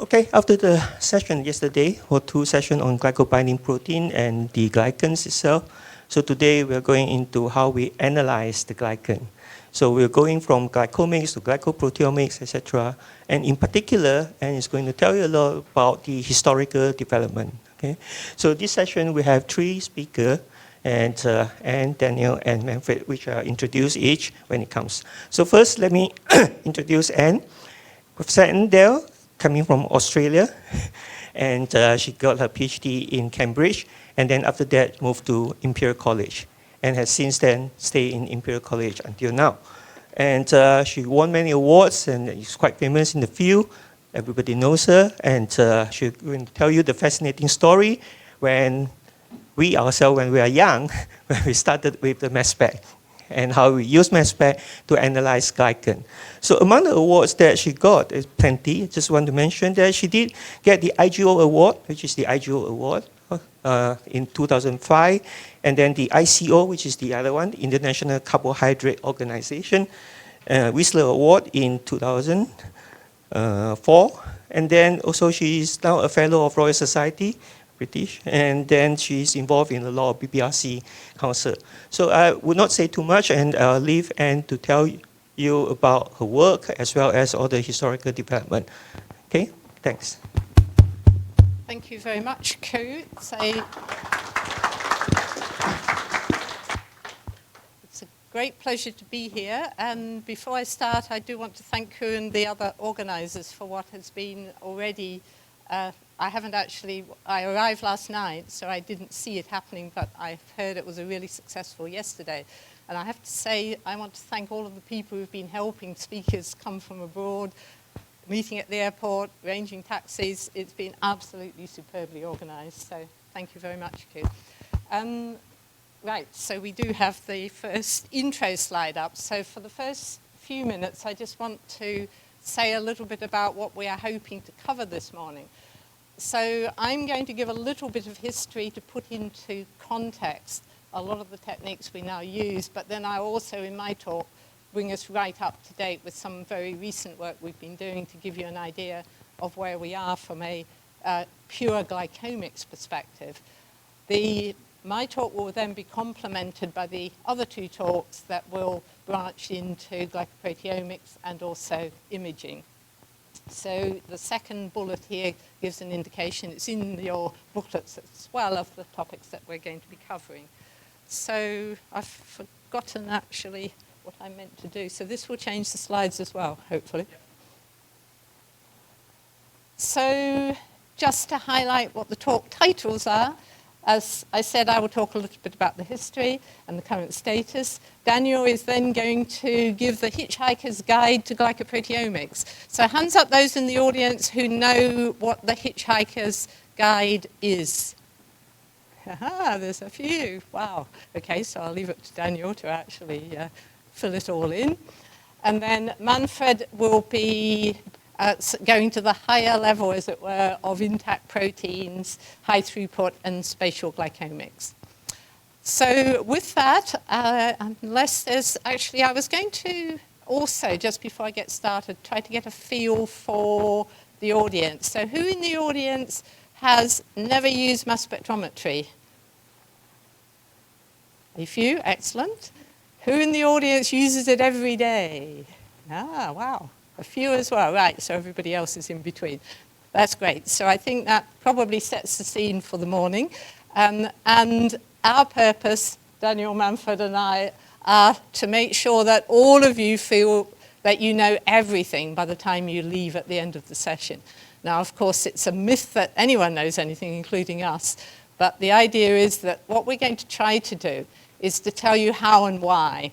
Okay, after the session yesterday, or 2 sessions on glycobinding protein and the glycans itself, so today we're going into how we analyze the glycan. So we're going from glycomics to glycoproteomics, etc. And in particular, Anne is going to tell you a lot about the historical development. Okay, so this session we have 3 speakers, and Anne, Daniel, and Manfred, which are introduced each when it comes. So first, let me introduce Anne. Professor Anne Dell, coming from Australia, and she got her PhD in Cambridge, and then after that moved to Imperial College, and has since then stayed in Imperial College until now. And she won many awards, and is quite famous in the field. Everybody knows her, and she's going to tell you the fascinating story when we ourselves, when we are young, when we started with the mass spec, and how we use mass spec to analyze glycan. So among the awards that she got, is plenty. I just want to mention that she did get the IGO award, which is the IGO award, in 2005, and then the ICO, which is the other one, International Carbohydrate Organization, Whistler Award in 2004, and then also she is now a fellow of Royal Society, British, and then she's involved in a lot of BBRC council. So I would not say too much, and I'll leave Anne to tell you about her work as well as all the historical development. Okay, thanks. Thank you very much, Ku. It's a great pleasure to be here. And before I start, I do want to thank Ku and the other organizers for what has been already I arrived last night, so I didn't see it happening, but I've heard it was a really successful yesterday. And I have to say, I want to thank all of the people who've been helping speakers come from abroad, meeting at the airport, arranging taxis. It's been absolutely superbly organized, so thank you very much, Ku. Right, so we do have the first intro slide up. So for the first few minutes, I just want to say a little bit about what we are hoping to cover this morning. So I'm going to give a little bit of history to put into context a lot of the techniques we now use, but then I also, in my talk, bring us right up to date with some very recent work we've been doing to give you an idea of where we are from a pure glycomics perspective. My talk will then be complemented by the other 2 talks that will branch into glycoproteomics and also imaging. So the second bullet here gives an indication, it's in your booklets as well, of the topics that we're going to be covering. So I've forgotten actually what I meant to do. So this will change the slides as well, hopefully. So just to highlight what the talk titles are, as I said, I will talk a little bit about the history and the current status. Daniel is then going to give the Hitchhiker's Guide to Glycoproteomics. So hands up those in the audience who know what the Hitchhiker's Guide is. Aha, there's a few. Wow. Okay, so I'll leave it to Daniel to actually fill it all in. And then Manfred will be going to the higher level, as it were, of intact proteins, high throughput, and spatial glycomics. So with that, unless there's actually, I was going to also, just before I get started, try to get a feel for the audience. So who in the audience has never used mass spectrometry? A few, excellent. Who in the audience uses it every day? Ah, wow. A few as well, right, so everybody else is in between. That's great. So I think that probably sets the scene for the morning. And our purpose, Daniel, Manfred and I, are to make sure that all of you feel that you know everything by the time you leave at the end of the session. Now, of course, it's a myth that anyone knows anything, including us. But the idea is that what we're going to try to do is to tell you how and why.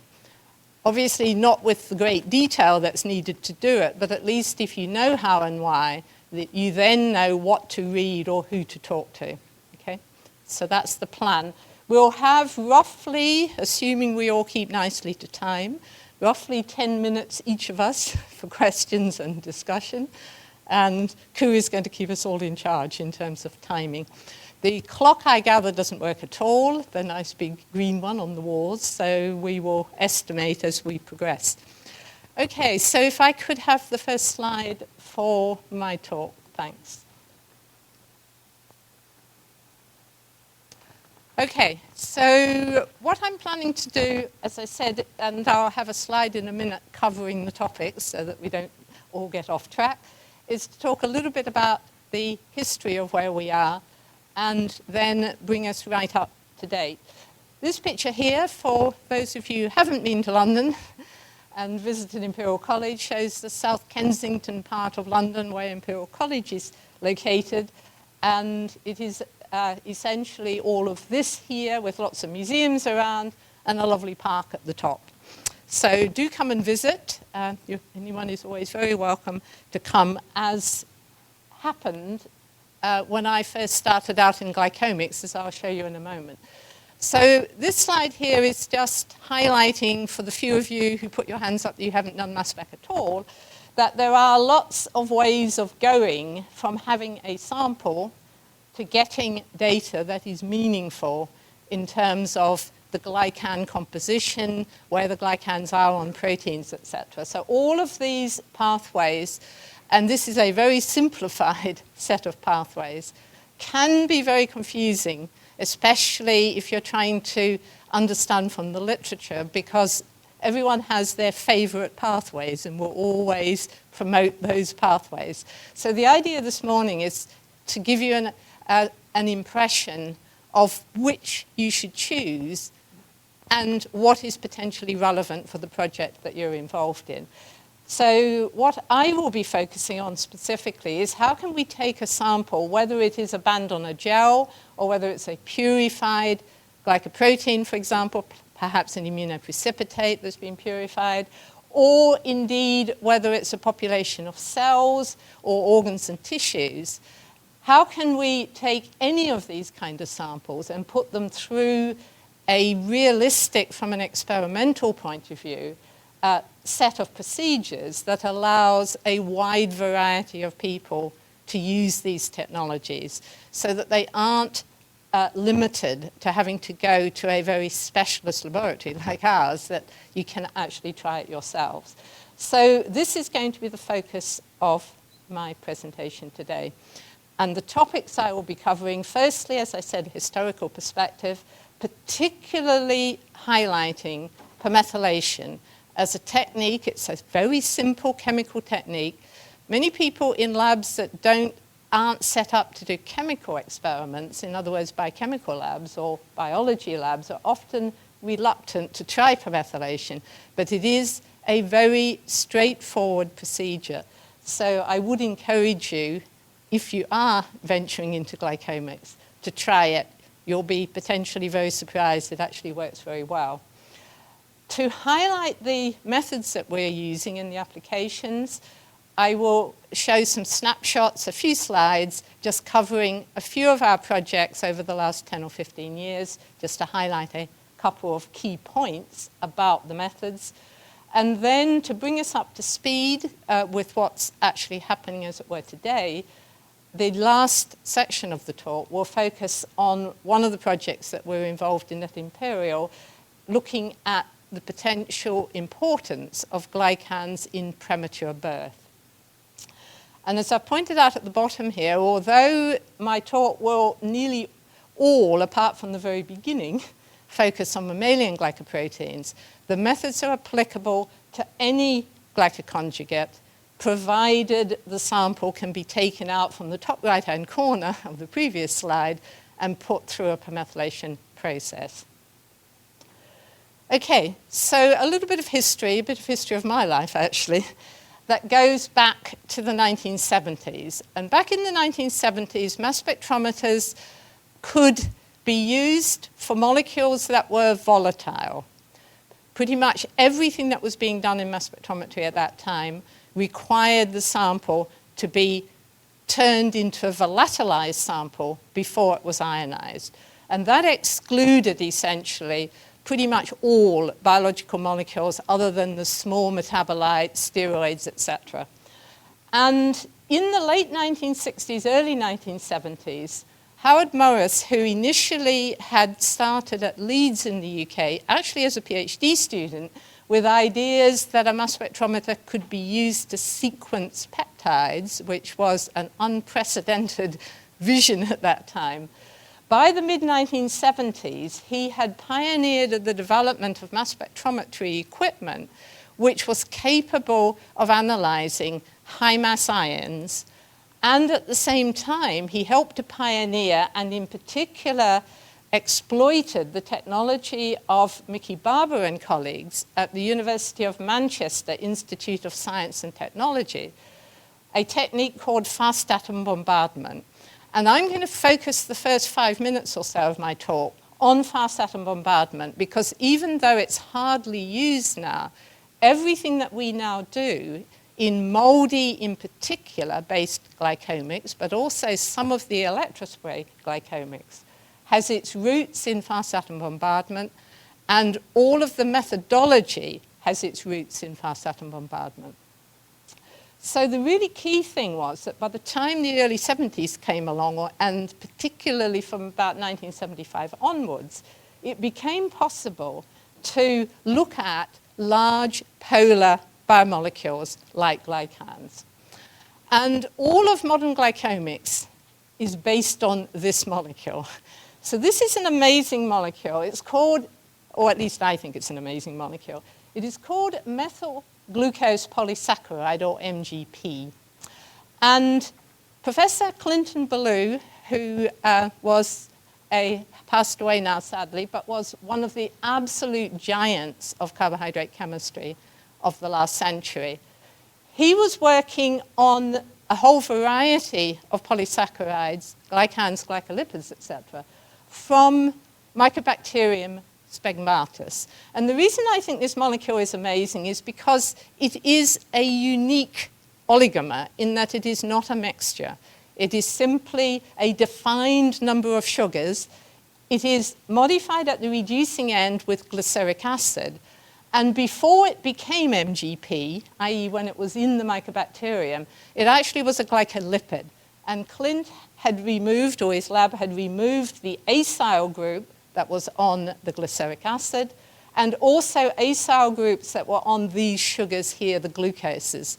Obviously not with the great detail that's needed to do it, but at least if you know how and why, that you then know what to read or who to talk to, okay? So that's the plan. We'll have roughly, assuming we all keep nicely to time, roughly 10 minutes each of us for questions and discussion, and Ku is going to keep us all in charge in terms of timing. The clock, I gather, doesn't work at all, the nice big green one on the walls, so we will estimate as we progress. Okay, so if I could have the first slide for my talk, Thanks. Okay, so what I'm planning to do, as I said, and I'll have a slide in a minute covering the topics so that we don't all get off track, is to talk a little bit about the history of where we are and then bring us right up to date. This picture here, for those of you who haven't been to London and visited Imperial College, shows the South Kensington part of London where Imperial College is located, and it is essentially all of this here with lots of museums around and a lovely park at the top. So do come and visit. Anyone is always very welcome to come, as happened when I first started out in glycomics, as I'll show you in a moment. So this slide here is just highlighting, for the few of you who put your hands up that you haven't done mass spec at all, that there are lots of ways of going from having a sample to getting data that is meaningful in terms of the glycan composition, where the glycans are on proteins, etc. So all of these pathways, and this is a very simplified set of pathways, can be very confusing, especially if you're trying to understand from the literature, because everyone has their favorite pathways and will always promote those pathways. So the idea this morning is to give you an impression of which you should choose and what is potentially relevant for the project that you're involved in. So what I will be focusing on specifically is how can we take a sample, whether it is a band on a gel or whether it's a purified glycoprotein, for example, perhaps an immunoprecipitate that's been purified, or indeed whether it's a population of cells or organs and tissues. How can we take any of these kind of samples and put them through a realistic, from an experimental point of view, set of procedures that allows a wide variety of people to use these technologies so that they aren't limited to having to go to a very specialist laboratory like ours, that you can actually try it yourselves. So this is going to be the focus of my presentation today. And the topics I will be covering, firstly, as I said, historical perspective, particularly highlighting permethylation as a technique. It's a very simple chemical technique. Many people in labs that aren't set up to do chemical experiments, in other words, biochemical labs or biology labs, are often reluctant to try permethylation, but it is a very straightforward procedure. So I would encourage you, if you are venturing into glycomics, to try it. You'll be potentially very surprised. It actually works very well. To highlight the methods that we're using in the applications, I will show some snapshots, a few slides, just covering a few of our projects over the last 10 or 15 years, just to highlight a couple of key points about the methods. And then to bring us up to speed with what's actually happening, as it were, today, the last section of the talk will focus on one of the projects that we're involved in at Imperial, looking at the potential importance of glycans in premature birth. And as I pointed out at the bottom here, although my talk will nearly all, apart from the very beginning, focus on mammalian glycoproteins, the methods are applicable to any glycoconjugate, provided the sample can be taken out from the top right-hand corner of the previous slide and put through a permethylation process. Okay, so a little bit of history, a bit of history of my life actually, that goes back to the 1970s. And back in the 1970s, mass spectrometers could be used for molecules that were volatile. Pretty much everything that was being done in mass spectrometry at that time required the sample to be turned into a volatilized sample before it was ionized. And that excluded essentially pretty much all biological molecules other than the small metabolites, steroids, etc. And in the late 1960s, early 1970s, Howard Morris, who initially had started at Leeds in the UK, actually as a PhD student, with ideas that a mass spectrometer could be used to sequence peptides, peptides, which was an unprecedented vision at that time. By the mid-1970s, he had pioneered the development of mass spectrometry equipment which was capable of analyzing high-mass ions. And at the same time, he helped to pioneer, and in particular exploited, the technology of Mickey Barber and colleagues at the University of Manchester Institute of Science and Technology, a technique called fast atom bombardment. And I'm going to focus the first 5 minutes or so of my talk on fast atom bombardment, because even though it's hardly used now, everything that we now do in MOLDI in particular based glycomics, but also some of the electrospray glycomics, has its roots in fast atom bombardment, and all of the methodology has its roots in fast atom bombardment. So the really key thing was that by the time the early 70s came along, and particularly from about 1975 onwards, it became possible to look at large polar biomolecules like glycans. And all of modern glycomics is based on this molecule. So this is an amazing molecule. It's called, or at least I think it's an amazing molecule. It is called methyl glucose polysaccharide, or MGP. And Professor Clinton Ballou, who passed away now sadly, but was one of the absolute giants of carbohydrate chemistry of the last century, he was working on a whole variety of polysaccharides, glycans, glycolipids, etc., from Mycobacterium sphegmatis. And the reason I think this molecule is amazing is because it is a unique oligomer in that it is not a mixture. It is simply a defined number of sugars. It is modified at the reducing end with glyceric acid. And before it became MGP, i.e. when it was in the Mycobacterium, it actually was a glycolipid. And Clint had removed, or his lab had removed, the acyl group that was on the glyceric acid, and also acyl groups that were on these sugars here, the glucoses.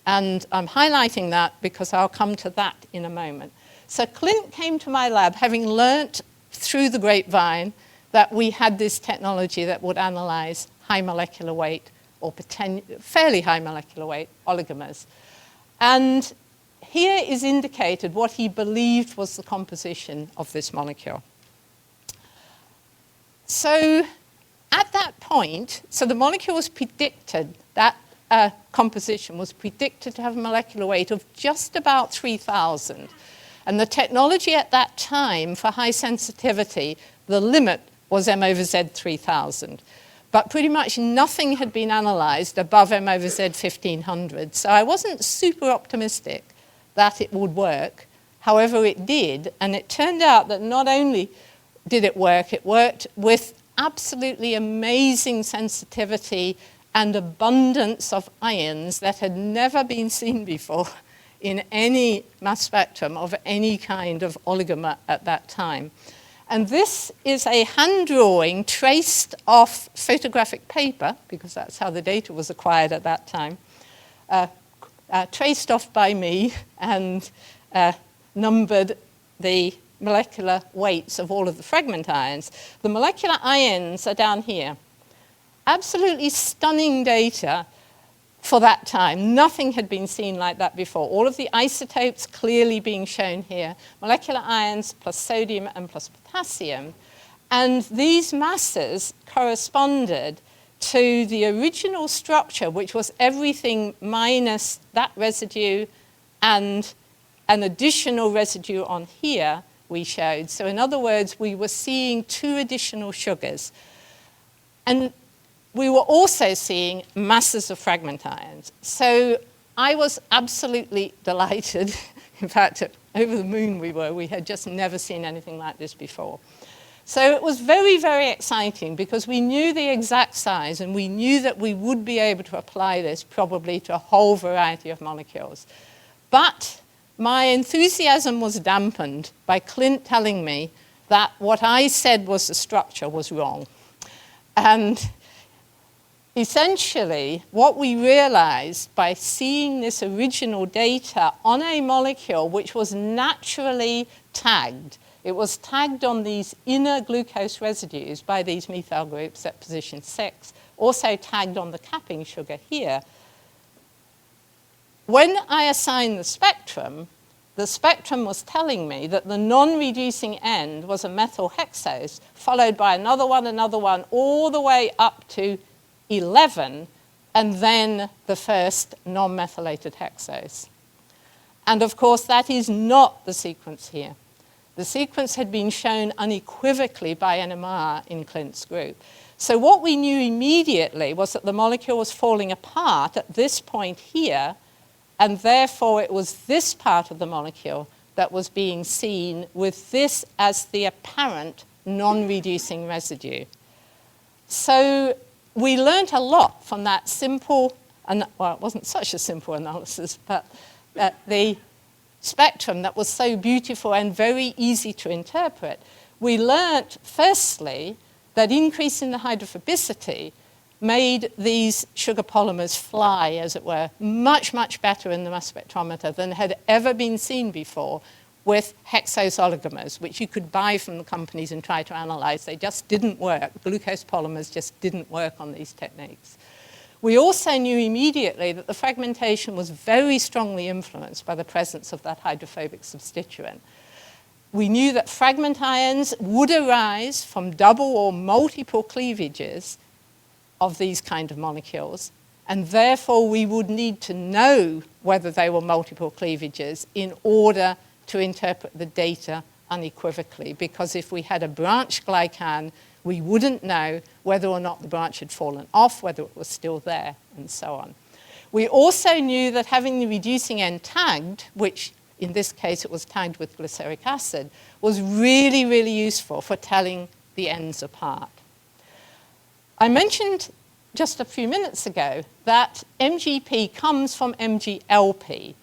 And I'm highlighting that because I'll come to that in a moment. So Clint came to my lab having learnt through the grapevine that we had this technology that would analyze high molecular weight, or fairly high molecular weight oligomers. And here is indicated what he believed was the composition of this molecule. So at that point, so the molecule was predicted, that composition was predicted to have a molecular weight of just about 3,000. And the technology at that time for high sensitivity, the limit was M over Z 3,000. But pretty much nothing had been analyzed above M over Z 1,500. So I wasn't super optimistic that it would work. However, it did. And it turned out that not only did it worked with absolutely amazing sensitivity and abundance of ions that had never been seen before in any mass spectrum of any kind of oligomer at that time. And this is a hand drawing traced off photographic paper, because that's how the data was acquired at that time, traced off by me and numbered the molecular weights of all of the fragment ions. The molecular ions are down here. Absolutely stunning data for that time. Nothing had been seen like that before. All of the isotopes clearly being shown here. Molecular ions plus sodium and plus potassium. And these masses corresponded to the original structure, which was everything minus that residue and an additional residue on here we showed. So in other words, we were seeing 2 additional sugars. And we were also seeing masses of fragment ions. So I was absolutely delighted. In fact, over the moon we were. We had just never seen anything like this before. So it was very, very exciting because we knew the exact size and we knew that we would be able to apply this probably to a whole variety of molecules. But my enthusiasm was dampened by Clint telling me that what I said was the structure was wrong. And essentially, what we realized by seeing this original data on a molecule which was naturally tagged, it was tagged on these inner glucose residues by these methyl groups at position 6, also tagged on the capping sugar here. When I assigned the spectrum was telling me that the non-reducing end was a methyl hexose, followed by another one, all the way up to 11, and then the first non-methylated hexose. And of course, that is not the sequence here. The sequence had been shown unequivocally by NMR in Clint's group. So what we knew immediately was that the molecule was falling apart at this point here, and therefore it was this part of the molecule that was being seen with this as the apparent non-reducing residue. So we learned a lot from that simple, well, it wasn't such a simple analysis, but the spectrum that was so beautiful and very easy to interpret. We learned, firstly, that increasing the hydrophobicity made these sugar polymers fly, as it were, much, much better in the mass spectrometer than had ever been seen before with hexose oligomers, which you could buy from the companies and try to analyze. They just didn't work. Glucose polymers just didn't work on these techniques. We also knew immediately that the fragmentation was very strongly influenced by the presence of that hydrophobic substituent. We knew that fragment ions would arise from double or multiple cleavages of these kind of molecules, and therefore we would need to know whether they were multiple cleavages in order to interpret the data unequivocally, because if we had a branched glycan, we wouldn't know whether or not the branch had fallen off, whether it was still there, and so on. We also knew that having the reducing end tagged, which in this case it was tagged with glyceric acid, was really, really useful for telling the ends apart. I mentioned just a few minutes ago that MGP comes from MGLP.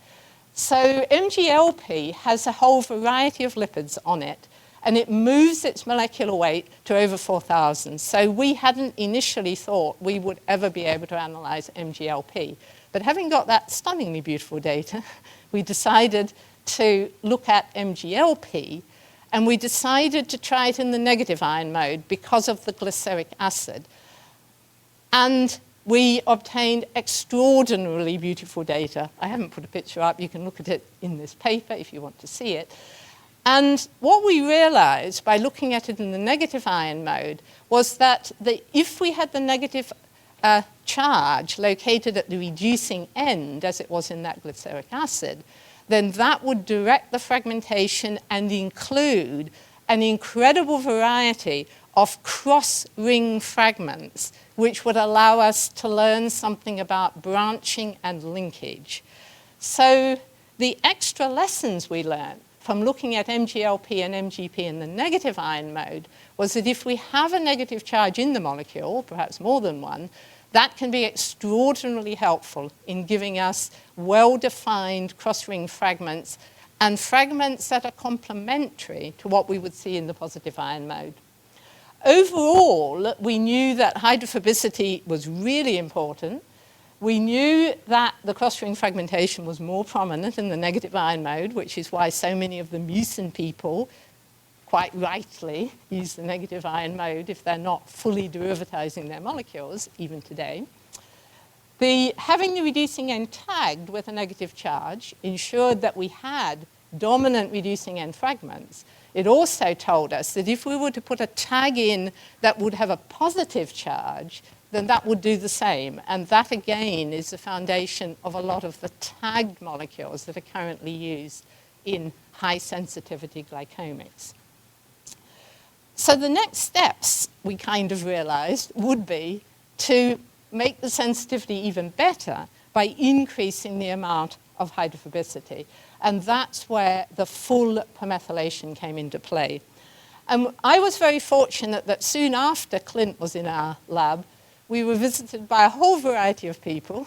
So MGLP has a whole variety of lipids on it, and it moves its molecular weight to over 4,000. So we hadn't initially thought we would ever be able to analyze MGLP. But having got that stunningly beautiful data, we decided to look at MGLP, and we decided to try it in the negative ion mode because of the glyceric acid. And we obtained extraordinarily beautiful data. I haven't put a picture up. You can look at it in this paper if you want to see it. And what we realized by looking at it in the negative ion mode was that if we had the negative charge located at the reducing end, as it was in that glyceric acid, then that would direct the fragmentation and include an incredible variety of cross-ring fragments, which would allow us to learn something about branching and linkage. So the extra lessons we learned from looking at MGLP and MGP in the negative ion mode was that if we have a negative charge in the molecule, perhaps more than one, that can be extraordinarily helpful in giving us well-defined cross-ring fragments and fragments that are complementary to what we would see in the positive ion mode. Overall, we knew that hydrophobicity was really important. We knew that the cross-ring fragmentation was more prominent in the negative ion mode, which is why so many of the mucin people, quite rightly, use the negative ion mode if they're not fully derivatizing their molecules, even today. Having the reducing end tagged with a negative charge ensured that we had dominant reducing end fragments. It also told us that if we were to put a tag in that would have a positive charge, then that would do the same. And that, again, is the foundation of a lot of the tagged molecules that are currently used in high-sensitivity glycomics. So the next steps, we kind of realized, would be to make the sensitivity even better by increasing the amount of hydrophobicity. And that's where the full permethylation came into play. And I was very fortunate that soon after Clint was in our lab, we were visited by a whole variety of people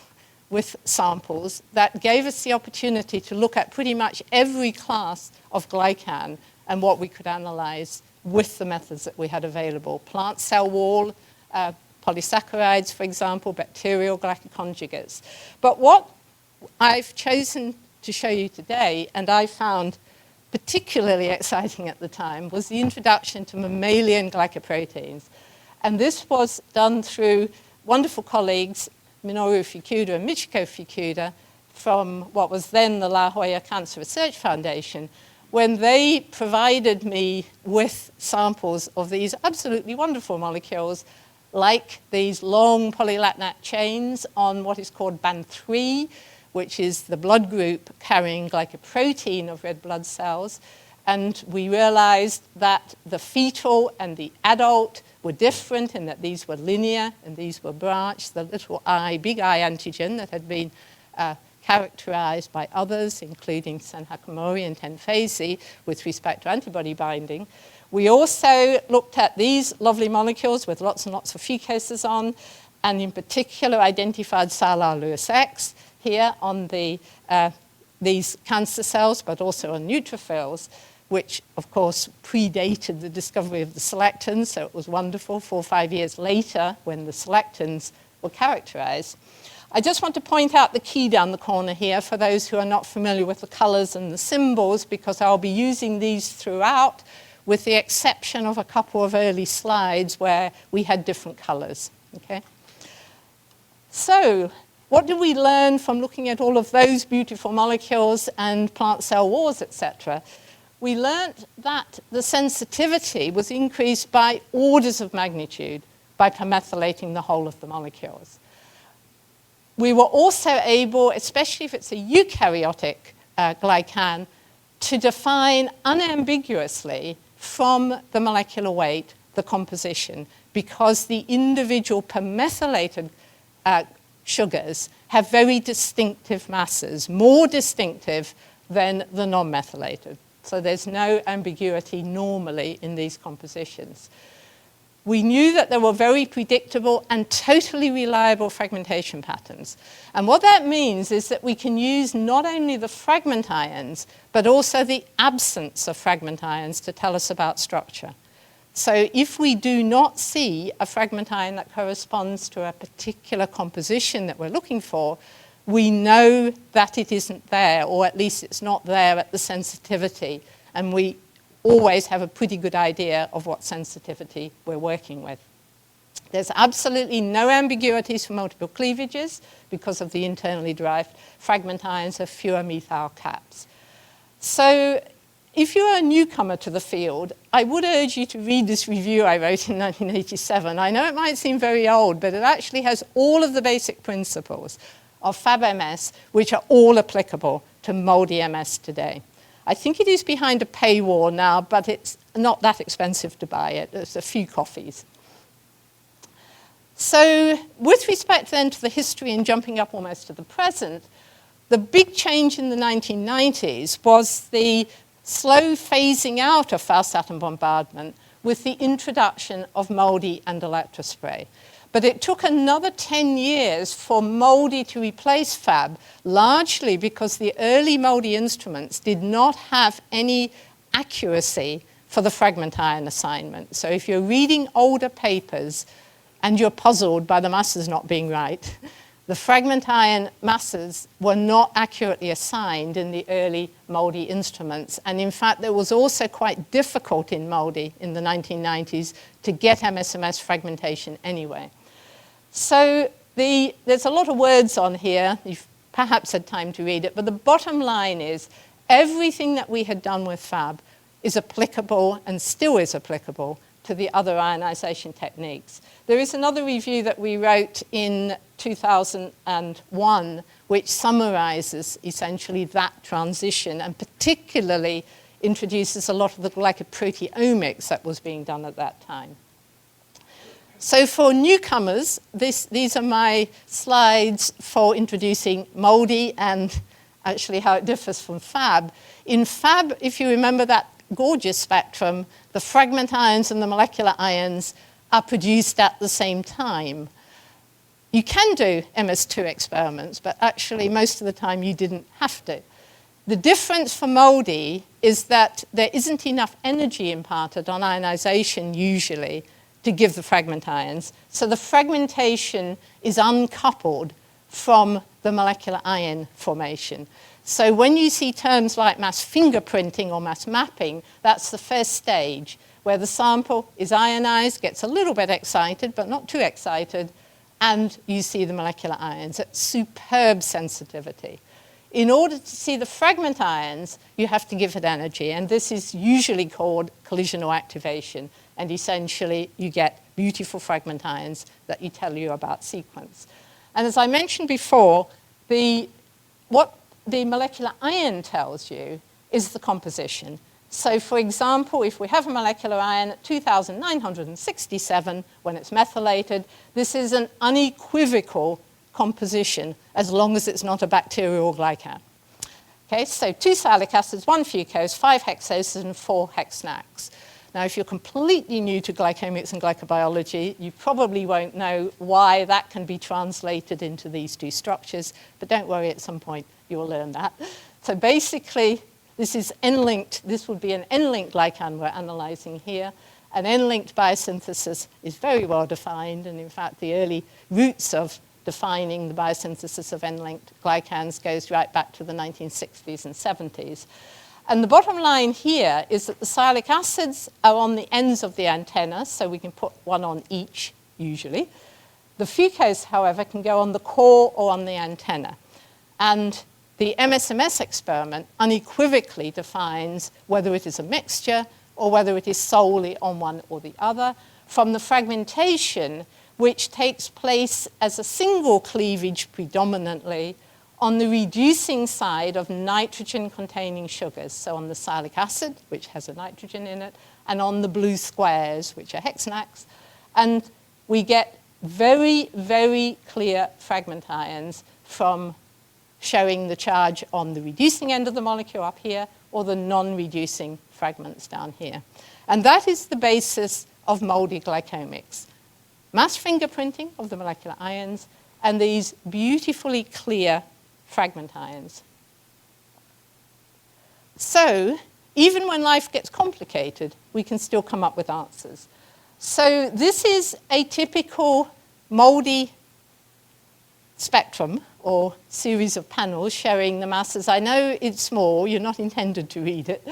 with samples that gave us the opportunity to look at pretty much every class of glycan and what we could analyze with the methods that we had available. Plant cell wall polysaccharides, for example, bacterial glycoconjugates. But what I've chosen to show you today, and I found particularly exciting at the time, was the introduction to mammalian glycoproteins. And this was done through wonderful colleagues, Minoru Fukuda and Michiko Fukuda, from what was then the La Jolla Cancer Research Foundation, when they provided me with samples of these absolutely wonderful molecules, like these long polylactate chains on what is called band 3, which is the blood group carrying glycoprotein of red blood cells. And we realized that the fetal and the adult were different in that these were linear and these were branched. The little I, big I antigen that had been characterized by others, including Sen Hakamori and Tenfezi, with respect to antibody binding. We also looked at these lovely molecules with lots and lots of fucases on, and in particular identified Salar Lewis X here on these cancer cells, but also on neutrophils, which of course predated the discovery of the selectins, so it was wonderful 4 or 5 years later when the selectins were characterized. I just want to point out the key down the corner here for those who are not familiar with the colors and the symbols, because I'll be using these throughout, with the exception of a couple of early slides where we had different colors. Okay? So, what did we learn from looking at all of those beautiful molecules and plant cell wars, etc.? We learned that the sensitivity was increased by orders of magnitude by permethylating the whole of the molecules. We were also able, especially if it's a eukaryotic glycan, to define unambiguously from the molecular weight the composition, because the individual permethylated sugars have very distinctive masses, more distinctive than the non-methylated. So there's no ambiguity normally in these compositions. We knew that there were very predictable and totally reliable fragmentation patterns. And what that means is that we can use not only the fragment ions, but also the absence of fragment ions to tell us about structure. So if we do not see a fragment ion that corresponds to a particular composition that we're looking for, we know that it isn't there, or at least it's not there at the sensitivity. And we always have a pretty good idea of what sensitivity we're working with. There's absolutely no ambiguities for multiple cleavages because of the internally derived fragment ions of fewer methyl caps. So if you're a newcomer to the field, I would urge you to read this review I wrote in 1987. I know it might seem very old, but it actually has all of the basic principles of FabMS, which are all applicable to moldy MS today. I think it is behind a paywall now, but it's not that expensive to buy it. There's a few coffees. So with respect then to the history and jumping up almost to the present, the big change in the 1990s was the slow phasing out of fast atom bombardment with the introduction of MOLDI and electrospray. But it took another 10 years for MOLDI to replace FAB, largely because the early MOLDI instruments did not have any accuracy for the fragment ion assignment. So if you're reading older papers and you're puzzled by the masses not being right, the fragment ion masses were not accurately assigned in the early MOLDI instruments. And in fact, it was also quite difficult in MOLDI in the 1990s to get MSMS fragmentation anyway. So there's a lot of words on here. You've perhaps had time to read it. But the bottom line is everything that we had done with FAB is applicable and still is applicable to the other ionization techniques. There is another review that we wrote in 2001 which summarizes essentially that transition and particularly introduces a lot of the glycoproteomics that was being done at that time. So for newcomers, these are my slides for introducing MOLDI and actually how it differs from FAB. In FAB, if you remember that gorgeous spectrum, the fragment ions and the molecular ions are produced at the same time. You can do MS2 experiments, but actually most of the time you didn't have to. The difference for MOLDI is that there isn't enough energy imparted on ionization usually to give the fragment ions. So the fragmentation is uncoupled from the molecular ion formation. So when you see terms like mass fingerprinting or mass mapping, that's the first stage, where the sample is ionized, gets a little bit excited, but not too excited, and you see the molecular ions at superb sensitivity. In order to see the fragment ions, you have to give it energy, and this is usually called collisional activation, and essentially you get beautiful fragment ions that tell you about sequence. And as I mentioned before, what the molecular ion tells you is the composition. So for example, if we have a molecular ion at 2,967 when it's methylated, this is an unequivocal composition as long as it's not a bacterial glycan. Okay, so 2 sialic acids, 1 fucose, 5 hexoses, and 4 hexanacs. Now, if you're completely new to glycomics and glycobiology, you probably won't know why that can be translated into these 2 structures, but don't worry, at some point you will learn that. So basically, this is N-linked. This would be an N-linked glycan we're analyzing here. An N-linked biosynthesis is very well defined, and in fact, the early roots of defining the biosynthesis of N-linked glycans goes right back to the 1960s and 70s. And the bottom line here is that the sialic acids are on the ends of the antenna, so we can put one on each, usually. The fucose, however, can go on the core or on the antenna. And the MSMS experiment unequivocally defines whether it is a mixture or whether it is solely on one or the other, from the fragmentation, which takes place as a single cleavage predominantly on the reducing side of nitrogen-containing sugars, so on the sialic acid, which has a nitrogen in it, and on the blue squares, which are hexanacs. And we get very, very clear fragment ions from showing the charge on the reducing end of the molecule up here or the non-reducing fragments down here. And that is the basis of moldy glycomics. Mass fingerprinting of the molecular ions and these beautifully clear fragment ions. So even when life gets complicated, we can still come up with answers. So this is a typical moldy spectrum or series of panels showing the masses. I know it's small, you're not intended to read it.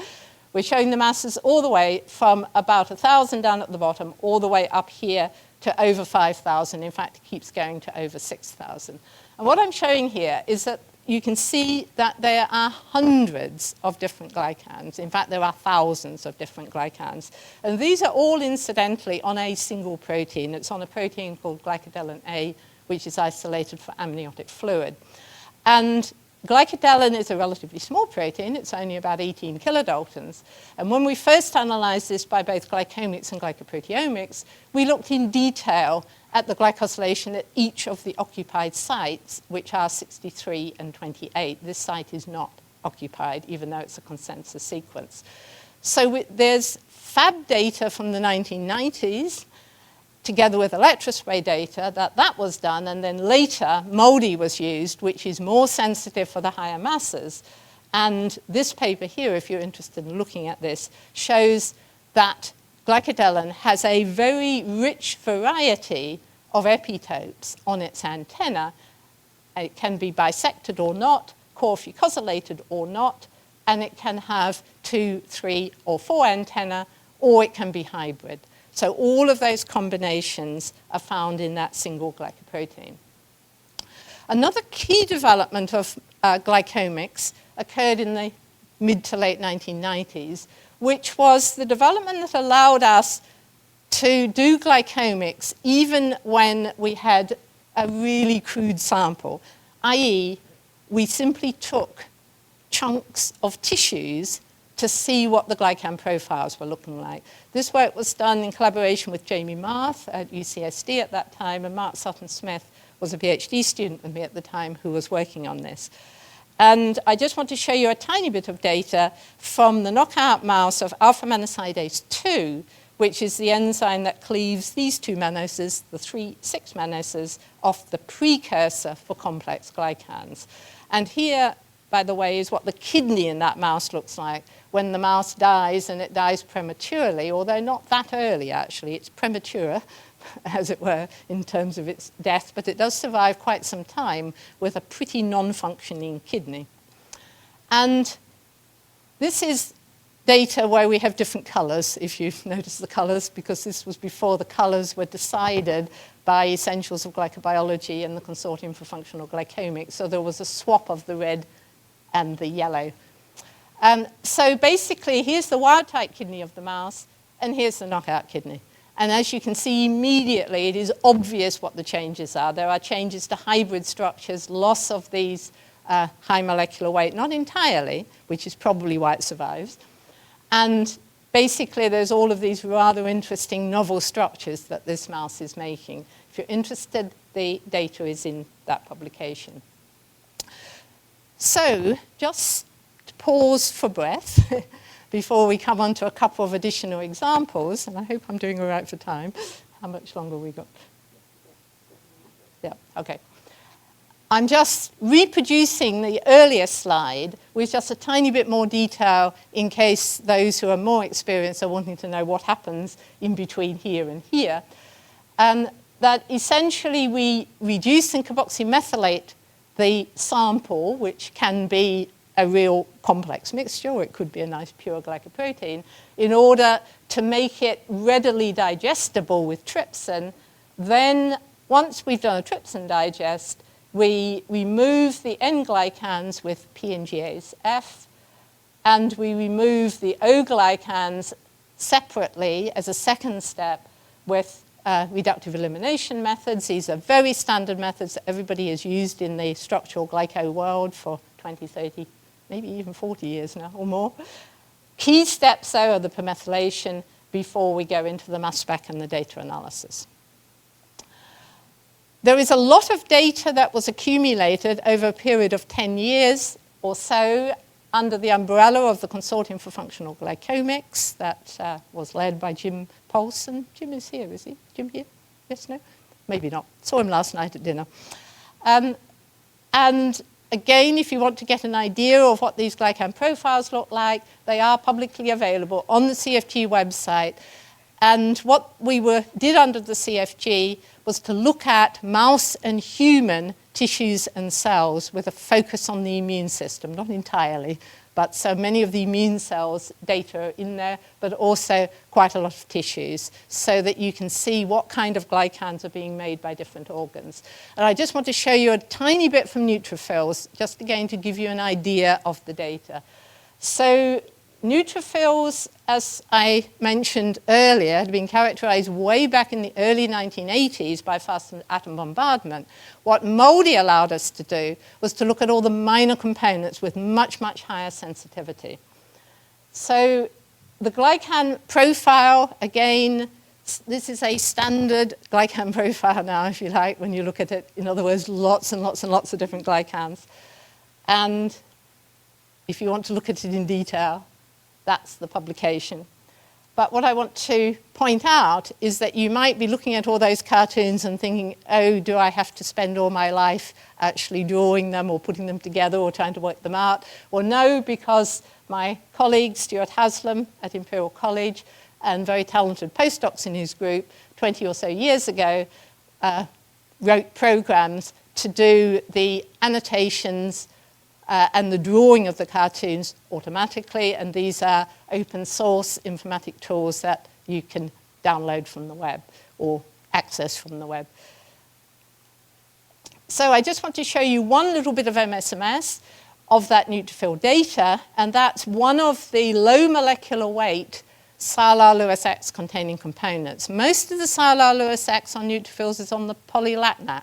We're showing the masses all the way from about 1,000 down at the bottom all the way up here to over 5,000. In fact, it keeps going to over 6,000. And what I'm showing here is that you can see that there are hundreds of different glycans. In fact, there are thousands of different glycans. And these are all incidentally on a single protein. It's on a protein called glycodelin A, which is isolated for amniotic fluid. And glycodelin is a relatively small protein. It's only about 18 kilodaltons. And when we first analyzed this by both glycomics and glycoproteomics, we looked in detail at the glycosylation at each of the occupied sites, which are 63 and 28. This site is not occupied, even though it's a consensus sequence. So there's Fab data from the 1990s, together with electrospray data, that was done, and then later MOLDI was used, which is more sensitive for the higher masses. And this paper here, if you're interested in looking at this, shows that glycodelin has a very rich variety of epitopes on its antenna. It can be bisected or not, core fucosylated or not, and it can have 2, 3, or 4 antennae, or it can be hybrid. So all of those combinations are found in that single glycoprotein. Another key development of glycomics occurred in the mid to late 1990s, which was the development that allowed us to do glycomics even when we had a really crude sample, i.e., we simply took chunks of tissues to see what the glycan profiles were looking like. This work was done in collaboration with Jamie Marth at UCSD at that time, and Mark Sutton-Smith was a PhD student with me at the time who was working on this. And I just want to show you a tiny bit of data from the knockout mouse of alpha-manosidase 2, which is the enzyme that cleaves these 2 mannoses, the 3,6 mannoses, off the precursor for complex glycans. And here, by the way, is what the kidney in that mouse looks like when the mouse dies, and it dies prematurely, although not that early, actually. It's premature, as it were, in terms of its death, but it does survive quite some time with a pretty non-functioning kidney. And this is data where we have different colors, if you've noticed the colors, because this was before the colors were decided by Essentials of Glycobiology and the Consortium for Functional Glycomics. So there was a swap of the red and the yellow. So basically, here's the wild-type kidney of the mouse, and here's the knockout kidney. And as you can see immediately, it is obvious what the changes are. There are changes to hybrid structures, loss of these high molecular weight, not entirely, which is probably why it survives. And basically, there's all of these rather interesting novel structures that this mouse is making. If you're interested, the data is in that publication. So just to pause for breath before we come on to a couple of additional examples, and I hope I'm doing all right for time. How much longer have we got? Yeah, okay. I'm just reproducing the earlier slide with just a tiny bit more detail in case those who are more experienced are wanting to know what happens in between here and here. That essentially we reduce and carboxymethylate the sample, which can be a real complex mixture, or it could be a nice pure glycoprotein, in order to make it readily digestible with trypsin. Then, once we've done a trypsin digest, we remove the N-glycans with P and GAs F, and we remove the O-glycans separately as a second step with reductive elimination methods. These are very standard methods that everybody has used in the structural glyco world for 20, 30, maybe even 40 years now or more. Key steps, though, are the permethylation before we go into the mass spec and the data analysis. There is a lot of data that was accumulated over a period of 10 years or so under the umbrella of the Consortium for Functional Glycomics that was led by Jim Paulson. Jim is here, is he? Jim here? Yes, no? Maybe not. Saw him last night at dinner. And again, if you want to get an idea of what these glycan profiles look like, they are publicly available on the CFG website. And what we did under the CFG was to look at mouse and human tissues and cells with a focus on the immune system, not entirely, but so many of the immune cells data are in there, but also quite a lot of tissues, so that you can see what kind of glycans are being made by different organs. And I just want to show you a tiny bit from neutrophils, just again to give you an idea of the data. So neutrophils, as I mentioned earlier, had been characterized way back in the early 1980s by fast atom bombardment. What MOLDI allowed us to do was to look at all the minor components with much, much higher sensitivity. So the glycan profile, again, this is a standard glycan profile now, if you like, when you look at it. In other words, lots and lots and lots of different glycans. And if you want to look at it in detail, that's the publication. But what I want to point out is that you might be looking at all those cartoons and thinking, oh, do I have to spend all my life actually drawing them or putting them together or trying to work them out? Well, no, because my colleague, Stuart Haslam at Imperial College, and very talented postdocs in his group 20 or so years ago, wrote programs to do the annotations and the drawing of the cartoons automatically, and these are open source informatic tools that you can download from the web or access from the web. So I just want to show you one little bit of MSMS of that neutrophil data, and that's one of the low molecular weight sialyl Lewis X containing components. Most of the sialyl Lewis X on neutrophils is on the polylacnate,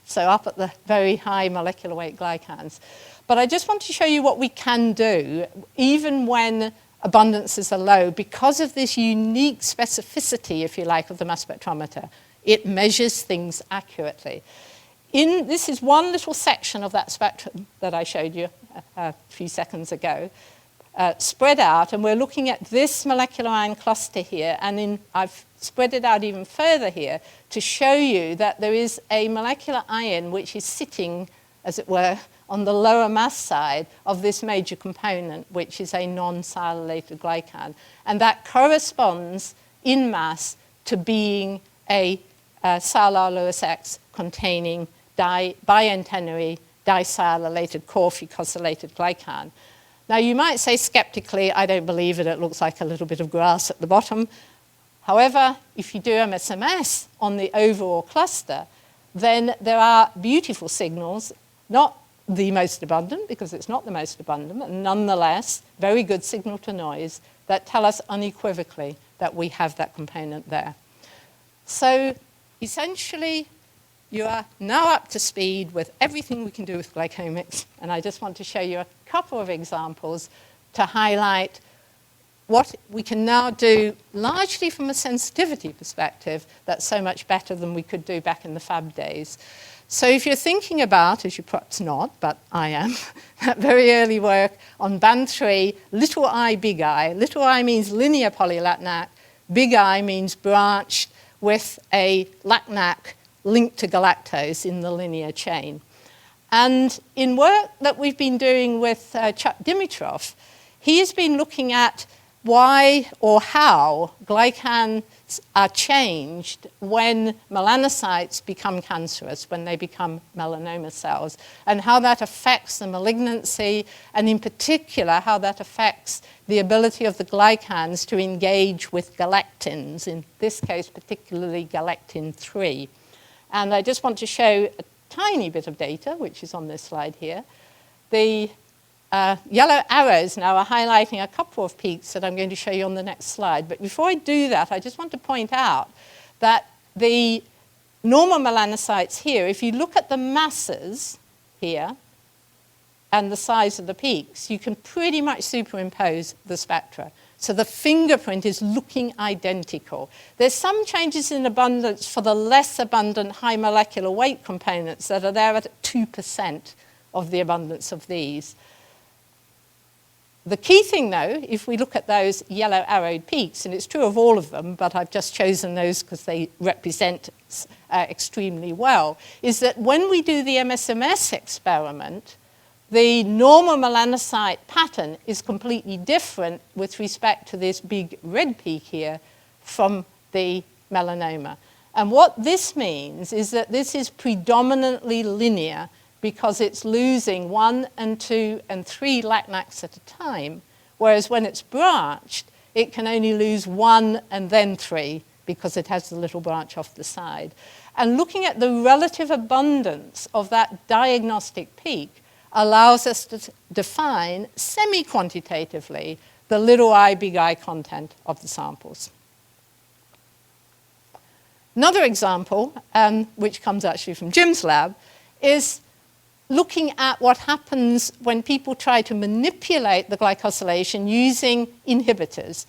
so up at the very high molecular weight glycans. But I just want to show you what we can do, even when abundances are low, because of this unique specificity, if you like, of the mass spectrometer. It measures things accurately. This is one little section of that spectrum that I showed you a few seconds ago, spread out, and we're looking at this molecular ion cluster here, and I've spread it out even further here to show you that there is a molecular ion which is sitting, as it were, on the lower mass side of this major component, which is a non-sialylated glycan. And that corresponds in mass to being a sialyl Lewis X containing biantennary disialylated core fucosylated glycan. Now, you might say skeptically, I don't believe it looks like a little bit of grass at the bottom. However, if you do MSMS on the overall cluster, then there are beautiful signals, not the most abundant, because it's not the most abundant, but nonetheless, very good signal to noise that tell us unequivocally that we have that component there. So essentially, you are now up to speed with everything we can do with glycomics, and I just want to show you a couple of examples to highlight what we can now do largely from a sensitivity perspective that's so much better than we could do back in the fab days. So if you're thinking about, as you're perhaps not, but I am, that very early work on band 3, little I, big I. Little I means linear polylacnac, big I means branched with a lacnac linked to galactose in the linear chain. And in work that we've been doing with Chuck Dimitrov, he has been looking at why or how glycans are changed when melanocytes become cancerous, when they become melanoma cells, and how that affects the malignancy, and in particular, how that affects the ability of the glycans to engage with galactins, in this case, particularly galactin-3. And I just want to show a tiny bit of data, which is on this slide here. The yellow arrows now are highlighting a couple of peaks that I'm going to show you on the next slide. But before I do that, I just want to point out that the normal melanocytes here, if you look at the masses here and the size of the peaks, you can pretty much superimpose the spectra. So the fingerprint is looking identical. There's some changes in abundance for the less abundant high molecular weight components that are there at 2% of the abundance of these. The key thing, though, if we look at those yellow arrowed peaks, and it's true of all of them, but I've just chosen those because they represent extremely well, is that when we do the MSMS experiment, the normal melanocyte pattern is completely different with respect to this big red peak here from the melanoma. And what this means is that this is predominantly linear because it's losing 1 and 2 and 3 lacnacs at a time, whereas when it's branched, it can only lose 1 and then 3 because it has the little branch off the side. And looking at the relative abundance of that diagnostic peak allows us to define semi-quantitatively the little I, big I content of the samples. Another example, which comes actually from Jim's lab, is looking at what happens when people try to manipulate the glycosylation using inhibitors.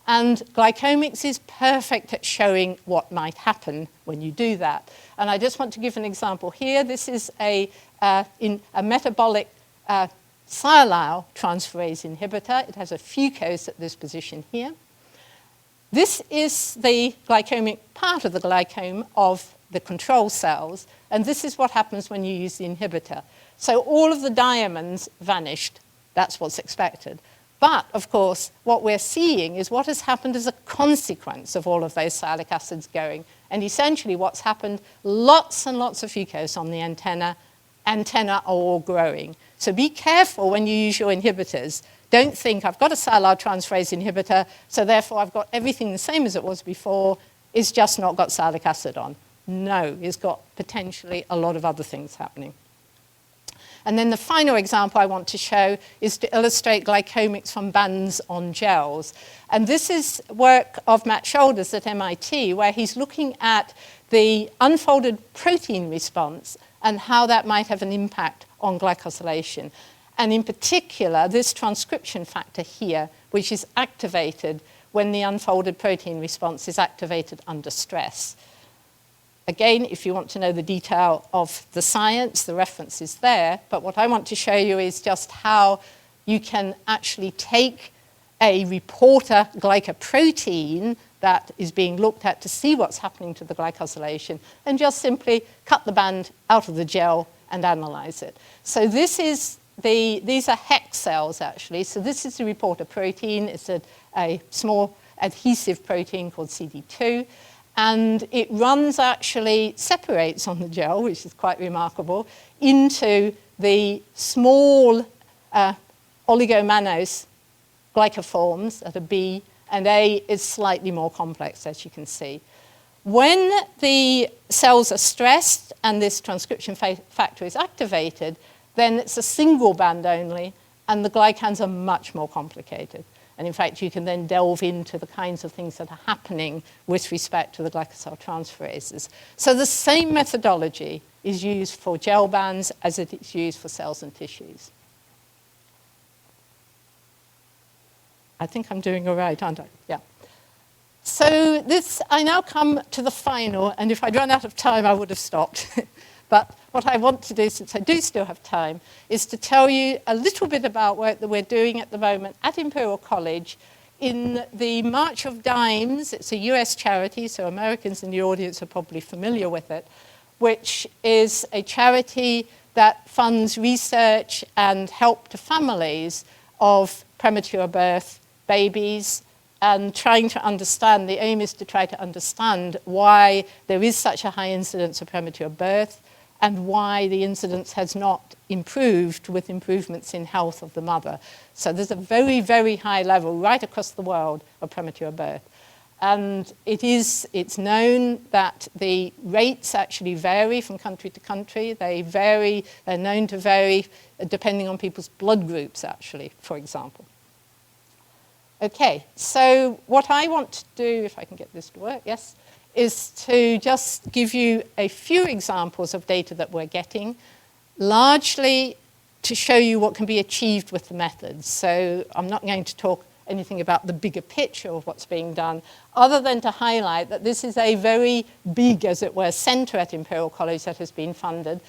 And Glycomics is perfect at showing what might happen when you do that. And I just want to give an example here. This is a metabolic sialyl transferase inhibitor. It has a fucose at this position here. This is the glycomic part of the glycome of the control cells, and this is what happens when you use the inhibitor. So all of the diamonds vanished. That's what's expected. But, of course, what we're seeing is what has happened as a consequence of all of those sialic acids going. And essentially what's happened, lots and lots of fucose on the antenna. Antenna are all growing. So be careful when you use your inhibitors. Don't think, I've got a sialyl transferase inhibitor, so therefore I've got everything the same as it was before. It's just not got sialic acid on. No, it's got potentially a lot of other things happening. And then the final example I want to show is to illustrate glycomics from bands on gels. And this is work of Matt Shoulders at MIT, where he's looking at the unfolded protein response and how that might have an impact on glycosylation. And in particular, this transcription factor here, which is activated when the unfolded protein response is activated under stress. Again, if you want to know the detail of the science, the reference is there. But what I want to show you is just how you can actually take a reporter glycoprotein that is being looked at to see what's happening to the glycosylation and just simply cut the band out of the gel and analyze it. So these are hex cells, actually. So this is the reporter protein. It's a small adhesive protein called CD2. And it runs, actually, separates on the gel, which is quite remarkable, into the small oligomannose glycoforms that are B, and A is slightly more complex, as you can see. When the cells are stressed and this transcription factor is activated, then it's a single band only, and the glycans are much more complicated. And in fact, you can then delve into the kinds of things that are happening with respect to the glycosyltransferases. So the same methodology is used for gel bands as it is used for cells and tissues. I think I'm doing all right, aren't I? Yeah. So I now come to the final, and if I'd run out of time, I would have stopped. But what I want to do, since I do still have time, is to tell you a little bit about work that we're doing at the moment at Imperial College in the March of Dimes. It's a US charity, so Americans in the audience are probably familiar with it, which is a charity that funds research and help to families of premature birth babies, and trying to understand, the aim is to try to understand why there is such a high incidence of premature birth and why the incidence has not improved with improvements in health of the mother. So there's a very, very high level right across the world of premature birth. And it's known that the rates actually vary from country to country. They're known to vary depending on people's blood groups, actually, for example. Okay, so what I want to do, if I can get this to work, yes, is to just give you a few examples of data that we're getting, largely to show you what can be achieved with the methods. So I'm not going to talk anything about the bigger picture of what's being done, other than to highlight that this is a very big, as it were, center at Imperial College that has been funded.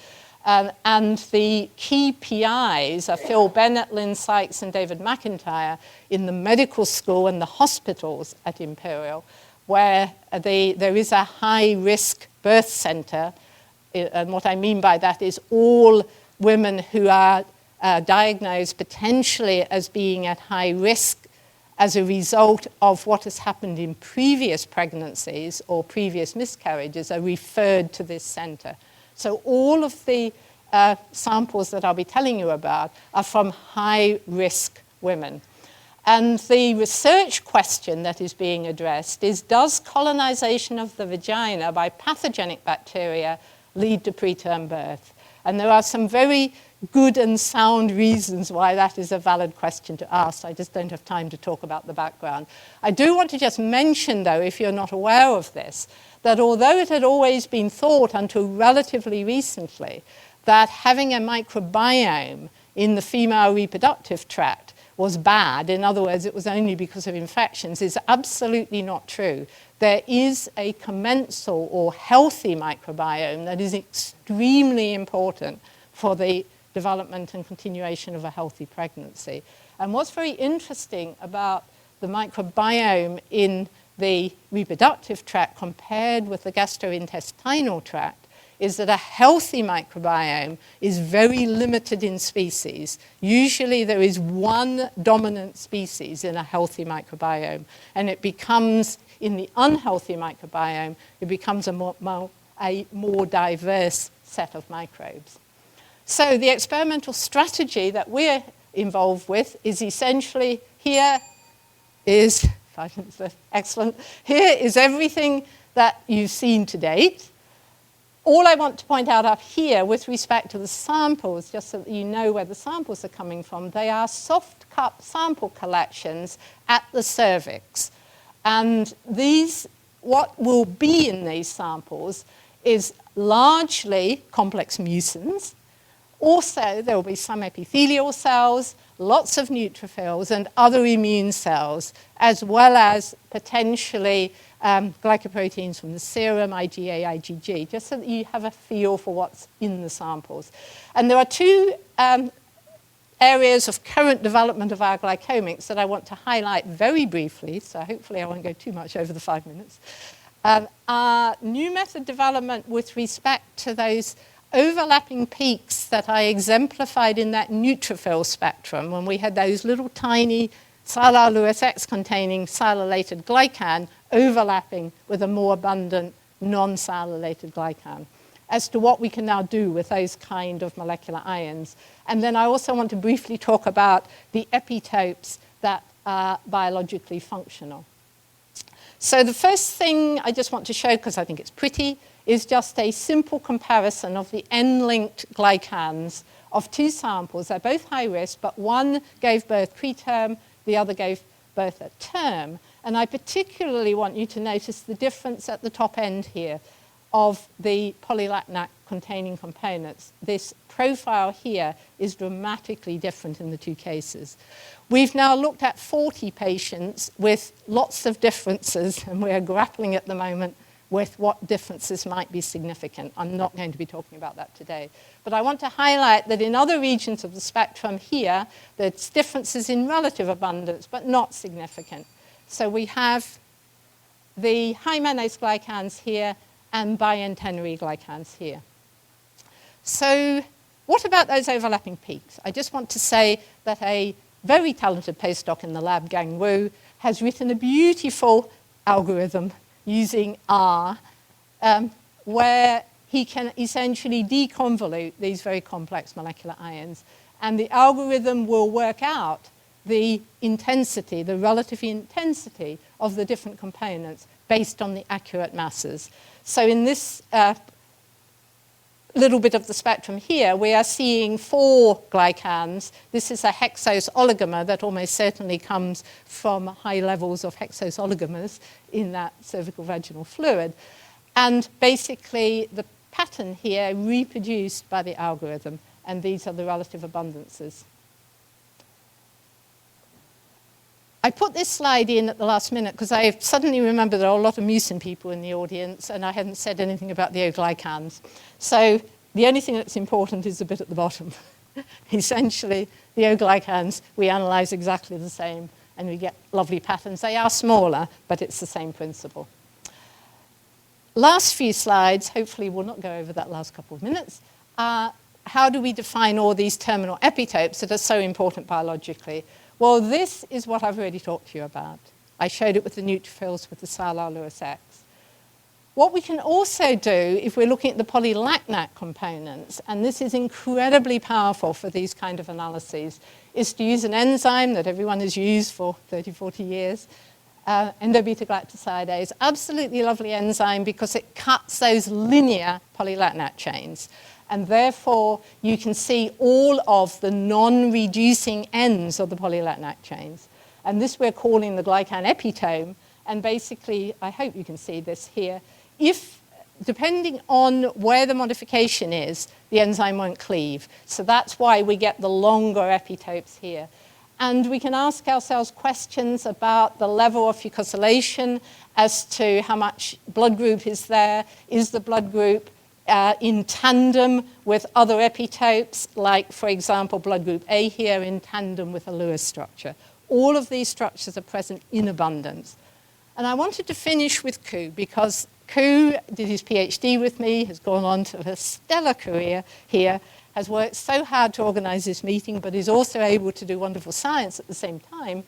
And the key PIs are Phil Bennett, Lynn Sykes, and David McIntyre in the medical school and the hospitals at Imperial, where there is a high-risk birth center. And what I mean by that is all women who are diagnosed potentially as being at high risk as a result of what has happened in previous pregnancies or previous miscarriages are referred to this center. So all of the samples that I'll be telling you about are from high-risk women. And the research question that is being addressed is, does colonization of the vagina by pathogenic bacteria lead to preterm birth? And there are some very good and sound reasons why that is a valid question to ask. I just don't have time to talk about the background. I do want to just mention, though, if you're not aware of this, that although it had always been thought until relatively recently that having a microbiome in the female reproductive tract was bad, in other words, it was only because of infections, is absolutely not true. There is a commensal or healthy microbiome that is extremely important for the development and continuation of a healthy pregnancy. And what's very interesting about the microbiome in the reproductive tract compared with the gastrointestinal tract is that a healthy microbiome is very limited in species. Usually there is one dominant species in a healthy microbiome, and it becomes, in the unhealthy microbiome, it becomes a more diverse set of microbes. So the experimental strategy that we're involved with is essentially, excellent. Here is everything that you've seen to date. All I want to point out up here with respect to the samples, just so that you know where the samples are coming from, they are soft cup sample collections at the cervix. And what will be in these samples is largely complex mucins. Also, there will be some epithelial cells, lots of neutrophils, and other immune cells, as well as potentially glycoproteins from the serum, IgA, IgG, just so that you have a feel for what's in the samples. And there are two areas of current development of our glycomics that I want to highlight very briefly, so hopefully I won't go too much over the 5 minutes. Our new method development with respect to those overlapping peaks that I exemplified in that neutrophil spectrum when we had those little tiny sialyl Lewis X containing sialylated glycan overlapping with a more abundant non-sialylated glycan, as to what we can now do with those kind of molecular ions. And then I also want to briefly talk about the epitopes that are biologically functional. So the first thing I just want to show, because I think it's pretty, is just a simple comparison of the N-linked glycans of two samples. They're both high risk, but one gave birth preterm, the other gave birth at term. And I particularly want you to notice the difference at the top end here of the polylacnate containing components. This profile here is dramatically different in the two cases. We've now looked at 40 patients with lots of differences, and we're grappling at the moment with what differences might be significant. I'm not going to be talking about that today. But I want to highlight that in other regions of the spectrum here, there's differences in relative abundance, but not significant. So we have the high mannose glycans here and biantenary glycans here. So what about those overlapping peaks? I just want to say that a very talented postdoc in the lab, Gang Wu, has written a beautiful algorithm using R, where he can essentially deconvolute these very complex molecular ions. And the algorithm will work out the intensity, the relative intensity of the different components based on the accurate masses. So in this little bit of the spectrum here, we are seeing 4 glycans. This is a hexose oligomer that almost certainly comes from high levels of hexose oligomers in that cervical vaginal fluid. And basically, the pattern here reproduced by the algorithm, and these are the relative abundances. I put this slide in at the last minute because I suddenly remembered there are a lot of mucin people in the audience, and I hadn't said anything about the O-glycans. So the only thing that's important is the bit at the bottom. Essentially, the O-glycans, we analyze exactly the same, and we get lovely patterns. They are smaller, but it's the same principle. Last few slides, hopefully we'll not go over that last couple of minutes. How do we define all these terminal epitopes that are so important biologically? Well, this is what I've already talked to you about. I showed it with the neutrophils with the sialyl Lewis X. What we can also do, if we're looking at the polylacnate components, and this is incredibly powerful for these kind of analyses, is to use an enzyme that everyone has used for 30, 40 years, endo-beta-galactosidase. Absolutely lovely enzyme because it cuts those linear polylacnate chains. And therefore, you can see all of the non-reducing ends of the polylacnate chains. And this we're calling the glycan epitome. And basically, I hope you can see this here. If, depending on where the modification is, the enzyme won't cleave. So that's why we get the longer epitopes here. And we can ask ourselves questions about the level of fucosylation as to how much blood group is there. Is the blood group in tandem with other epitopes, like, for example, blood group A here in tandem with a Lewis structure. All of these structures are present in abundance. And I wanted to finish with Ku, because Ku did his PhD with me, has gone on to a stellar career here, has worked so hard to organize this meeting, but is also able to do wonderful science at the same time.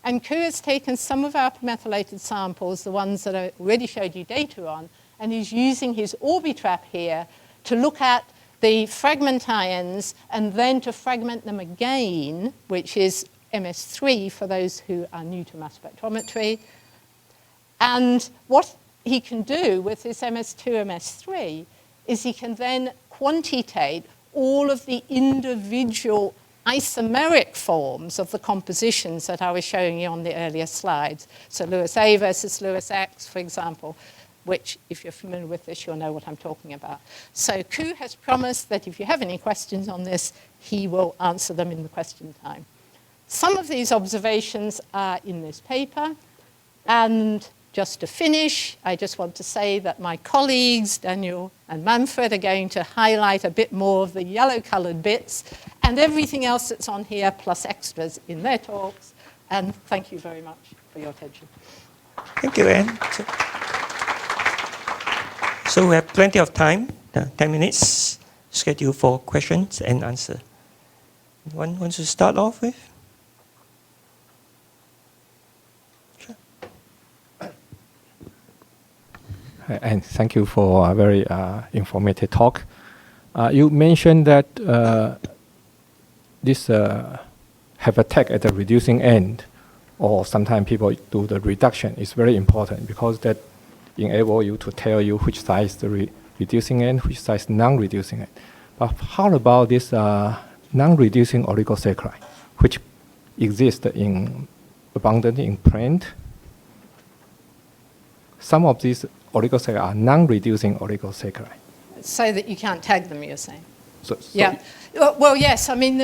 And Ku has taken some of our methylated samples, the ones that I already showed you data on, and he's using his Orbitrap here to look at the fragment ions and then to fragment them again, which is MS3 for those who are new to mass spectrometry. And what he can do with this MS2, MS3 is he can then quantitate all of the individual isomeric forms of the compositions that I was showing you on the earlier slides. So Lewis A versus Lewis X, for example, which, if you're familiar with this, you'll know what I'm talking about. So Ku has promised that if you have any questions on this, he will answer them in the question time. Some of these observations are in this paper. And just to finish, I just want to say that my colleagues, Daniel and Manfred, are going to highlight a bit more of the yellow-colored bits and everything else that's on here, plus extras in their talks. And thank you very much for your attention. Thank you, Anne. So we have plenty of time, 10 minutes. schedule for questions and answer. Anyone wants to start off with? Sure. And thank you for a very informative talk. You mentioned that this have a tag at the reducing end, or sometimes people do the reduction. It's very important because that enable you to tell you which size the reducing end, which size non-reducing end. But how about this non-reducing oligosaccharide, which exist in abundantly in plant? Some of these oligosaccharides are non-reducing oligosaccharides. So that you can't tag them, you're saying? So Yeah. Well, yes. I mean,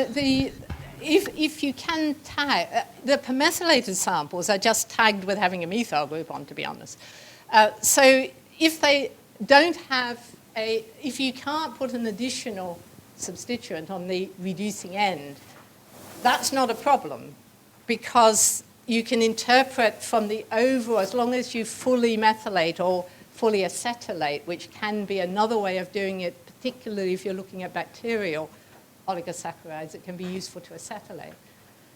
if you can tag, the permethylated samples are just tagged with having a methyl group on, to be honest. So if they don't have if you can't put an additional substituent on the reducing end, that's not a problem, because you can interpret from the overall, as long as you fully methylate or fully acetylate, which can be another way of doing it, particularly if you're looking at bacterial oligosaccharides, it can be useful to acetylate.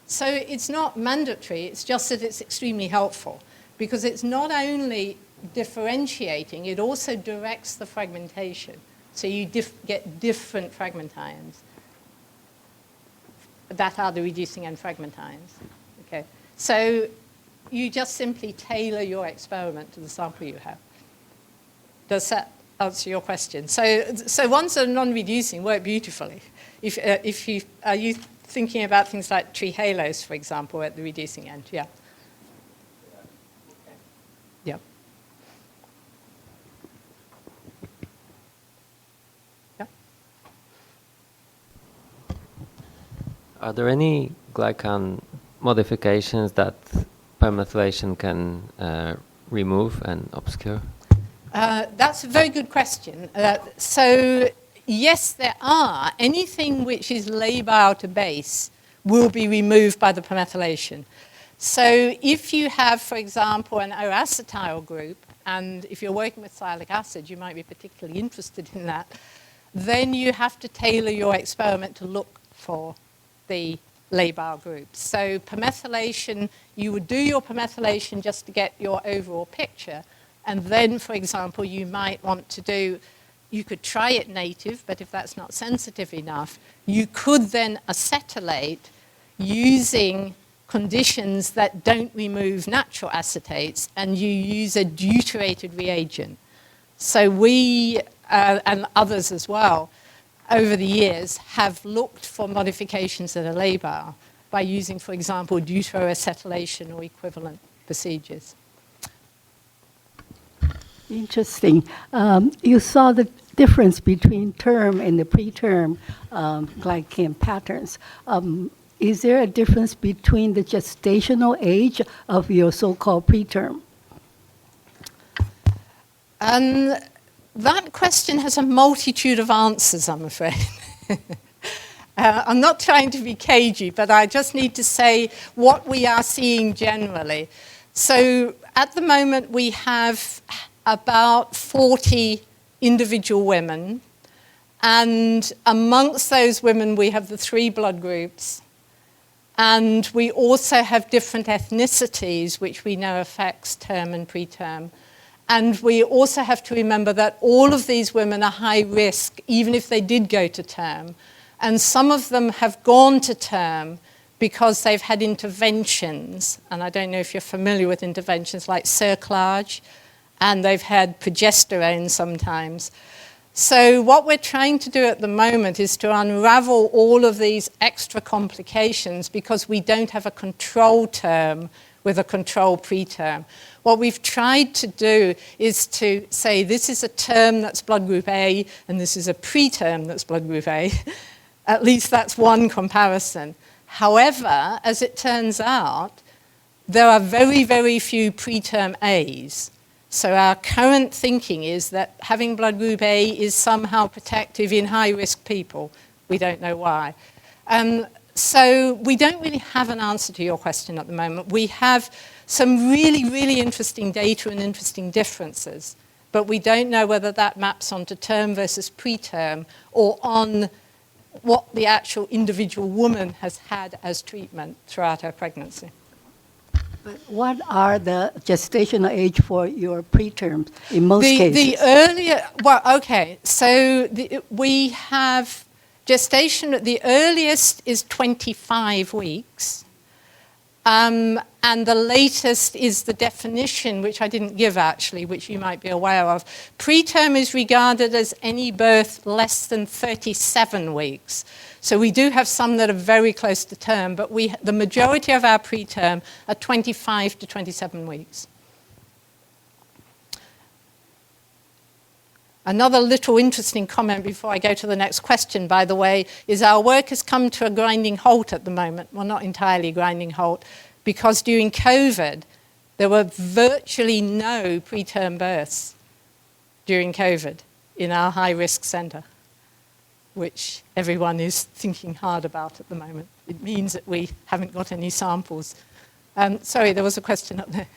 So it's not mandatory, it's just that it's extremely helpful, because it's not only differentiating, it also directs the fragmentation. So you get different fragment ions that are the reducing end fragment ions. Okay. So you just simply tailor your experiment to the sample you have. Does that answer your question? So ones that are non-reducing work beautifully. Are you thinking about things like tree halos, for example, at the reducing end? Yeah. Yeah. Yeah. Are there any glycan modifications that permethylation can remove and obscure? That's a very good question. So yes, there are. Anything which is labile to base will be removed by the permethylation. So if you have, for example, an O-acetyl group, and if you're working with sialic acid, you might be particularly interested in that, then you have to tailor your experiment to look for the labile groups. So permethylation, you would do your permethylation just to get your overall picture. And then, for example, you might want to do, you could try it native, but if that's not sensitive enough, you could then acetylate using conditions that don't remove natural acetates, and you use a deuterated reagent. So we, and others as well, over the years, have looked for modifications that are labile by using, for example, deuteroacetylation or equivalent procedures. Interesting. You saw the difference between term and the preterm glycan patterns. Is there a difference between the gestational age of your so-called preterm? That question has a multitude of answers, I'm afraid. I'm not trying to be cagey, but I just need to say what we are seeing generally. So at the moment, we have about 40 individual women, and amongst those women, we have the 3 blood groups. And we also have different ethnicities, which we know affects term and preterm. And we also have to remember that all of these women are high risk, even if they did go to term. And some of them have gone to term because they've had interventions. And I don't know if you're familiar with interventions like cerclage, and they've had progesterone sometimes. So what we're trying to do at the moment is to unravel all of these extra complications, because we don't have a control term with a control preterm. What we've tried to do is to say this is a term that's blood group A and this is a preterm that's blood group A. At least that's one comparison. However, as it turns out, there are very, very few preterm A's. So our current thinking is that having blood group A is somehow protective in high-risk people. We don't know why. So we don't really have an answer to your question at the moment. We have some really, really interesting data and interesting differences. but we don't know whether that maps onto term versus preterm or on what the actual individual woman has had as treatment throughout her pregnancy. But what are the gestational age for your preterms in most cases? The earlier, well, okay, so we have gestation, the earliest is 25 weeks. And the latest is the definition, which I didn't give actually, which you might be aware of. Preterm is regarded as any birth less than 37 weeks. So we do have some that are very close to term, but the majority of our preterm are 25 to 27 weeks. Another little interesting comment before I go to the next question, by the way, is our work has come to a grinding halt at the moment. Well, not entirely grinding halt, because during COVID, there were virtually no preterm births during COVID in our high-risk centre, which everyone is thinking hard about at the moment. It means that we haven't got any samples. Sorry, there was a question up there.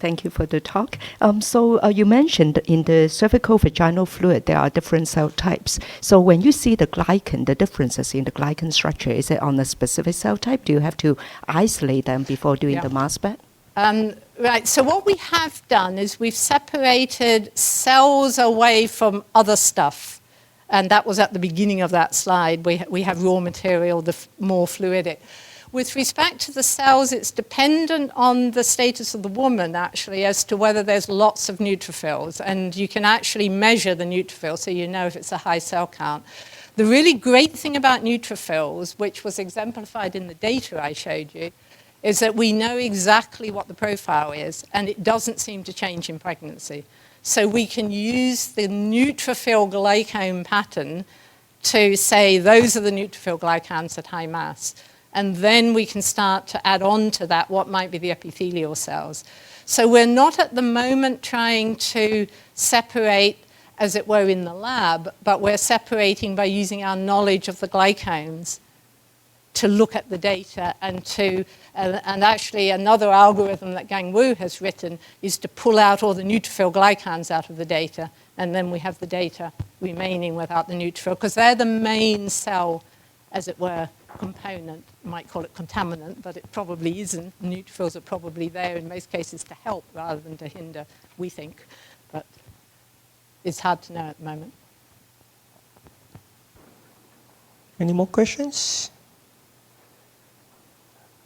Thank you for the talk. So you mentioned in the cervical vaginal fluid there are different cell types. So when you see the glycan, the differences in the glycan structure, is it on a specific cell type? Do you have to isolate them before doing the mass spec? Right, so what we have done is we've separated cells away from other stuff. And that was at the beginning of that slide. We have raw material, the more fluidic. With respect to the cells, it's dependent on the status of the woman, actually, as to whether there's lots of neutrophils. And you can actually measure the neutrophils, so you know if it's a high cell count. The really great thing about neutrophils, which was exemplified in the data I showed you, is that we know exactly what the profile is, and it doesn't seem to change in pregnancy. So we can use the neutrophil glycome pattern to say those are the neutrophil glycans at high mass. And then we can start to add on to that what might be the epithelial cells. So we're not at the moment trying to separate, as it were, in the lab, but we're separating by using our knowledge of the glycomes to look at the data and actually another algorithm that Gang Wu has written is to pull out all the neutrophil glycans out of the data, and then we have the data remaining without the neutrophil, because they're the main cell, as it were, component. You might call it contaminant, but it probably isn't. Neutrophils are probably there in most cases to help rather than to hinder, we think. But it's hard to know at the moment. Any more questions?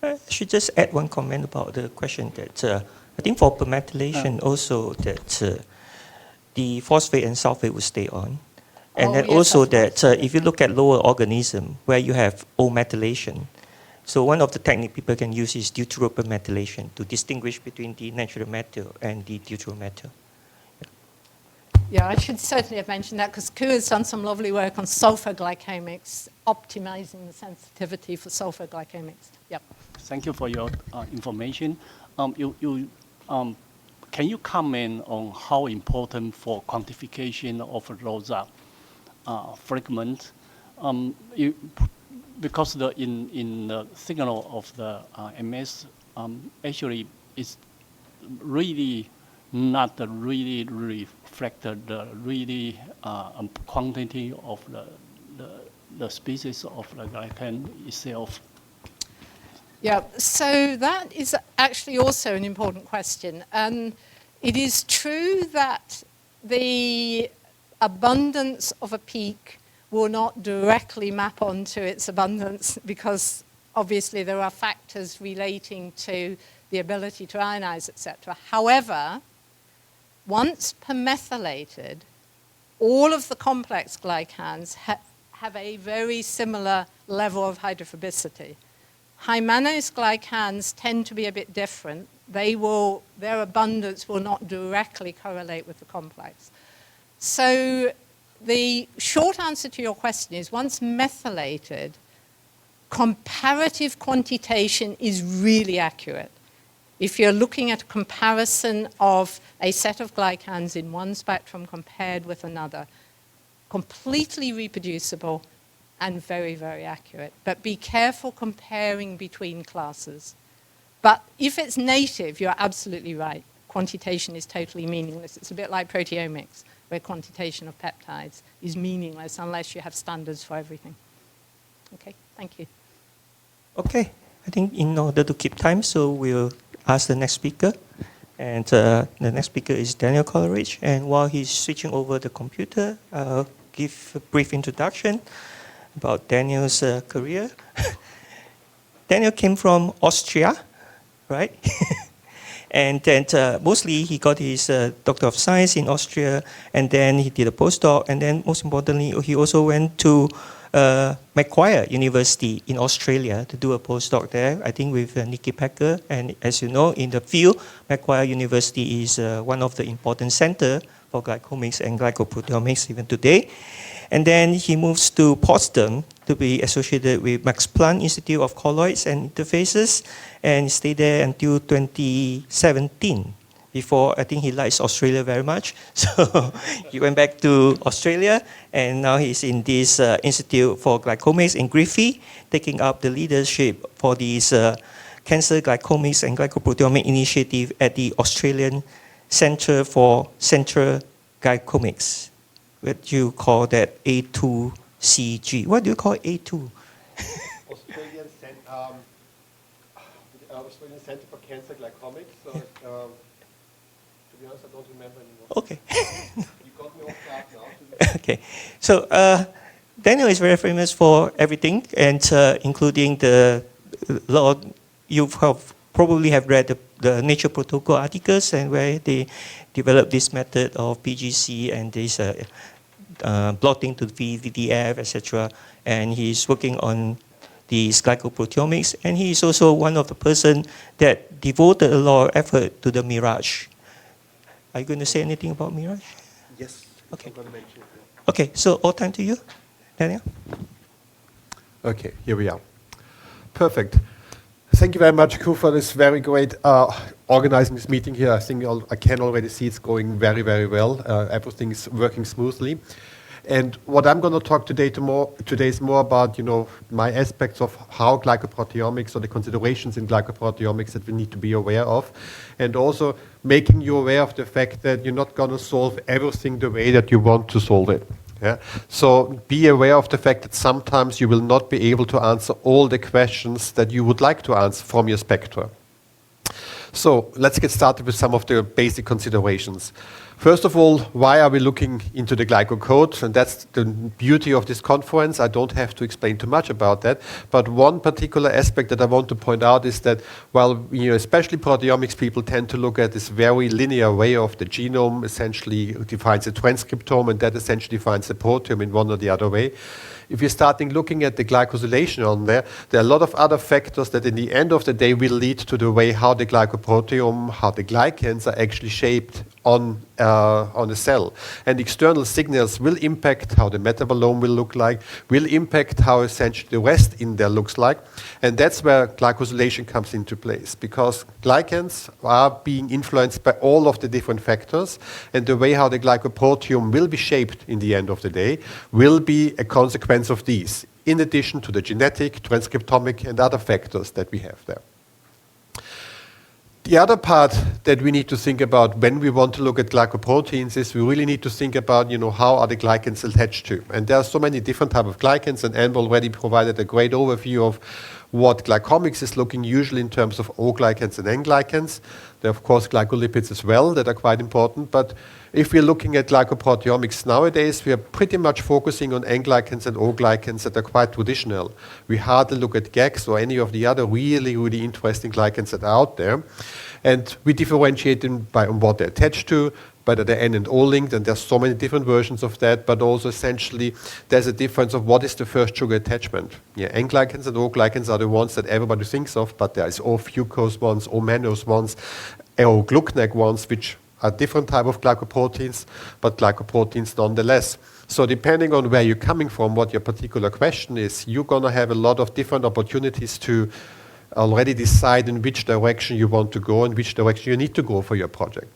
I should just add one comment about the question that I think for permethylation also that the phosphate and sulfate will stay on. And then yes, also that if you look at lower organism where you have O-methylation, so one of the technique people can use is deuteropermethylation to distinguish between the natural metal and the deuterometal. Yeah, I should certainly have mentioned that because Ku has done some lovely work on sulfur glycomics, optimizing the sensitivity for sulfur glycomics. Yep. Thank you for your information. Can you comment on how important for quantification of those fragments? Because in the signal of the MS, actually it's really not really reflected the really quantity of the species of the glycan itself. Yeah, so that is actually also an important question. It is true that the abundance of a peak will not directly map onto its abundance because obviously there are factors relating to the ability to ionize, etc. However, once permethylated, all of the complex glycans have a very similar level of hydrophobicity. High mannose glycans tend to be a bit different. Their abundance will not directly correlate with the complex. So the short answer to your question is once methylated, comparative quantitation is really accurate. If you're looking at a comparison of a set of glycans in one spectrum compared with another, completely reproducible and very, very accurate. But be careful comparing between classes. But if it's native, you're absolutely right. quantitation is totally meaningless. It's a bit like proteomics, where quantitation of peptides is meaningless unless you have standards for everything. Okay, thank you. Okay, I think in order to keep time, so we'll ask the next speaker. And the next speaker is Daniel Kolarich. And while he's switching over the computer, I'll give a brief introduction about Daniel's career. Daniel came from Austria, right? And then mostly he got his Doctor of Science in Austria, and then he did a postdoc, and then most importantly, he also went to Macquarie University in Australia to do a postdoc there, I think with Nikki Packer. And as you know, in the field, Macquarie University is one of the important centers for glycomics and glycoproteomics even today. And then he moves to Potsdam to be associated with Max Planck Institute of Colloids and Interfaces, and stayed there until 2017. Before, I think he likes Australia very much, so he went back to Australia, and now he's in this Institute for Glycomics in Griffith, taking up the leadership for this cancer glycomics and glycoproteomic initiative at the Australian Centre for Central Glycomics. What you call that A2CG? What do you call A2? Australian Centre for Cancer Glycomics. So, to be honest, I don't remember anymore. Okay. You got me off guard now. Okay. So Daniel is very famous for everything, and including the lot. You probably have read the Nature Protocol articles, and where they developed this method of PGC and this blotting to VDF, etc. And he's working on these glycoproteomics, and he is also one of the person that devoted a lot of effort to the Mirage. Are you going to say anything about Mirage? Yes. Okay. I'm going to mention it. Okay, so all time to you, Daniel. Okay, here we are. Perfect. Thank you very much, Ku, for this very great organizing this meeting here. I think I can already see it's going very, very well. Everything is working smoothly. And what I'm going to talk today is more about, my aspects of how glycoproteomics or the considerations in glycoproteomics that we need to be aware of, and also making you aware of the fact that you're not going to solve everything the way that you want to solve it. Yeah? So be aware of the fact that sometimes you will not be able to answer all the questions that you would like to answer from your spectra. So let's get started with some of the basic considerations. First of all, why are we looking into the glycocode? And that's the beauty of this conference. I don't have to explain too much about that. But one particular aspect that I want to point out is that while especially proteomics people tend to look at this very linear way of the genome essentially defines a transcriptome, and that essentially defines the proteome in one or the other way. If you're starting looking at the glycosylation on there are a lot of other factors that in the end of the day will lead to the way how the glycoproteome, how the glycans are actually shaped on a cell. And external signals will impact how the metabolome will look like, will impact how essentially the rest in there looks like. And that's where glycosylation comes into place, because glycans are being influenced by all of the different factors, and the way how the glycoproteome will be shaped in the end of the day will be a consequence of these, in addition to the genetic, transcriptomic, and other factors that we have there. The other part that we need to think about when we want to look at glycoproteins is we really need to think about, how are the glycans attached to? And there are so many different types of glycans, and Anne already provided a great overview of what glycomics is looking usually in terms of O glycans and N glycans. There are, of course, glycolipids as well that are quite important, but if we're looking at glycoproteomics nowadays, we are pretty much focusing on N glycans and O glycans that are quite traditional. We hardly look at GAGs or any of the other really, really interesting glycans that are out there. And we differentiate them by what they're attached to, whether they're N and O linked, and there's so many different versions of that, but also essentially there's a difference of what is the first sugar attachment. Yeah, N glycans and O glycans are the ones that everybody thinks of, but there is O-fucose ones, O-mannose ones, O-glucnag ones, which are different type of glycoproteins, but glycoproteins nonetheless. So depending on where you're coming from, what your particular question is, you're going to have a lot of different opportunities to already decide in which direction you want to go and which direction you need to go for your project.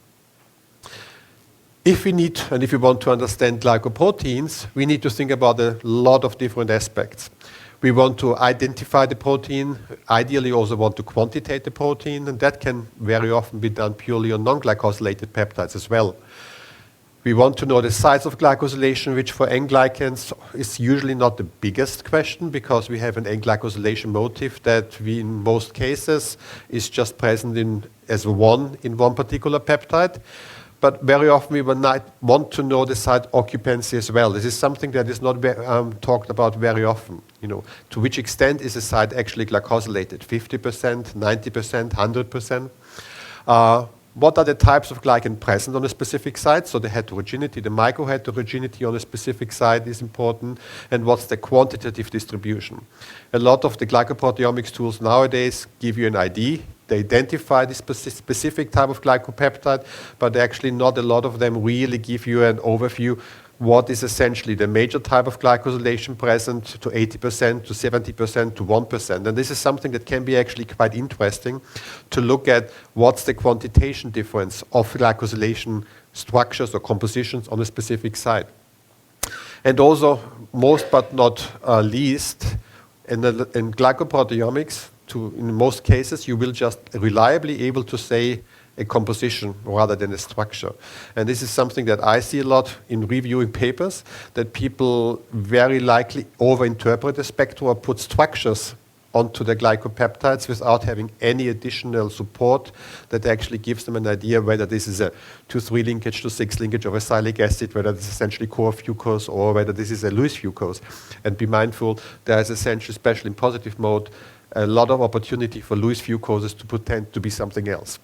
If we need, and if we want to understand glycoproteins, we need to think about a lot of different aspects. We want to identify the protein, ideally also want to quantitate the protein, and that can very often be done purely on non-glycosylated peptides as well. We want to know the size of glycosylation, which for N-glycans is usually not the biggest question because we have an N-glycosylation motif that we, in most cases, is just present as one in one particular peptide. But very often we want to know the site occupancy as well. This is something that is not talked about very often. To which extent is a site actually glycosylated? 50%, 90%, 100%? What are the types of glycan present on a specific site? So the heterogeneity, the microheterogeneity on a specific site is important. And what's the quantitative distribution? A lot of the glycoproteomics tools nowadays give you an ID. They identify the specific type of glycopeptide, but actually not a lot of them really give you an overview what is essentially the major type of glycosylation present to 80%, to 70%, to 1%. And this is something that can be actually quite interesting to look at what's the quantitation difference of glycosylation structures or compositions on a specific site. And also, most but not least, in glycoproteomics, in most cases, you will just reliably able to say a composition rather than a structure. And this is something that I see a lot in reviewing papers, that people very likely overinterpret the spectrum or put structures onto the glycopeptides without having any additional support that actually gives them an idea whether this is a 2,3 linkage to 6 linkage of acylic acid, whether this is essentially core fucose or whether this is a Lewis fucose. And be mindful, there is essentially, especially in positive mode, a lot of opportunity for Lewis fucoses to pretend to be something else.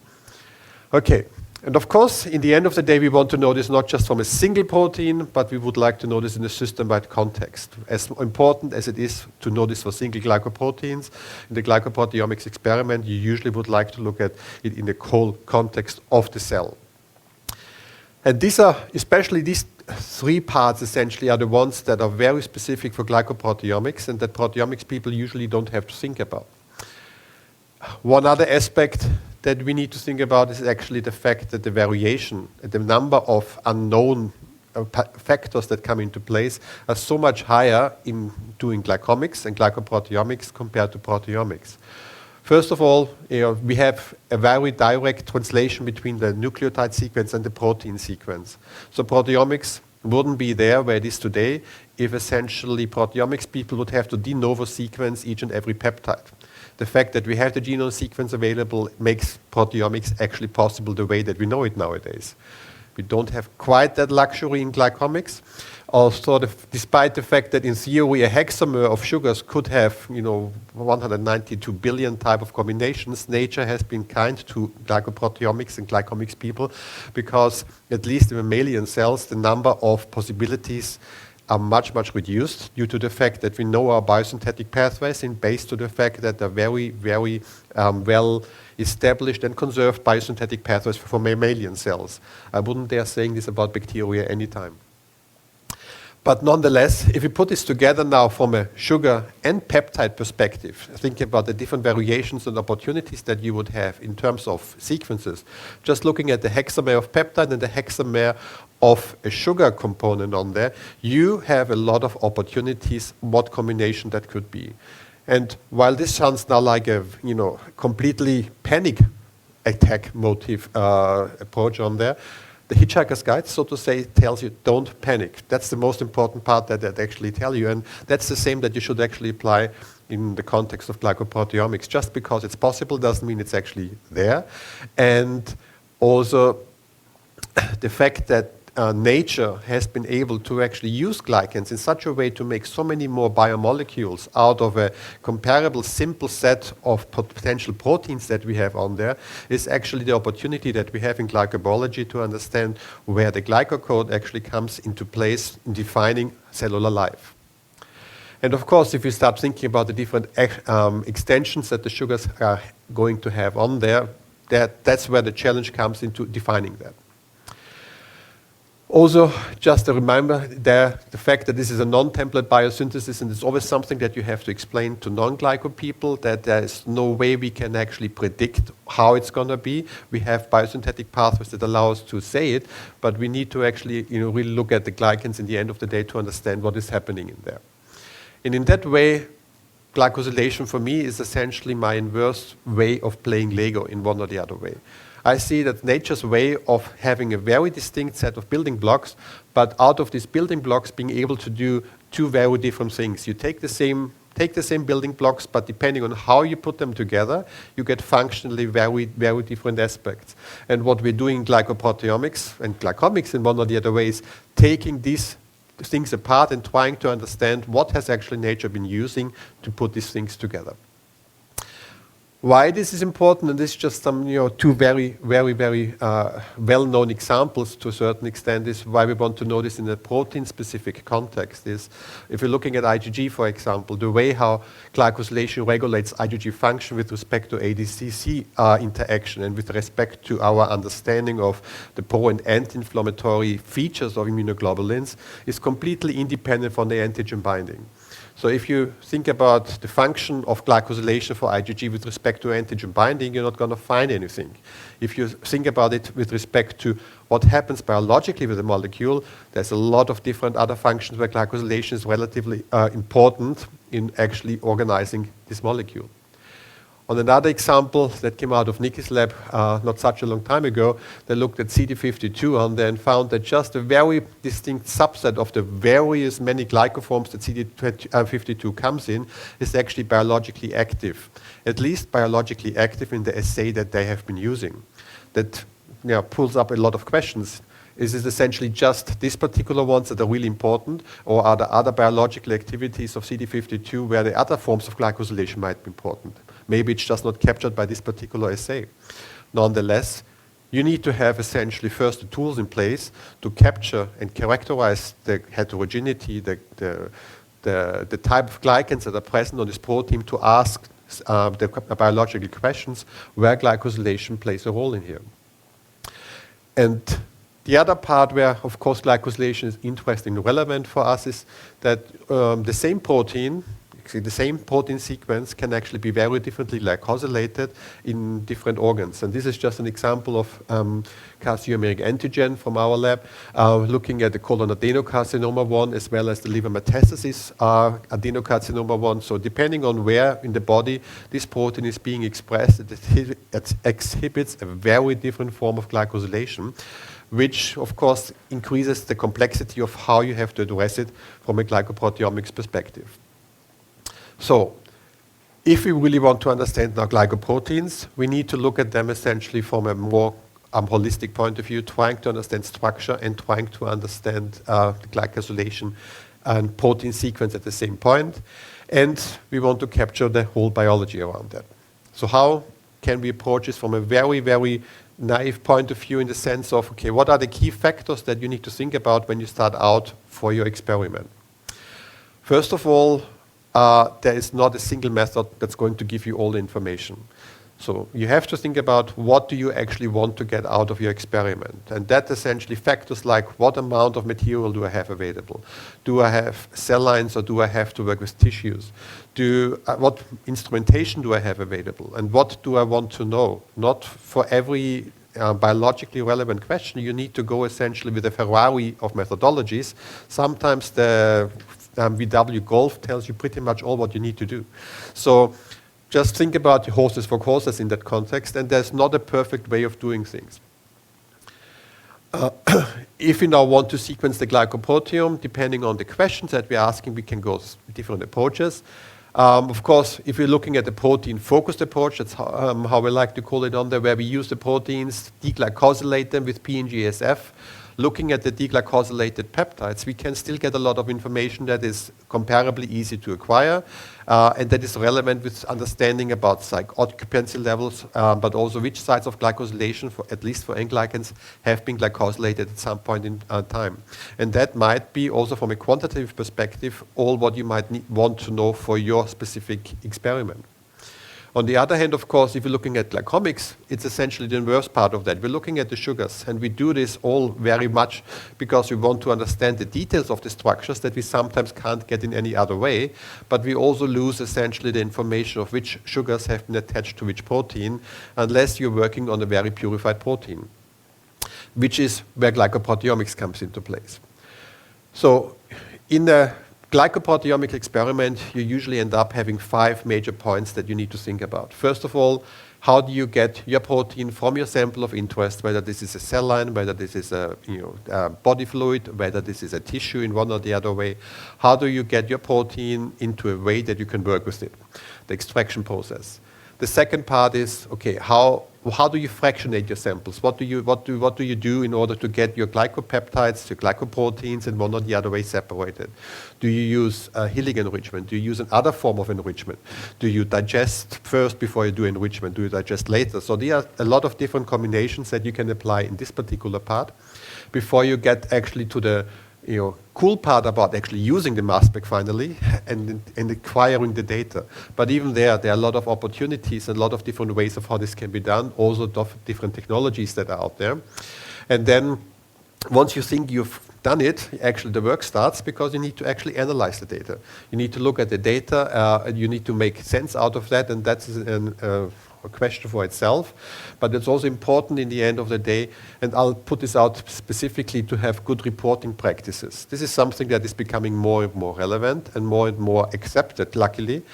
Okay, and of course, in the end of the day, we want to know this not just from a single protein, but we would like to know this in a system-wide context. As important as it is to know this for single glycoproteins, in the glycoproteomics experiment, you usually would like to look at it in the whole context of the cell. And these are, especially these three parts essentially, are the ones that are very specific for glycoproteomics and that proteomics people usually don't have to think about. One other aspect that we need to think about is actually the fact that the variation, the number of unknown factors that come into place are so much higher in doing glycomics and glycoproteomics compared to proteomics. First of all, we have a very direct translation between the nucleotide sequence and the protein sequence. So proteomics wouldn't be there where it is today if essentially proteomics people would have to de novo sequence each and every peptide. The fact that we have the genome sequence available makes proteomics actually possible the way that we know it nowadays. We don't have quite that luxury in glycomics. Also, despite the fact that in theory a hexamer of sugars could have 192 billion type of combinations, nature has been kind to glycoproteomics and glycomics people because at least in mammalian cells the number of possibilities are much, much reduced due to the fact that we know our biosynthetic pathways and based to the fact that they're very, very well established and conserved biosynthetic pathways for mammalian cells. I wouldn't dare saying this about bacteria anytime. But nonetheless, if we put this together now from a sugar and peptide perspective, thinking about the different variations and opportunities that you would have in terms of sequences, just looking at the hexamer of peptide and the hexamer of a sugar component on there, you have a lot of opportunities what combination that could be. And while this sounds now like a completely panic attack motive approach on there, the Hitchhiker's Guide, so to say, tells you don't panic. That's the most important part that they actually tell you, and that's the same that you should actually apply in the context of glycoproteomics. Just because it's possible doesn't mean it's actually there. And also the fact that nature has been able to actually use glycans in such a way to make so many more biomolecules out of a comparable simple set of potential proteins that we have on there is actually the opportunity that we have in glycobiology to understand where the glycocode actually comes into place in defining cellular life. And of course, if you start thinking about the different extensions that the sugars are going to have on there, that's where the challenge comes into defining that. Also, just a reminder there, the fact that this is a non-template biosynthesis, and it's always something that you have to explain to non-glyco people, that there is no way we can actually predict how it's going to be. We have biosynthetic pathways that allow us to say it, but we need to actually really look at the glycans in the end of the day to understand what is happening in there. And in that way, glycosylation for me is essentially my inverse way of playing Lego in one or the other way. I see that nature's way of having a very distinct set of building blocks, but out of these building blocks being able to do two very different things. You take the same building blocks, but depending on how you put them together, you get functionally very, very different aspects. And what we're doing in glycoproteomics and glycomics in one or the other way is taking these things apart and trying to understand what has actually nature been using to put these things together. Why this is important, and this is just some two very well-known examples to a certain extent, is why we want to know this in a protein-specific context. Is if you're looking at IgG, for example, the way how glycosylation regulates IgG function with respect to ADCC interaction and with respect to our understanding of the pro- and anti-inflammatory features of immunoglobulins is completely independent from the antigen binding. So if you think about the function of glycosylation for IgG with respect to antigen binding, you're not going to find anything. If you think about it with respect to what happens biologically with the molecule, there's a lot of different other functions where glycosylation is relatively important in actually organizing this molecule. On another example that came out of Nikki's lab not such a long time ago, they looked at CD52 on there and found that just a very distinct subset of the various many glycoforms that CD52 comes in is actually biologically active, at least biologically active in the assay that they have been using. That pulls up a lot of questions. Is it essentially just these particular ones that are really important, or are there other biological activities of CD52 where the other forms of glycosylation might be important? Maybe it's just not captured by this particular assay. Nonetheless, you need to have essentially first the tools in place to capture and characterize the heterogeneity, the type of glycans that are present on this protein to ask the biological questions where glycosylation plays a role in here. And the other part where, of course, glycosylation is interesting and relevant for us is that the same protein sequence can actually be very differently glycosylated in different organs. And this is just an example of carcinomeric antigen from our lab, looking at the colon adenocarcinoma one as well as the liver metastasis adenocarcinoma one. So depending on where in the body this protein is being expressed, it exhibits a very different form of glycosylation, which of course increases the complexity of how you have to address it from a glycoproteomics perspective. So, if we really want to understand now glycoproteins, we need to look at them essentially from a more holistic point of view, trying to understand structure and trying to understand the glycosylation and protein sequence at the same point. And we want to capture the whole biology around that. So how can we approach this from a very, very naive point of view in the sense of, okay, what are the key factors that you need to think about when you start out for your experiment? First of all, there is not a single method that's going to give you all the information. So you have to think about what do you actually want to get out of your experiment. And that essentially factors like what amount of material do I have available? Do I have cell lines or do I have to work with tissues? What instrumentation do I have available? And what do I want to know? Not for every biologically relevant question, you need to go essentially with a Ferrari of methodologies. Sometimes the VW Golf tells you pretty much all what you need to do. So just think about your horses for courses in that context, and there's not a perfect way of doing things. If you now want to sequence the glycoproteome, depending on the questions that we're asking, we can go different approaches. Of course, if you're looking at the protein-focused approach, that's how we like to call it on there, where we use the proteins, deglycosylate them with PNGSF. Looking at the deglycosylated peptides, we can still get a lot of information that is comparably easy to acquire and that is relevant with understanding about occupancy levels, but also which sites of glycosylation, at least for N-glycans, have been glycosylated at some point in time. And that might be also from a quantitative perspective all what you might want to know for your specific experiment. On the other hand, of course, if you're looking at glycomics, it's essentially the inverse part of that. We're looking at the sugars, and we do this all very much because we want to understand the details of the structures that we sometimes can't get in any other way, but we also lose essentially the information of which sugars have been attached to which protein unless you're working on a very purified protein, which is where glycoproteomics comes into place. So in the glycoproteomic experiment, you usually end up having 5 major points that you need to think about. First of all, how do you get your protein from your sample of interest, whether this is a cell line, whether this is a body fluid, whether this is a tissue in one or the other way. How do you get your protein into a way that you can work with it? The extraction process. The second part is, okay, how do you fractionate your samples? What do you do in order to get your glycopeptides, your glycoproteins in one or the other way separated? Do you use Hillig enrichment? Do you use another form of enrichment? Do you digest first before you do enrichment? Do you digest later? So there are a lot of different combinations that you can apply in this particular part before you get actually to the cool part about actually using the mass spec finally and acquiring the data. But even there are a lot of opportunities and a lot of different ways of how this can be done, also different technologies that are out there. And then once you think you've done it, actually the work starts because you need to actually analyze the data. You need to look at the data, and you need to make sense out of that, and that's a question for itself, but it's also important in the end of the day, and I'll put this out specifically to have good reporting practices. This is something that is becoming more and more relevant and more accepted, luckily,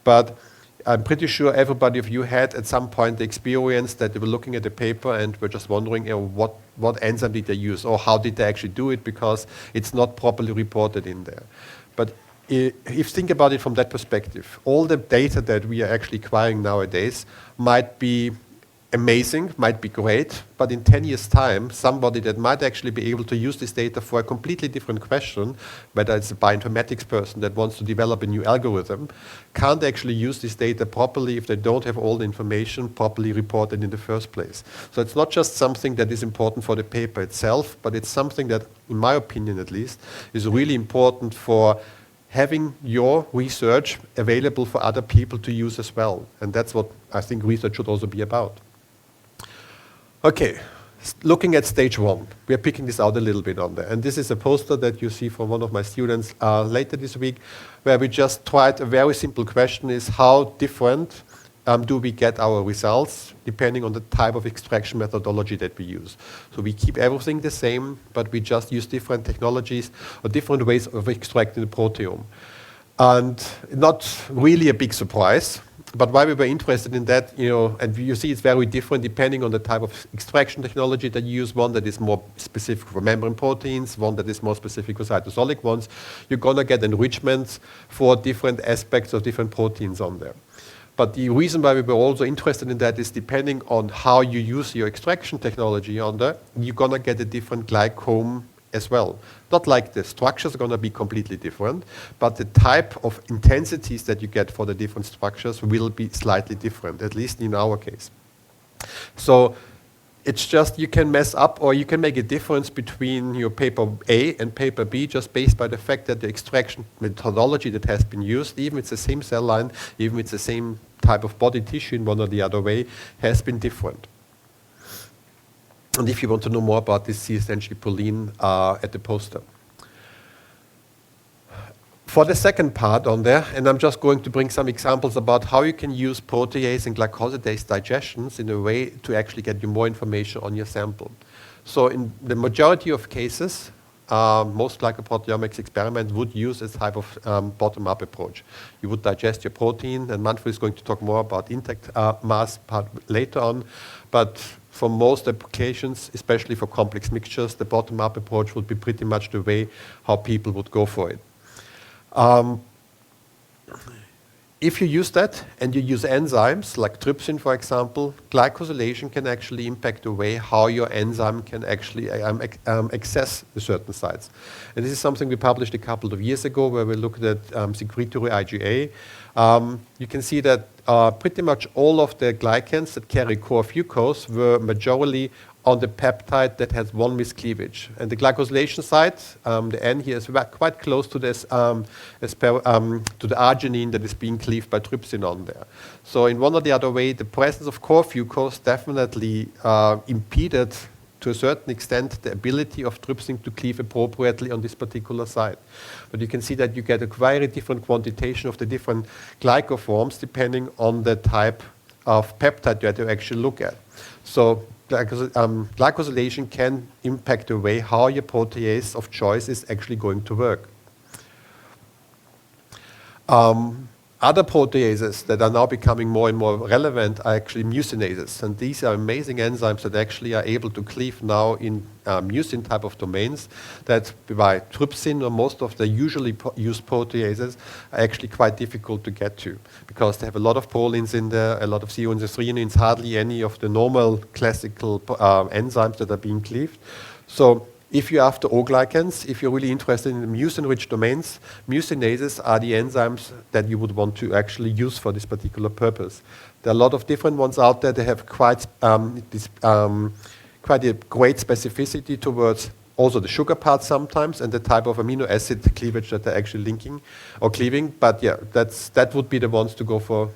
but I'm pretty sure everybody of you had at some point the experience that they were looking at the paper and were just wondering what enzyme did they use or how did they actually do it because it's not properly reported in there. But if you think about it from that perspective, all the data that we are actually acquiring nowadays might be amazing, might be great, but in 10 years' time, somebody that might actually be able to use this data for a completely different question, whether it's a bioinformatics person that wants to develop a new algorithm, can't actually use this data properly if they don't have all the information properly reported in the first place. So it's not just something that is important for the paper itself, but it's something that, in my opinion at least, is really important for having your research available for other people to use as well. And that's what I think research should also be about. Okay, looking at stage 1, we are picking this out a little bit on there. And this is a poster that you see from one of my students later this week, where we just tried a very simple question is how different do we get our results depending on the type of extraction methodology that we use. So we keep everything the same, but we just use different technologies or different ways of extracting the proteome. And not really a big surprise, but why we were interested in that, and you see it's very different depending on the type of extraction technology that you use, one that is more specific for membrane proteins, one that is more specific for cytosolic ones. You're going to get enrichments for different aspects of different proteins on there. But the reason why we were also interested in that is depending on how you use your extraction technology on there, you're going to get a different glycome as well. Not like the structures are going to be completely different, but the type of intensities that you get for the different structures will be slightly different, at least in our case. So it's just you can mess up or you can make a difference between your paper A and paper B just based by the fact that the extraction methodology that has been used, even if it's the same cell line, even if it's the same type of body tissue in one or the other way, has been different. And if you want to know more about this, see essentially Pauline at the poster. For the second part on there, and I'm just going to bring some examples about how you can use protease and glycosidase digestions in a way to actually get you more information on your sample. So in the majority of cases, most glycoproteomics experiments would use a type of bottom-up approach. You would digest your protein, and Manfred is going to talk more about intact mass part later on, but for most applications, especially for complex mixtures, the bottom-up approach would be pretty much the way how people would go for it. If you use that and you use enzymes like trypsin, for example, glycosylation can actually impact the way how your enzyme can actually access the certain sites. And this is something we published a couple of years ago where we looked at secretory IgA. You can see that pretty much all of the glycans that carry core fucose were majorly on the peptide that has one miscleavage. And the glycosylation site, the N here is quite close to this, to the arginine that is being cleaved by trypsin on there. So in one or the other way, the presence of core fucose definitely impeded to a certain extent the ability of trypsin to cleave appropriately on this particular site. But you can see that you get a very different quantitation of the different glycoforms depending on the type of peptide that you actually look at. So glycosylation can impact the way how your protease of choice is actually going to work. Other proteases that are now becoming more and more relevant are actually mucinases. And these are amazing enzymes that actually are able to cleave now in mucin type of domains that by trypsin or most of the usually used proteases are actually quite difficult to get to because they have a lot of prolines in there, a lot of CO and threonines, hardly any of the normal classical enzymes that are being cleaved. So if you're after O-glycans, if you're really interested in the mucin-rich domains, mucinases are the enzymes that you would want to actually use for this particular purpose. There are a lot of different ones out there. They have quite a great specificity towards also the sugar part sometimes and the type of amino acid cleavage that they're actually linking or cleaving. But yeah, that would be the ones to go for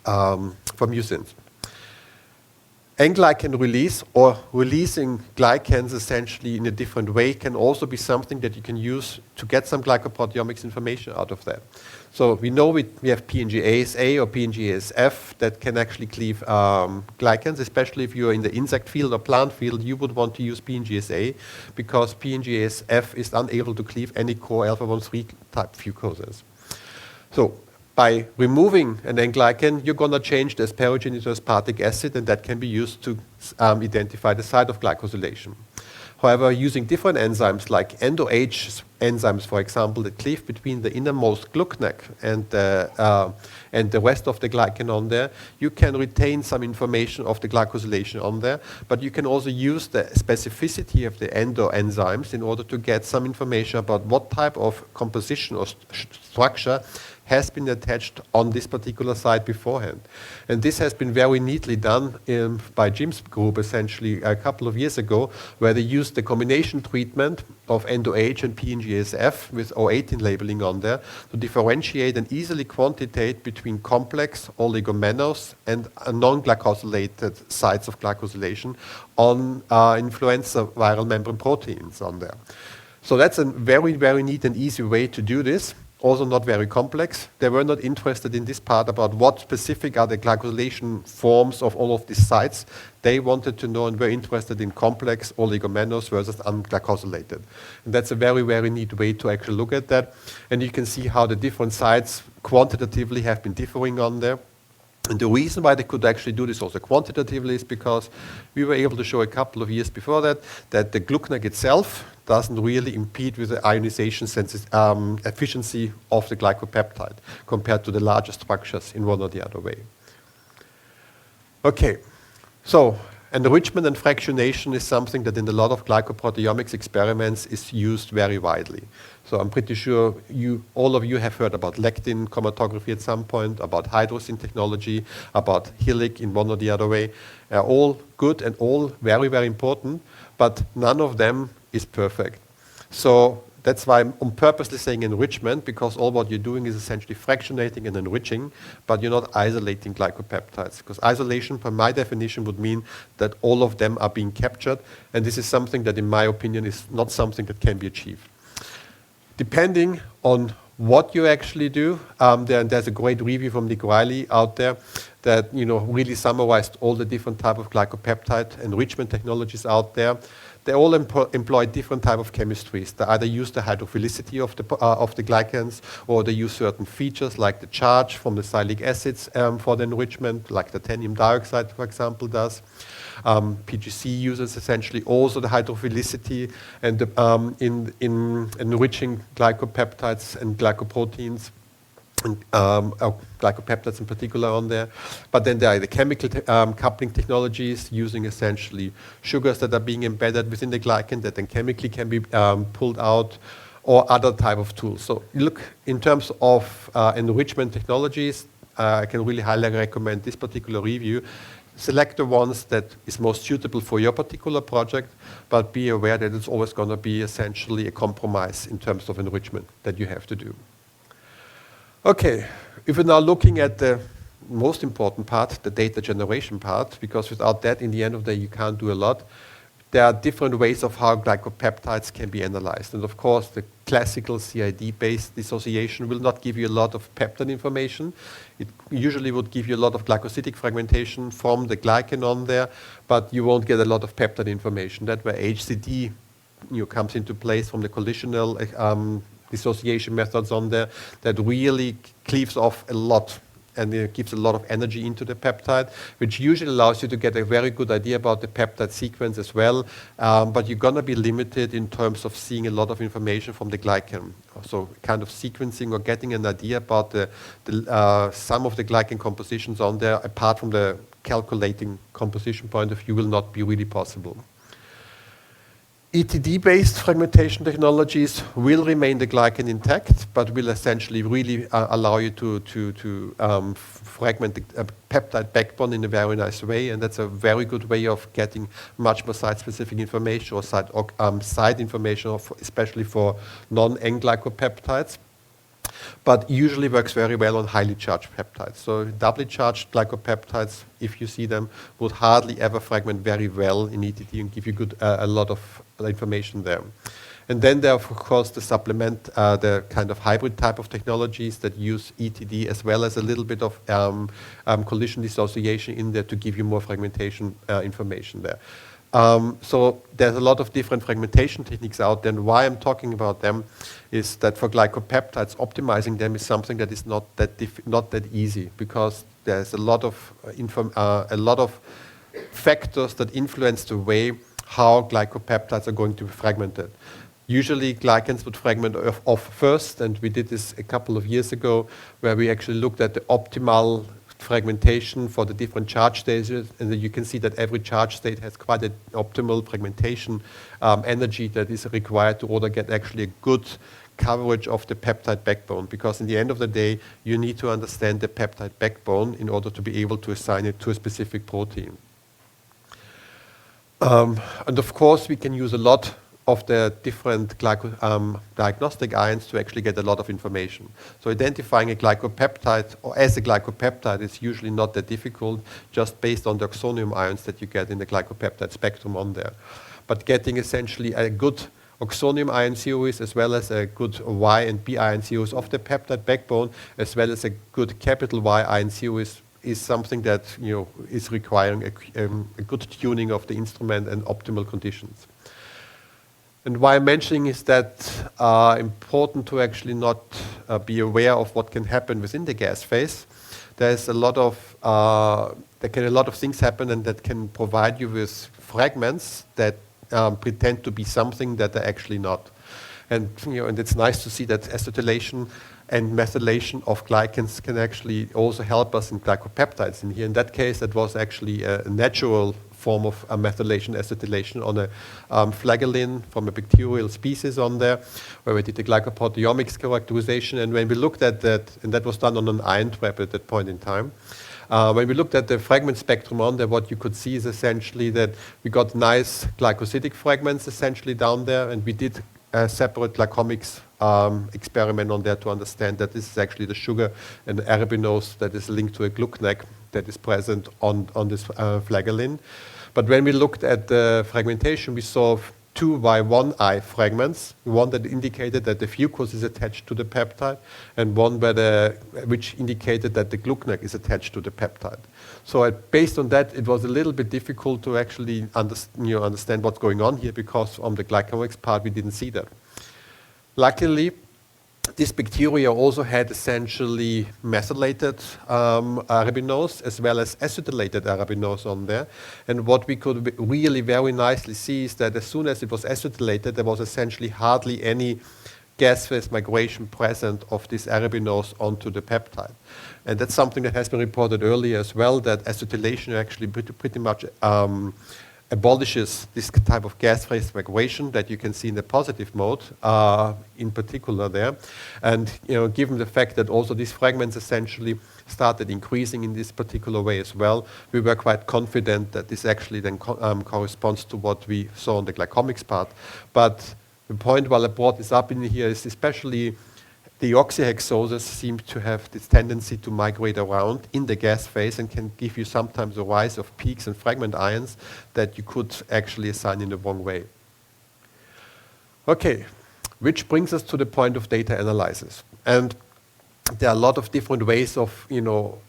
mucins. N-glycan release or releasing glycans essentially in a different way can also be something that you can use to get some glycoproteomics information out of that. So we know we have PNGAS-A or PNGAS-F that can actually cleave glycans, especially if you're in the insect field or plant field, you would want to use PNGAS-A because PNGAS-F is unable to cleave any core alpha-1,3 type fucoses. So by removing an N-glycan, you're going to change the asparagine into aspartic acid, and that can be used to identify the site of glycosylation. However, using different enzymes like endo-H enzymes, for example, that cleave between the innermost glucnac and the rest of the glycan on there, you can retain some information of the glycosylation on there, but you can also use the specificity of the endo enzymes in order to get some information about what type of composition or structure has been attached on this particular site beforehand. And this has been very neatly done by Jim's group essentially a couple of years ago, where they used the combination treatment of endo-H and PNGAS-F with O18 labeling on there to differentiate and easily quantitate between complex oligomenos and non-glycosylated sites of glycosylation on influenza viral membrane proteins on there. So that's a very, very neat and easy way to do this. Also not very complex. They were not interested in this part about what specific are the glycosylation forms of all of these sites. They wanted to know and were interested in complex oligomenos versus unglycosylated. And that's a very, very neat way to actually look at that. And you can see how the different sites quantitatively have been differing on there. And the reason why they could actually do this also quantitatively is because we were able to show a couple of years before that the glucnac itself doesn't really impede with the ionization efficiency of the glycopeptide compared to the larger structures in one or the other way. Okay, so enrichment and fractionation is something that in a lot of glycoproteomics experiments is used very widely. So I'm pretty sure all of you have heard about lectin chromatography at some point, about hydrogen technology, about HeLiC in one or the other way. All good and all very, very important, but none of them is perfect. So that's why I'm purposely saying enrichment, because all what you're doing is essentially fractionating and enriching, but you're not isolating glycopeptides. Because isolation, by my definition, would mean that all of them are being captured, and this is something that, in my opinion, is not something that can be achieved. Depending on what you actually do, there's a great review from Nick Riley out there that really summarized all the different type of glycopeptide enrichment technologies out there. They all employ different type of chemistries. They either use the hydrophilicity of the glycans, or they use certain features like the charge from the sialic acids for the enrichment, like the titanium dioxide, for example, does. PGC uses essentially also the hydrophilicity and in enriching glycopeptides and glycoproteins. Glycopeptides in particular on there. But then there are the chemical coupling technologies using essentially sugars that are being embedded within the glycan that then chemically can be pulled out, or other type of tools. So look, in terms of enrichment technologies, I can really highly recommend this particular review. Select the ones that is most suitable for your particular project, but be aware that it's always going to be essentially a compromise in terms of enrichment that you have to do. Okay, if we're now looking at the most important part, the data generation part, because without that, in the end of the day, you can't do a lot. There are different ways of how glycopeptides can be analyzed. And of course, the classical CID-based dissociation will not give you a lot of peptide information. It usually would give you a lot of glycosidic fragmentation from the glycan on there, but you won't get a lot of peptide information. That's where HCD comes into place from the collisional dissociation methods on there that really cleaves off a lot and it gives a lot of energy into the peptide, which usually allows you to get a very good idea about the peptide sequence as well. But you're going to be limited in terms of seeing a lot of information from the glycan. So kind of sequencing or getting an idea about some of the glycan compositions on there, apart from the calculating composition point of view, will not be really possible. ETD-based fragmentation technologies will remain the glycan intact, but will essentially really allow you to fragment the peptide backbone in a very nice way, and that's a very good way of getting much more site-specific information or site information, especially for non-N-glycopeptides. But usually works very well on highly charged peptides. So doubly charged glycopeptides, if you see them, would hardly ever fragment very well in ETD and give you a lot of information there. And then there are, of course, the kind of hybrid type of technologies that use ETD as well as a little bit of collision dissociation in there to give you more fragmentation information there. So there's a lot of different fragmentation techniques out there, and why I'm talking about them is that for glycopeptides, optimizing them is something that is not that easy, because there's a lot of factors that influence the way how glycopeptides are going to be fragmented. Usually glycans would fragment off first, and we did this a couple of years ago, where we actually looked at the optimal fragmentation for the different charge stages, and then you can see that every charge state has quite an optimal fragmentation energy that is required to order get actually a good coverage of the peptide backbone, because in the end of the day you need to understand the peptide backbone in order to be able to assign it to a specific protein. And of course we can use a lot of the different diagnostic ions to actually get a lot of information. So identifying a glycopeptide or as a glycopeptide is usually not that difficult, just based on the oxonium ions that you get in the glycopeptide spectrum on there. But getting essentially a good oxonium ion series as well as a good Y and B ion series of the peptide backbone, as well as a good capital Y ion series, is something that is requiring a good tuning of the instrument and optimal conditions. And why I'm mentioning is that important to actually not be aware of what can happen within the gas phase. There's a lot of things happen, and that can provide you with fragments that pretend to be something that they're actually not. And and it's nice to see that acetylation and methylation of glycans can actually also help us in glycopeptides. And here in that case, that was actually a natural form of methylation, acetylation on a flagellin from a bacterial species on there, where we did the glycoproteomics characterization. And when we looked at that, and that was done on an ion trap at that point in time, when we looked at the fragment spectrum on there, what you could see is essentially that we got nice glycosidic fragments essentially down there, and we did a separate glycomics experiment on there to understand that this is actually the sugar and the arabinose that is linked to a glucnec that is present on this flagellin. But when we looked at the fragmentation, we saw 2 Y1I fragments, one that indicated that the fucose is attached to the peptide, and one which indicated that the glucnec is attached to the peptide. So based on that, it was a little bit difficult to actually understand what's going on here, because on the glycomics part we didn't see that. Luckily, this bacteria also had essentially methylated arabinose as well as acetylated arabinose on there. And what we could really very nicely see is that as soon as it was acetylated, there was essentially hardly any gas phase migration present of this arabinose onto the peptide. And that's something that has been reported earlier as well, that acetylation actually pretty much abolishes this type of gas phase migration that you can see in the positive mode, in particular there. And given the fact that also these fragments essentially started increasing in this particular way as well, we were quite confident that this actually then corresponds to what we saw on the glycomics part. But the point why I brought this up in here is especially the oxyhexoses seem to have this tendency to migrate around in the gas phase and can give you sometimes a rise of peaks and fragment ions that you could actually assign in the wrong way. Okay, which brings us to the point of data analysis. And there are a lot of different ways of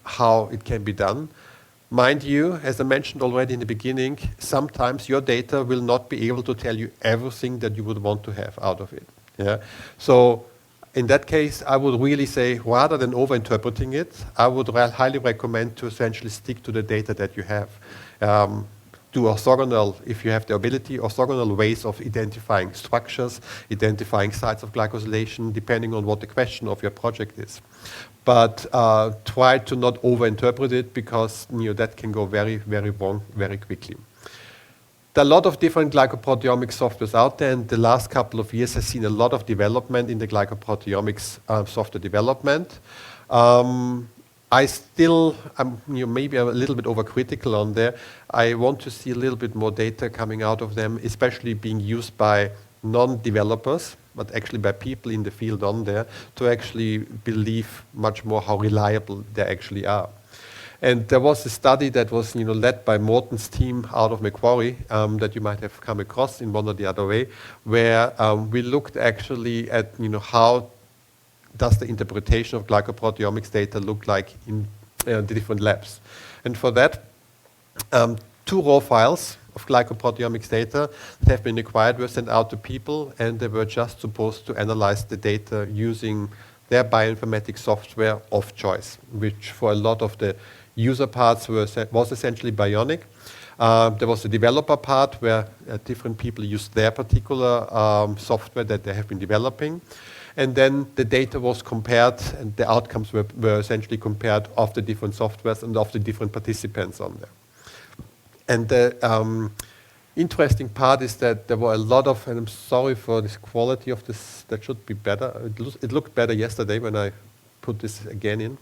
how it can be done. Mind you, as I mentioned already in the beginning, sometimes your data will not be able to tell you everything that you would want to have out of it. Yeah. So in that case, I would really say, rather than over-interpreting it, I would highly recommend to essentially stick to the data that you have. Do orthogonal, if you have the ability, orthogonal ways of identifying structures, identifying sites of glycosylation, depending on what the question of your project is. But try to not over-interpret it, because that can go very, very wrong very quickly. There are a lot of different glycoproteomic softwares out there, and the last couple of years has seen a lot of development in the glycoproteomics software development. I still, maybe I'm a little bit overcritical on there. I want to see a little bit more data coming out of them, especially being used by non-developers, but actually by people in the field on there, to actually believe much more how reliable they actually are. And there was a study that was led by Morton's team out of Macquarie that you might have come across in one or the other way, where we looked actually at how does the interpretation of glycoproteomics data look like in the different labs. And for that, 2 raw files of glycoproteomics data that have been acquired were sent out to people, and they were just supposed to analyze the data using their bioinformatics software of choice, which for a lot of the user parts was essentially Bionic. There was a developer part where different people used their particular software that they have been developing. And then the data was compared, and the outcomes were essentially compared of the different softwares and of the different participants on there. And the interesting part is that there were a lot of, and I'm sorry for this quality of this, that should be better. It looked better yesterday when I put this again in.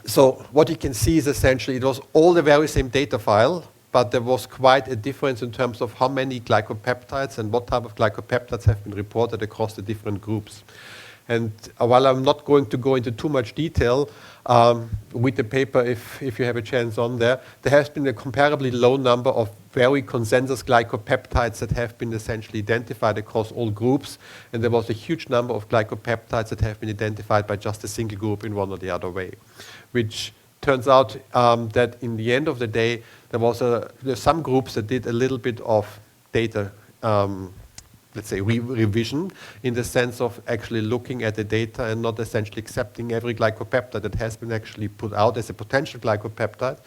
So what you can see is essentially it was all the very same data file, but there was quite a difference in terms of how many glycopeptides and what type of glycopeptides have been reported across the different groups. And while I'm not going to go into too much detail with the paper, if you have a chance on there, there has been a comparably low number of very consensus glycopeptides that have been essentially identified across all groups, and there was a huge number of glycopeptides that have been identified by just a single group in one or the other way, which turns out that in the end of the day, there's some groups that did a little bit of data let's say, revision in the sense of actually looking at the data and not essentially accepting every glycopeptide that has been actually put out as a potential glycopeptide,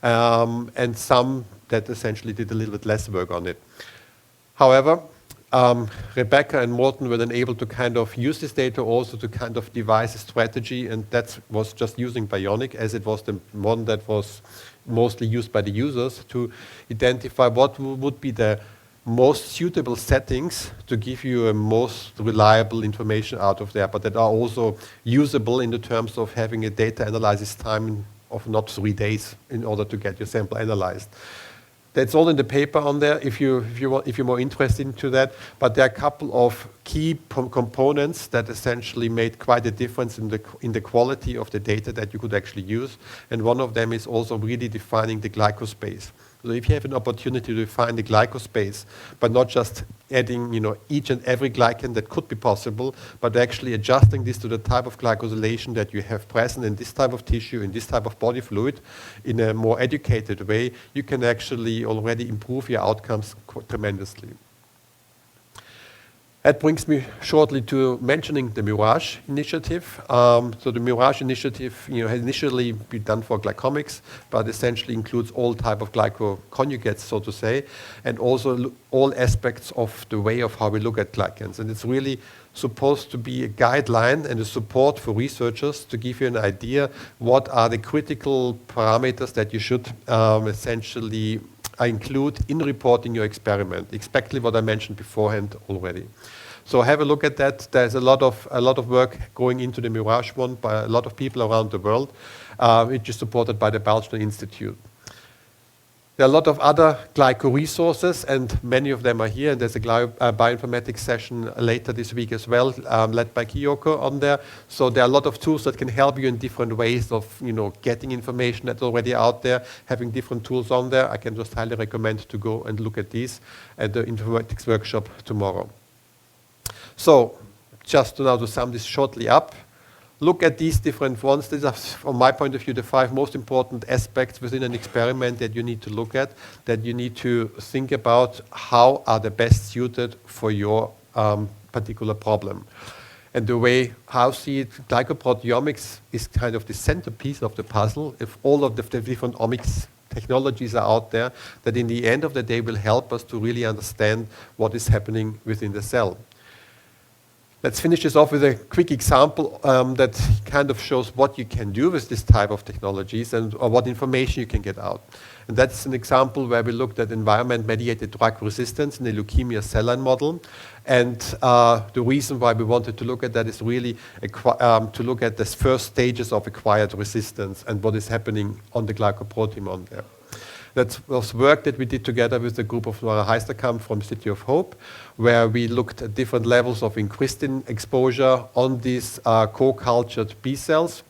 and some that essentially did a little bit less work on it. However, Rebecca and Morton were then able to kind of use this data also to kind of devise a strategy, and that was just using Bionic, as it was the one that was mostly used by the users, to identify what would be the most suitable settings to give you a most reliable information out of there, but that are also usable in the terms of having a data analysis time of not 3 days in order to get your sample analyzed. That's all in the paper on there if you're more interested into that. But there are a couple of key components that essentially made quite a difference in the quality of the data that you could actually use. And one of them is also really defining the glycospace. So if you have an opportunity to define the glycospace, but not just adding each and every glycan that could be possible, but actually adjusting this to the type of glycosylation that you have present in this type of tissue, in this type of body fluid, in a more educated way, you can actually already improve your outcomes tremendously. That brings me shortly to mentioning the Mirage initiative. So the Mirage initiative has initially been done for Glycomics, but essentially includes all type of glycoconjugates, so to say, and also all aspects of the way of how we look at glycans. And it's really supposed to be a guideline and a support for researchers to give you an idea what are the critical parameters that you should essentially include in reporting your experiment. Exactly what I mentioned beforehand already. So have a look at that. There's a lot of work going into the Mirage one by a lot of people around the world, which is supported by the Belgian Institute. There are a lot of other glyco resources, and many of them are here. And there's a bioinformatics session later this week as well, led by Kyoko on there. So there are a lot of tools that can help you in different ways of getting information that's already out there, having different tools on there. I can just highly recommend to go and look at these at the informatics workshop tomorrow. So just now to sum this shortly up, look at these different ones. These are, from my point of view, the 5 most important aspects within an experiment that you need to look at, that you need to think about how are the best suited for your particular problem. And the way how I see it, glycoproteomics is kind of the centerpiece of the puzzle. If all of the different omics technologies are out there, that in the end of the day will help us to really understand what is happening within the cell. Let's finish this off with a quick example that kind of shows what you can do with this type of technologies and or what information you can get out. And that's an example where we looked at environment-mediated drug resistance in the leukemia cell line model. And the reason why we wanted to look at that is really to look at the first stages of acquired resistance and what is happening on the glycoprotein on there. That was work that we did together with a group of Nora Heisterkamp from City of Hope, where we looked at different levels of incretin exposure on these co-cultured B cells.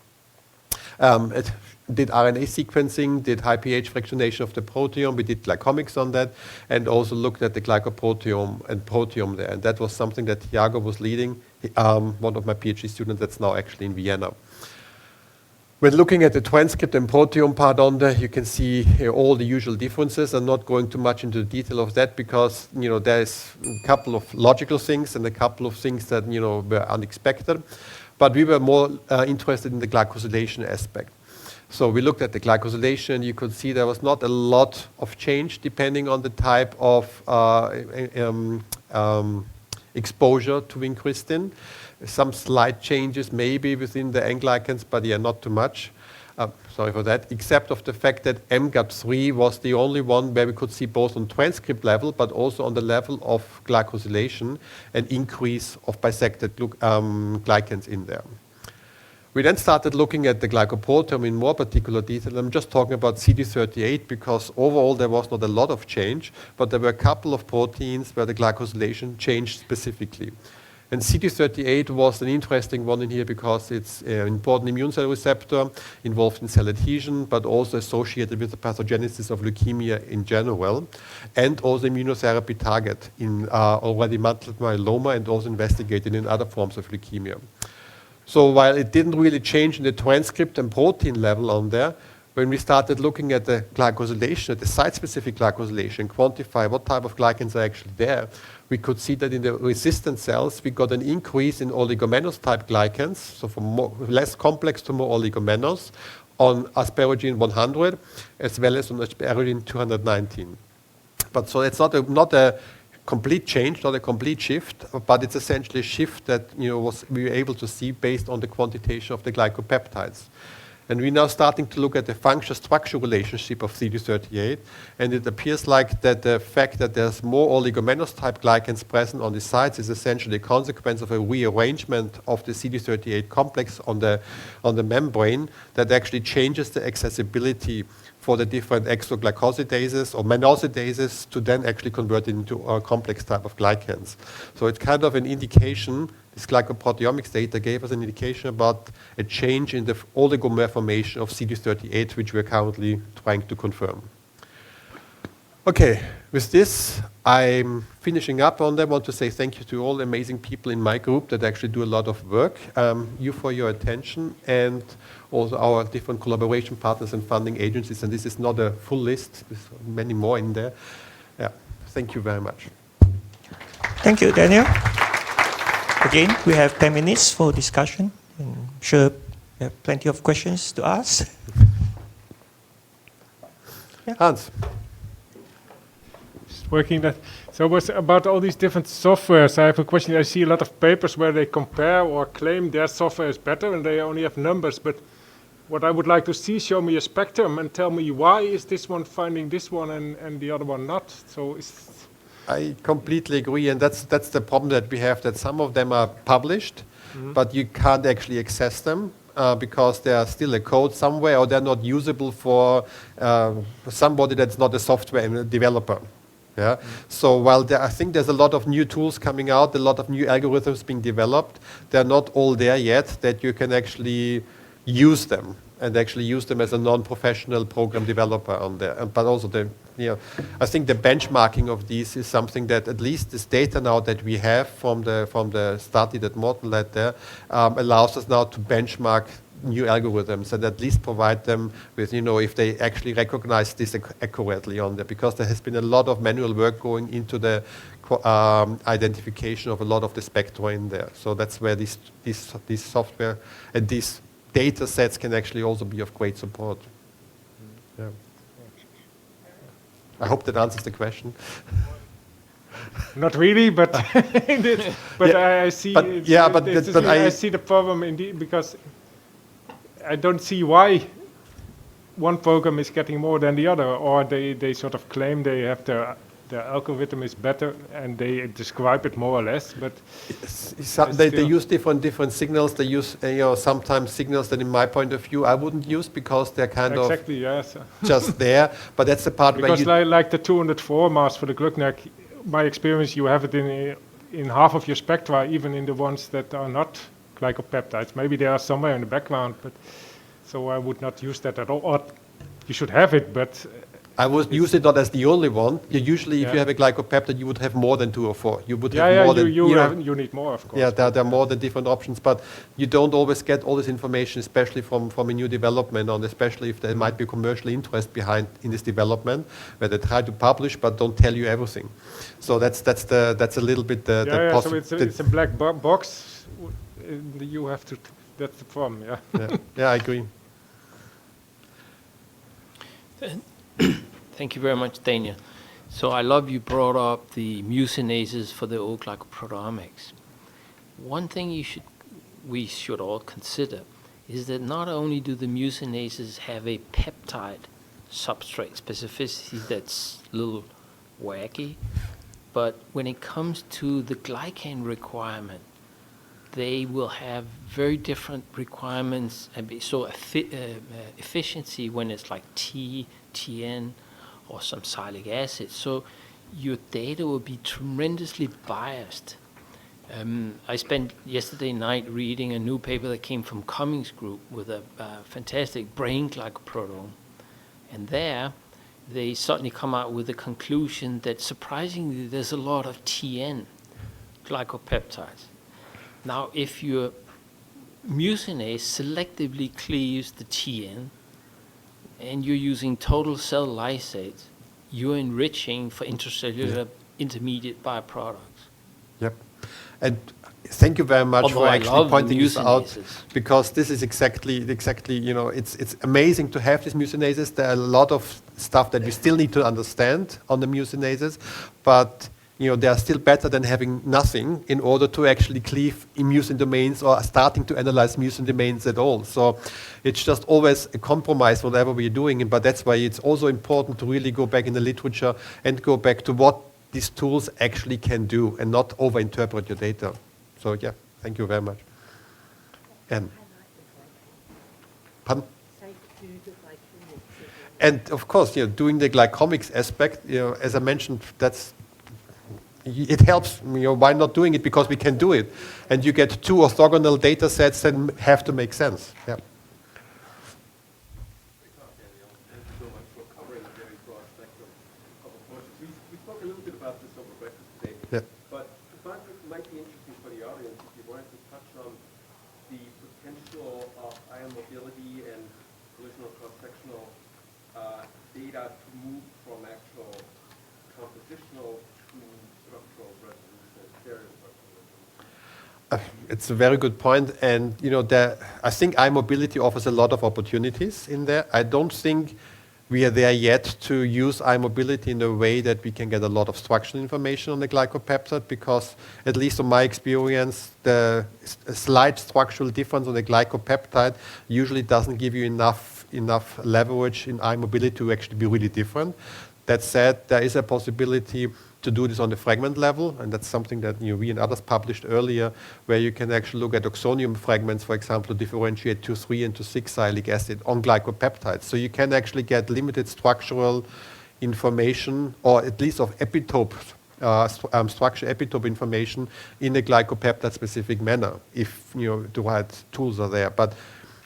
It did RNA sequencing, did high pH fractionation of the proteome, we did glycomics on that, and also looked at the glycoproteome and proteome there. And that was something that Thiago was leading, one of my PhD students that's now actually in Vienna. When looking at the transcript and proteome part on there, you can see all the usual differences. I'm not going too much into the detail of that because there's a couple of logical things and a couple of things that were unexpected. But we were more interested in the glycosylation aspect. So we looked at the glycosylation. You could see there was not a lot of change depending on the type of exposure to incretin. Some slight changes maybe within the N-glycans, but yeah, not too much. Sorry for that, except of the fact that MGAP3 was the only one where we could see both on transcript level, but also on the level of glycosylation, an increase of bisected glycans in there. We then started looking at the glycoproteome in more particular detail. I'm just talking about CD38 because overall there was not a lot of change, but there were a couple of proteins where the glycosylation changed specifically. And CD38 was an interesting one in here because it's an important immune cell receptor involved in cell adhesion, but also associated with the pathogenesis of leukemia in general, and also immunotherapy target in already multiple myeloma and also investigated in other forms of leukemia. So while it didn't really change in the transcript and protein level on there, when we started looking at the glycosylation, at the site-specific glycosylation, quantify what type of glycans are actually there, we could see that in the resistant cells, we got an increase in oligomenos-type glycans, so from less complex to more oligomenos, on asparagine 100, as well as on asparagine 219. But so it's not a complete change, not a complete shift, but it's essentially a shift that we were able to see based on the quantitation of the glycopeptides. And we're now starting to look at the function-structure relationship of CD38, and it appears like that the fact that there's more oligomenos-type glycans present on the sites is essentially a consequence of a rearrangement of the CD38 complex on the membrane that actually changes the accessibility for the different exoglycosidases or mannosidases to then actually convert it into a complex type of glycans. So it's kind of an indication. This glycoproteomics data gave us an indication about a change in the oligomer formation of CD38, which we're currently trying to confirm. Okay, with this, I'm finishing up on that. I want to say thank you to all the amazing people in my group that actually do a lot of work. You for your attention, and also our different collaboration partners and funding agencies. And this is not a full list. There's many more in there. Yeah, thank you very much. Thank you, Daniel. Again, we have 10 minutes for discussion. I'm sure we have plenty of questions to ask. Yeah. Hans. It's working that. So it was about all these different softwares. I have a question. I see a lot of papers where they compare or claim their software is better and they only have numbers. But what I would like to see, show me a spectrum and tell me why is this one finding this one and the other one not. So I completely agree, and that's the problem that we have, that some of them are published, but you can't actually access them because they are still a code somewhere, or they're not usable for somebody that's not a software developer. Yeah. So while I think there's a lot of new tools coming out, a lot of new algorithms being developed, they're not all there yet that you can actually use them and actually use them as a non-professional program developer on there. But also I think the benchmarking of these is something that at least this data now that we have from the study that Morten led there allows us now to benchmark new algorithms, and at least provide them with, if they actually recognize this accurately on there, because there has been a lot of manual work going into the identification of a lot of the spectra in there. So that's where this software and these data sets can actually also be of great support. Yeah. I hope that answers the question. Not really, but but Yeah, I see. I see the problem indeed, because I don't see why one program is getting more than the other, or they sort of claim they have their algorithm is better and they describe it more or less, but they use different signals. They use sometimes signals that, in my point of view, I wouldn't use because they're kind exactly, of yes. just there. But that's the part because where like the 204 mass for the Gluckneck, my experience, you have it in half of your spectra, even in the ones that are not glycopeptides. Maybe they are somewhere in the background, but so I would not use that at all. Or you should have it, but I would use it not as the only one. Usually, if you have a glycopeptide, you would have more than 2 or 4. You would have more than you need more, of course. Yeah, there are more than different options, but you don't always get all this information, especially from a new development, and especially if there might be commercial interest behind in this development, where they try to publish but don't tell you everything. So that's a little bit the so it's a black box. You have to. That's the problem. Yeah, I agree. Thank you very much, Daniel. So I love you brought up the mucinases for the old glycoproteomics. One thing we should all consider is that not only do the mucinases have a peptide substrate specificity that's a little wacky, but when it comes to the glycan requirement, they will have very different requirements, and so efficiency when it's like TN, or some sialic acid. So your data will be tremendously biased. I spent yesterday night reading a new paper that came from Cummings Group with a fantastic brain glycoproteome. And there, they suddenly come out with the conclusion that surprisingly there's a lot of TN glycopeptides. Now, if your mucinase selectively cleaves the TN, and you're using total cell lysates, you're enriching for intracellular intermediate byproducts. Yep. And thank you very much for actually pointing this out, because this is exactly, it's amazing to have these mucinases. There are a lot of stuff that we still need to understand on the mucinases, but they are still better than having nothing in order to actually cleave in mucin domains or starting to analyze mucin domains at all. So it's just always a compromise, whatever we're doing. But that's why it's also important to really go back in the literature and go back to what these tools actually can do and not overinterpret your data. So yeah, thank you very much. And pardon? And of course, doing the glycomics aspect, as I mentioned, it helps. Why not doing it? Because we can do it, and you get 2 orthogonal data sets that have to make sense. Yeah. Thank you so much for covering a very broad spectrum of approaches. We spoke a little bit about this over breakfast today, but I thought it might be interesting for the audience if you wanted to touch on the potential of ion mobility and collisional cross-sectional data to move from actual compositional to structural resolution, stereostructural resolution. It's a very good point, and I think iMobility offers a lot of opportunities in there. I don't think we are there yet to use iMobility in a way that we can get a lot of structural information on the glycopeptide, because at least from my experience, the slight structural difference on the glycopeptide usually doesn't give you enough leverage in iMobility to actually be really different. That said, there is a possibility to do this on the fragment level, and that's something that we and others published earlier, where you can actually look at oxonium fragments, for example, to differentiate 2,3 and 2,6 sialic acid on glycopeptides. So you can actually get limited structural information, or at least of epitope, structure epitope information in a glycopeptide-specific manner, if the right tools are there. But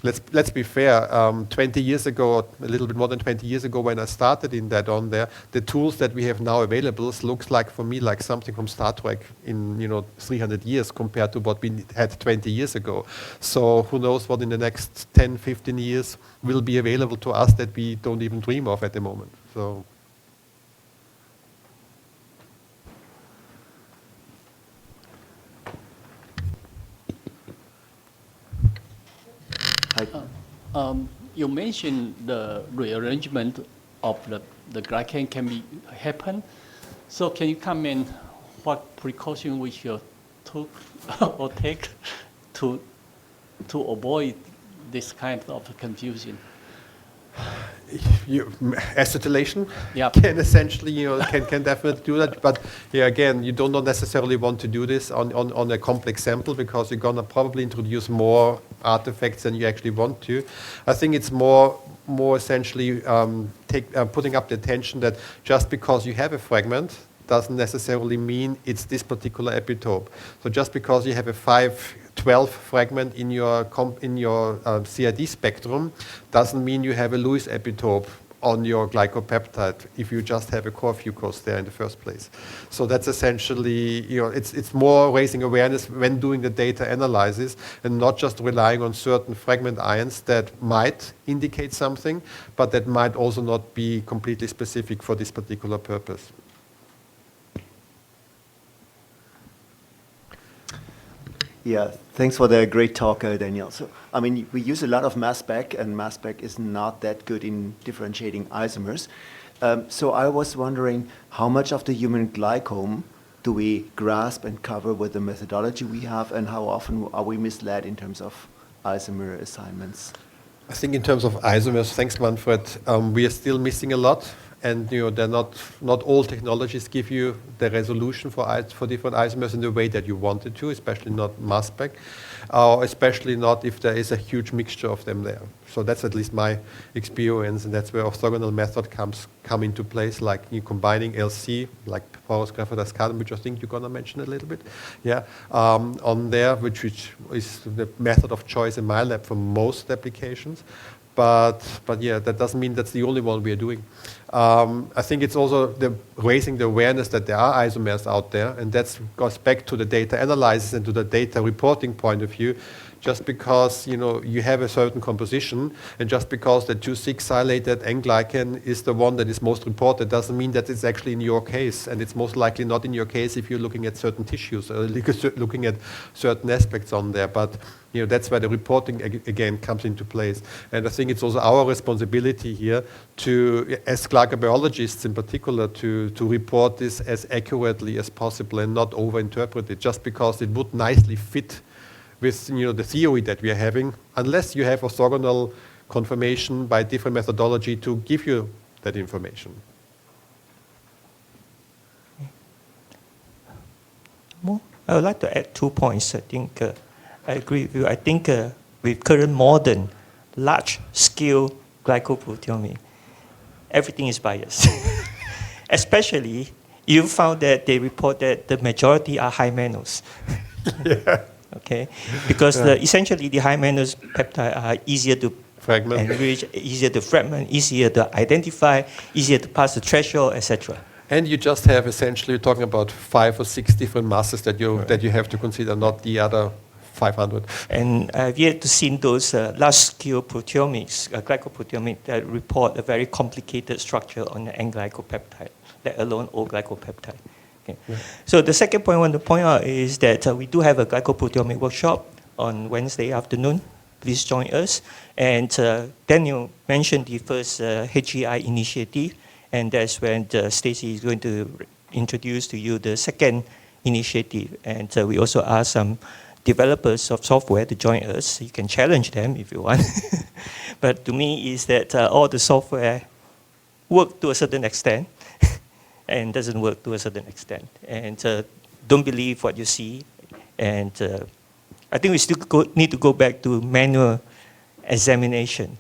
let's be fair. 20 years ago, or a little bit more than 20 years ago, when I started in that on there, the tools that we have now available looks like for me like something from Star Trek in 300 years compared to what we had 20 years ago. So who knows what in the next 10, 15 years will be available to us that we don't even dream of at the moment. So. You mentioned the rearrangement of the glycan can happen. So can you comment what precaution we should take to avoid this kind of confusion? Acetylation Yep. can essentially, can definitely do that. But again, you don't necessarily want to do this on a complex sample because you're gonna probably introduce more artifacts than you actually want to. I think it's more essentially putting up the attention that just because you have a fragment doesn't necessarily mean it's this particular epitope. So just because you have a 512 fragment in your CID spectrum doesn't mean you have a Lewis epitope on your glycopeptide if you just have a core fucose there in the first place. So that's essentially, it's more raising awareness when doing the data analysis and not just relying on certain fragment ions that might indicate something, but that might also not be completely specific for this particular purpose. Yeah, thanks for the great talk, Daniel. So, I mean, we use a lot of mass spec, and mass spec is not that good in differentiating isomers. So I was wondering, how much of the human glycome do we grasp and cover with the methodology we have, and how often are we misled in terms of isomer assignments? I think in terms of isomers, thanks, Manfred, we are still missing a lot. And they're not all technologies give you the resolution for different isomers in the way that you want it to, especially not mass spec, especially not if there is a huge mixture of them there. So that's at least my experience, and that's where orthogonal method come into place, like combining LC, like porous graphite carbon, which I think you're gonna mention a little bit, on there, which is the method of choice in my lab for most applications. But yeah, that doesn't mean that's the only one we are doing. I think it's also raising the awareness that there are isomers out there, and that goes back to the data analysis and to the data reporting point of view. Just because you have a certain composition, and just because the 2,6-silated N-glycan is the one that is most reported, doesn't mean that it's actually in your case, and it's most likely not in your case if you're looking at certain tissues or looking at certain aspects on there. But that's where the reporting again comes into place. And I think it's also our responsibility here to, as glycobiologists in particular, to report this as accurately as possible and not overinterpret it, just because it would nicely fit with the theory that we are having, unless you have orthogonal confirmation by different methodology to give you that information. I would like to add 2 points. I think I agree with you. I think with current modern large-scale glycoproteomics, everything is biased. Especially, you found that they report that the majority are high mannose. Yeah. Okay, because essentially the high mannose peptides are easier to fragment, enrich, easier to fragment, easier to identify, easier to pass the threshold, etc. And you just have essentially, you're talking about 5 or 6 different masses that you have to consider, not the other 500. And I've yet to see those large-scale proteomics, glycoproteomics, that report a very complicated structure on the N-glycopeptide, let alone O-glycopeptide. Okay. Yeah. So the second point I want to point out is that we do have a glycoproteomic workshop on Wednesday afternoon. Please join us. And Daniel mentioned the first HGI initiative, and that's when Stacy is going to introduce to you the second initiative. And we also ask some developers of software to join us. You can challenge them if you want. But to me, is that all the software work to a certain extent, and doesn't work to a certain extent. And don't believe what you see. And I think we still need to go back to manual examination.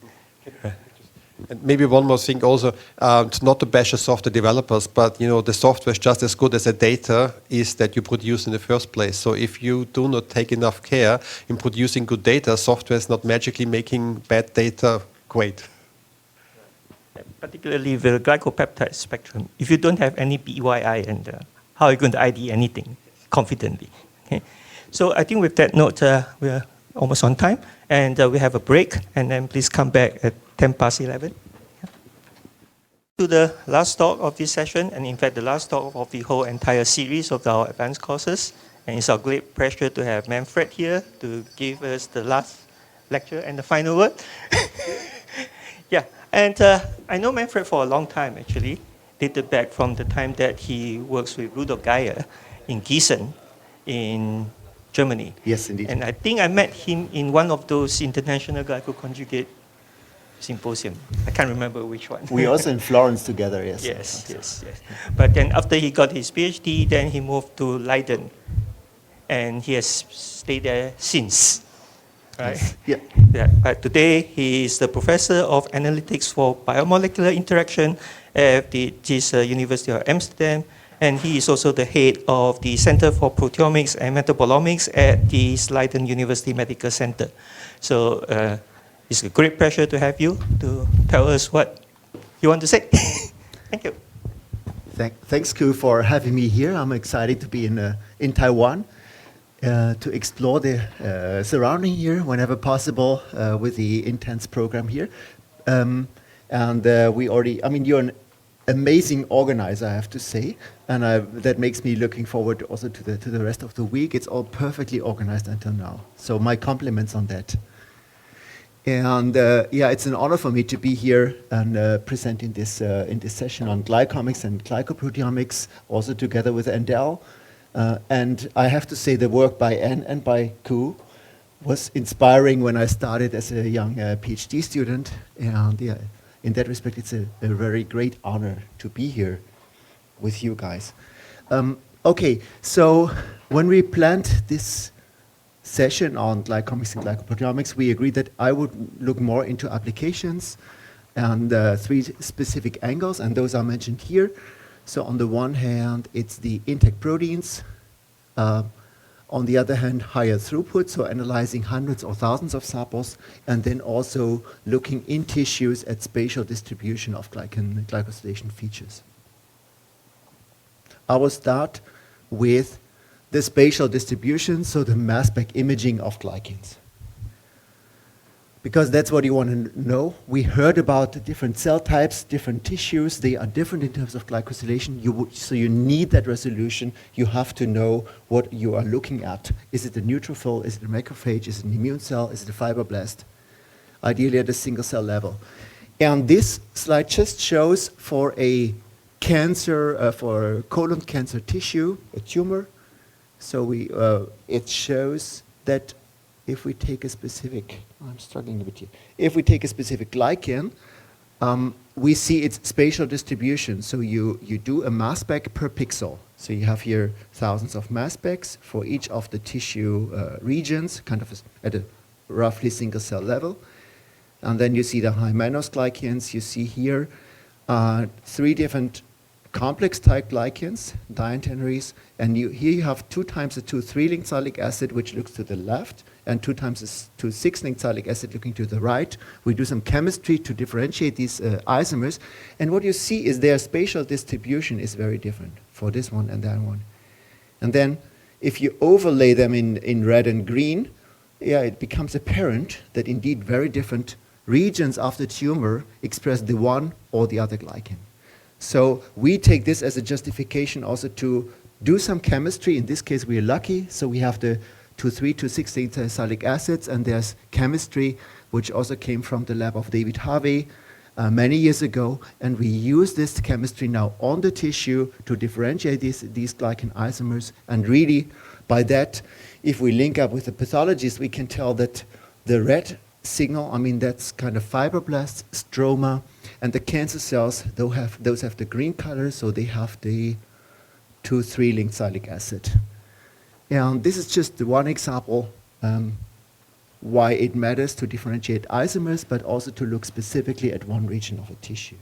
And maybe one more thing also, it's not to bash the software developers, but the software is just as good as the data is that you produce in the first place. So if you do not take enough care in producing good data, software is not magically making bad data great. Particularly the glycopeptide spectrum. If you don't have any BYI, and how are you going to ID anything confidently? Okay? So I think with that note, we're almost on time, and we have a break, and then please come back at 11:10. To the last talk of this session, and in fact the last talk of the whole entire series of our advanced courses. And it's our great pleasure to have Manfred here to give us the last lecture and the final word. Yeah, and I know Manfred for a long time actually, dated back from the time that he works with Rudolf Geyer in Gießen in Germany. Yes, indeed. And I think I met him in one of those international glycoconjugate symposium. I can't remember which one. We also in Florence together, yes. Yes. But then after he got his PhD, then he moved to Leiden. And he has stayed there since. Right? Yes. Yeah. But today he is the professor of analytics for biomolecular interaction at the University of Amsterdam. And he is also the head of the Center for Proteomics and Metabolomics at the Leiden University Medical Center. So it's a great pleasure to have you to tell us what you want to say. Thank you. Thanks, Ku, for having me here. I'm excited to be in Taiwan to explore the surrounding here whenever possible with the intense program here. You're an amazing organizer, I have to say, and that makes me looking forward also to the rest of the week. It's all perfectly organized until now. So my compliments on that. And it's an honor for me to be here and presenting this in this session on glycomics and glycoproteomics, also together with Dell. And I have to say the work by Anne and by Ku was inspiring when I started as a young PhD student. And in that respect, it's a very great honor to be here with you guys. Okay, so when we planned this session on glycomics and glycoproteomics, we agreed that I would look more into applications and 3 specific angles, and those are mentioned here. So on the one hand, it's the intact proteins. On the other hand, higher throughput, so analyzing hundreds or thousands of samples, and then also looking in tissues at spatial distribution of glycosylation features. I will start with the spatial distribution, so the mass spec imaging of glycans. Because that's what you want to know. We heard about the different cell types, different tissues. They are different in terms of glycosylation. So you need that resolution. You have to know what you are looking at. Is it a neutrophil? Is it a macrophage? Is it an immune cell? Is it a fibroblast? Ideally at a single cell level. And this slide just shows for a cancer, for a colon cancer tissue, a tumor. So it shows that if we take a specific, I'm struggling a bit here. If we take a specific glycan, we see its spatial distribution. So you do a mass spec per pixel. So you have here thousands of mass specs for each of the tissue regions, kind of at a roughly single cell level. And then you see the high mannose glycans. You see here 3 different complex type glycans, diantenaries, and here you have 2 times the 2,3-linked sialic acid, which looks to the left, and 2 times the 2,6-linked sialic acid looking to the right. We do some chemistry to differentiate these isomers, and what you see is their spatial distribution is very different for this one and that one. And then if you overlay them in red and green, it becomes apparent that indeed very different regions of the tumor express the one or the other glycan. So we take this as a justification also to do some chemistry. In this case, we are lucky. So we have the 2,3, 2,6 sialic acids, and there's chemistry, which also came from the lab of David Harvey many years ago. And we use this chemistry now on the tissue to differentiate these glycan isomers. And really, by that, if we link up with the pathologies, we can tell that the red signal, that's kind of fibroblasts, stroma, and the cancer cells, those have the green color, so they have the 2,3-linked sialic acid. And this is just one example why it matters to differentiate isomers, but also to look specifically at one region of a tissue.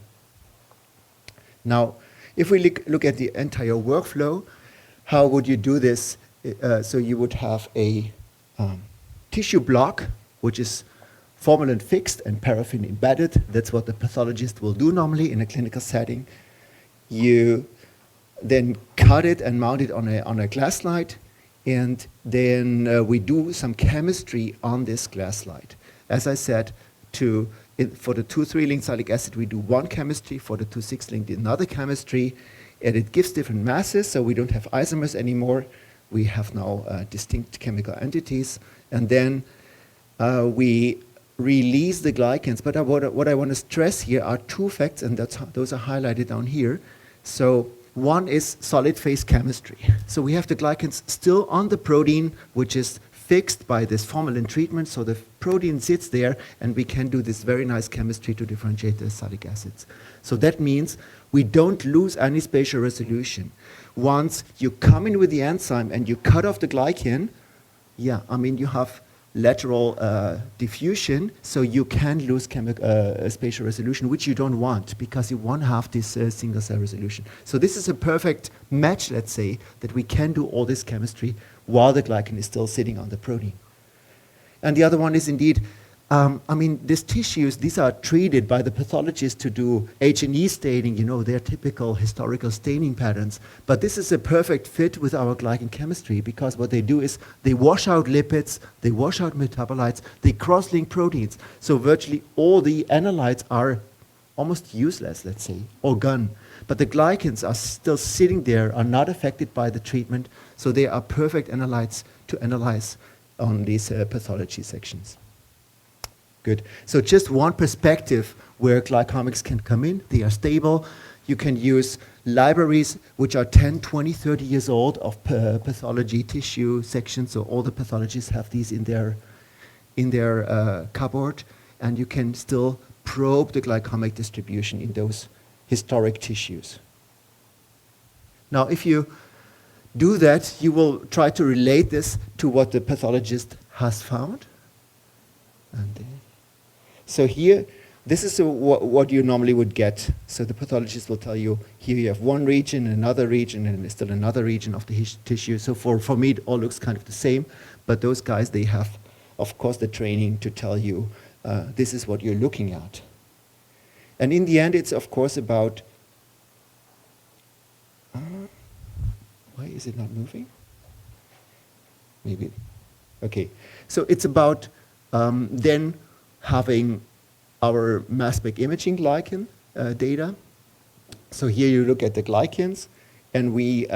Now, if we look at the entire workflow, how would you do this? So you would have a tissue block, which is formalin fixed and paraffin embedded. That's what the pathologist will do normally in a clinical setting. You then cut it and mount it on a glass slide, and then we do some chemistry on this glass slide. As I said, for the 2,3-linked sialic acid, we do one chemistry. For the 2,6-linked, another chemistry. And it gives different masses, so we don't have isomers anymore. We have now distinct chemical entities. And then we release the glycans. But what I want to stress here are two facts, and those are highlighted down here. So one is solid phase chemistry. So we have the glycans still on the protein, which is fixed by this formalin treatment. So the protein sits there, and we can do this very nice chemistry to differentiate the sialic acids. So that means we don't lose any spatial resolution. Once you come in with the enzyme and you cut off the glycan, you have lateral diffusion, so you can lose spatial resolution, which you don't want, because you want to have this single cell resolution. So this is a perfect match, let's say, that we can do all this chemistry while the glycan is still sitting on the protein. And the other one is indeed, these tissues, these are treated by the pathologist to do H&E staining, their typical historical staining patterns. But this is a perfect fit with our glycan chemistry, because what they do is they wash out lipids, they wash out metabolites, they cross-link proteins. So virtually all the analytes are almost useless, let's say, or gone. But the glycans are still sitting there, are not affected by the treatment, so they are perfect analytes to analyze on these pathology sections. Good. So just one perspective where glycomics can come in. They are stable. You can use libraries which are 10, 20, 30 years old of pathology tissue sections. So all the pathologists have these in their cupboard, and you can still probe the glycomic distribution in those historic tissues. Now, if you do that, you will try to relate this to what the pathologist has found. And so here, this is what you normally would get. So the pathologist will tell you, here you have one region, another region, and still another region of the tissue. So for me, it all looks kind of the same. But those guys, they have, of course, the training to tell you, this is what you're looking at. And in the end, it's, of course, about... why is it not moving? Maybe. Okay. So it's about then having our mass spec imaging glycan data. So here you look at the glycans, and we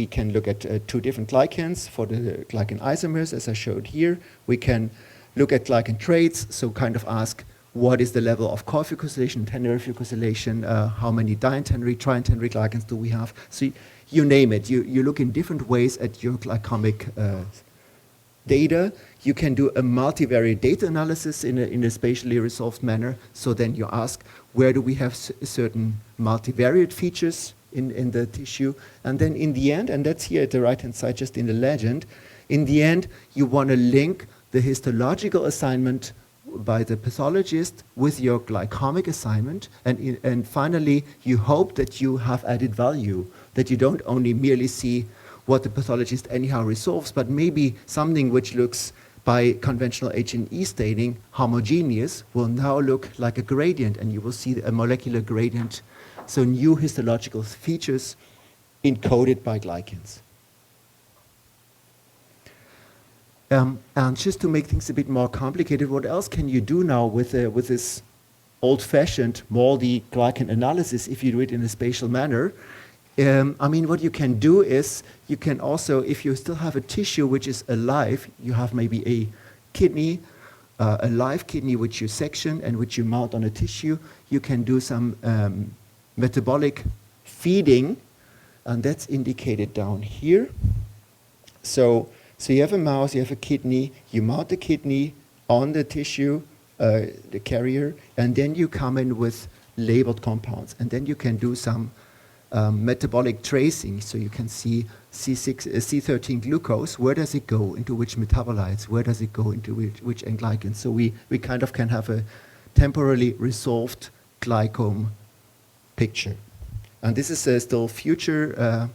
can look at two different glycans for the glycan isomers, as I showed here. We can look at glycan traits, so kind of ask what is the level of cofucosylation, ternary fucosylation, how many diantennary, triantennary glycans do we have. So you name it. You look in different ways at your glycomic data. You can do a multivariate data analysis in a spatially resolved manner. So then you ask, where do we have certain multivariate features in the tissue? And then in the end, and that's here at the right-hand side, just in the legend, in the end, you want to link the histological assignment by the pathologist with your glycomic assignment. And finally, you hope that you have added value, that you don't only merely see what the pathologist anyhow resolves, but maybe something which looks by conventional H&E staining homogeneous will now look like a gradient, and you will see a molecular gradient. So new histological features encoded by glycans. And just to make things a bit more complicated, what else can you do now with this old-fashioned moldy glycan analysis if you do it in a spatial manner? What you can do is you can also, if you still have a tissue which is alive, you have maybe a kidney, a live kidney which you section and which you mount on a tissue, you can do some metabolic feeding, and that's indicated down here. So you have a mouse, you have a kidney, you mount the kidney on the tissue, the carrier, and then you come in with labeled compounds, and then you can do some metabolic tracing. So you can see C13 glucose, where does it go, into which metabolites, where does it go, into which end glycans. So we kind of can have a temporarily resolved glycome picture. And this is still future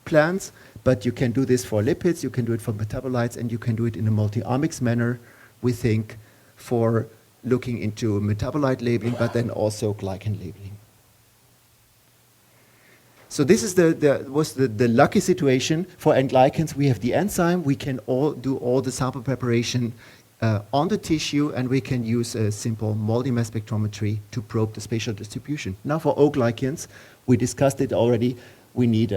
plans, but you can do this for lipids, you can do it for metabolites, and you can do it in a multi-omics manner, we think, for looking into metabolite labeling, but then also glycan labeling. So this is the lucky situation. For end glycans, we have the enzyme. We can do all the sample preparation on the tissue, and we can use a simple multi-mass spectrometry to probe the spatial distribution. Now for O glycans, we discussed it already. We need,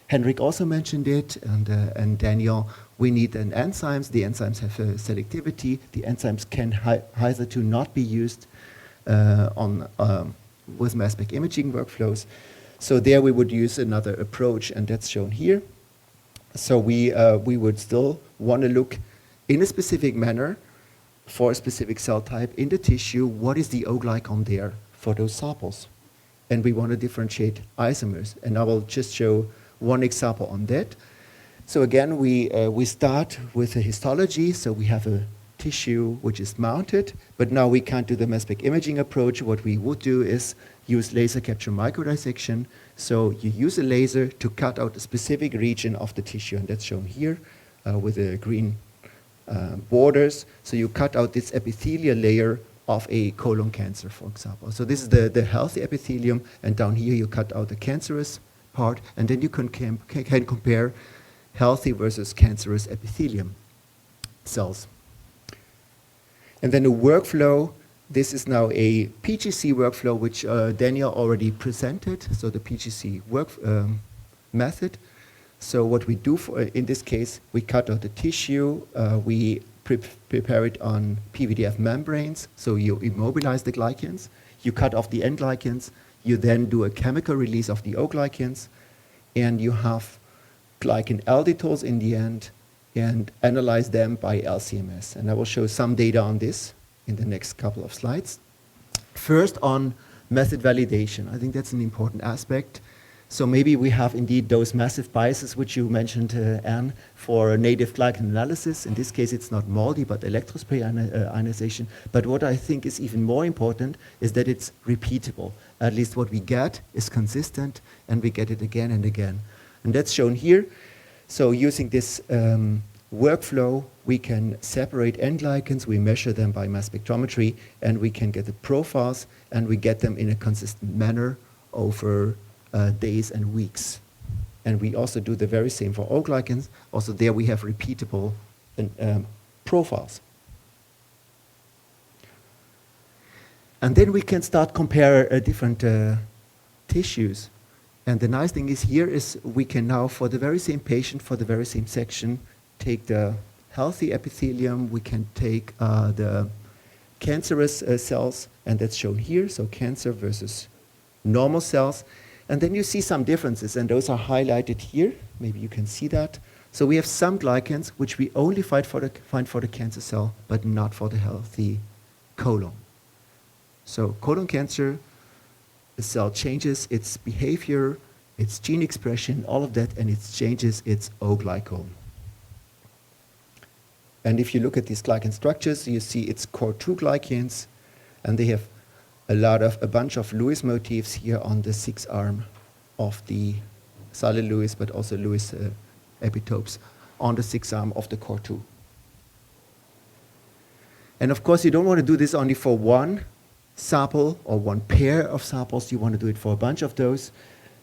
Henrik also mentioned it, and Daniel, we need enzymes. The enzymes have selectivity. The enzymes can hitherto not be used with mass spec imaging workflows. So there we would use another approach, and that's shown here. So we would still want to look in a specific manner for a specific cell type in the tissue, what is the O-glycon there for those samples? And we want to differentiate isomers. And I will just show one example on that. So again, we start with a histology. So we have a tissue which is mounted, but now we can't do the mass spec imaging approach. What we would do is use laser capture microdissection. So you use a laser to cut out a specific region of the tissue, and that's shown here with the green borders. So you cut out this epithelial layer of a colon cancer, for example. So this is the healthy epithelium, and down here you cut out the cancerous part, and then you can compare healthy versus cancerous epithelium cells. And then the workflow, this is now a PGC workflow, which Daniel already presented, so the PGC method. So what we do in this case, we cut out the tissue, we prepare it on PVDF membranes, so you immobilize the glycans, you cut off the end glycans, you then do a chemical release of the O glycans, and you have glycan alditols in the end, and analyze them by LCMS. And I will show some data on this in the next couple of slides. First, on method validation. I think that's an important aspect. So maybe we have indeed those massive biases which you mentioned, Anne, for native glycan analysis. In this case, it's not MALDI, but electrospray ionization. But what I think is even more important is that it's repeatable. At least what we get is consistent, and we get it again and again. And that's shown here. So using this workflow, we can separate end glycans, we measure them by mass spectrometry, and we can get the profiles, and we get them in a consistent manner over days and weeks. And we also do the very same for O glycans. Also there we have repeatable profiles. And then we can start compare different tissues. And the nice thing is here is we can now, for the very same patient, for the very same section, take the healthy epithelium, we can take the cancerous cells, and that's shown here, so cancer versus normal cells. And then you see some differences, and those are highlighted here. Maybe you can see that. So we have some glycans which we only find for the cancer cell, but not for the healthy colon. So colon cancer, the cell changes its behavior, its gene expression, all of that, and it changes its O-glycone. And if you look at these glycan structures, you see it's core 2 glycans, and they have a bunch of Lewis motifs here on the 6 arm of the Siler Lewis, but also Lewis epitopes on the 6 arm of the core 2. And of course, you don't want to do this only for one sample or one pair of samples. You want to do it for a bunch of those.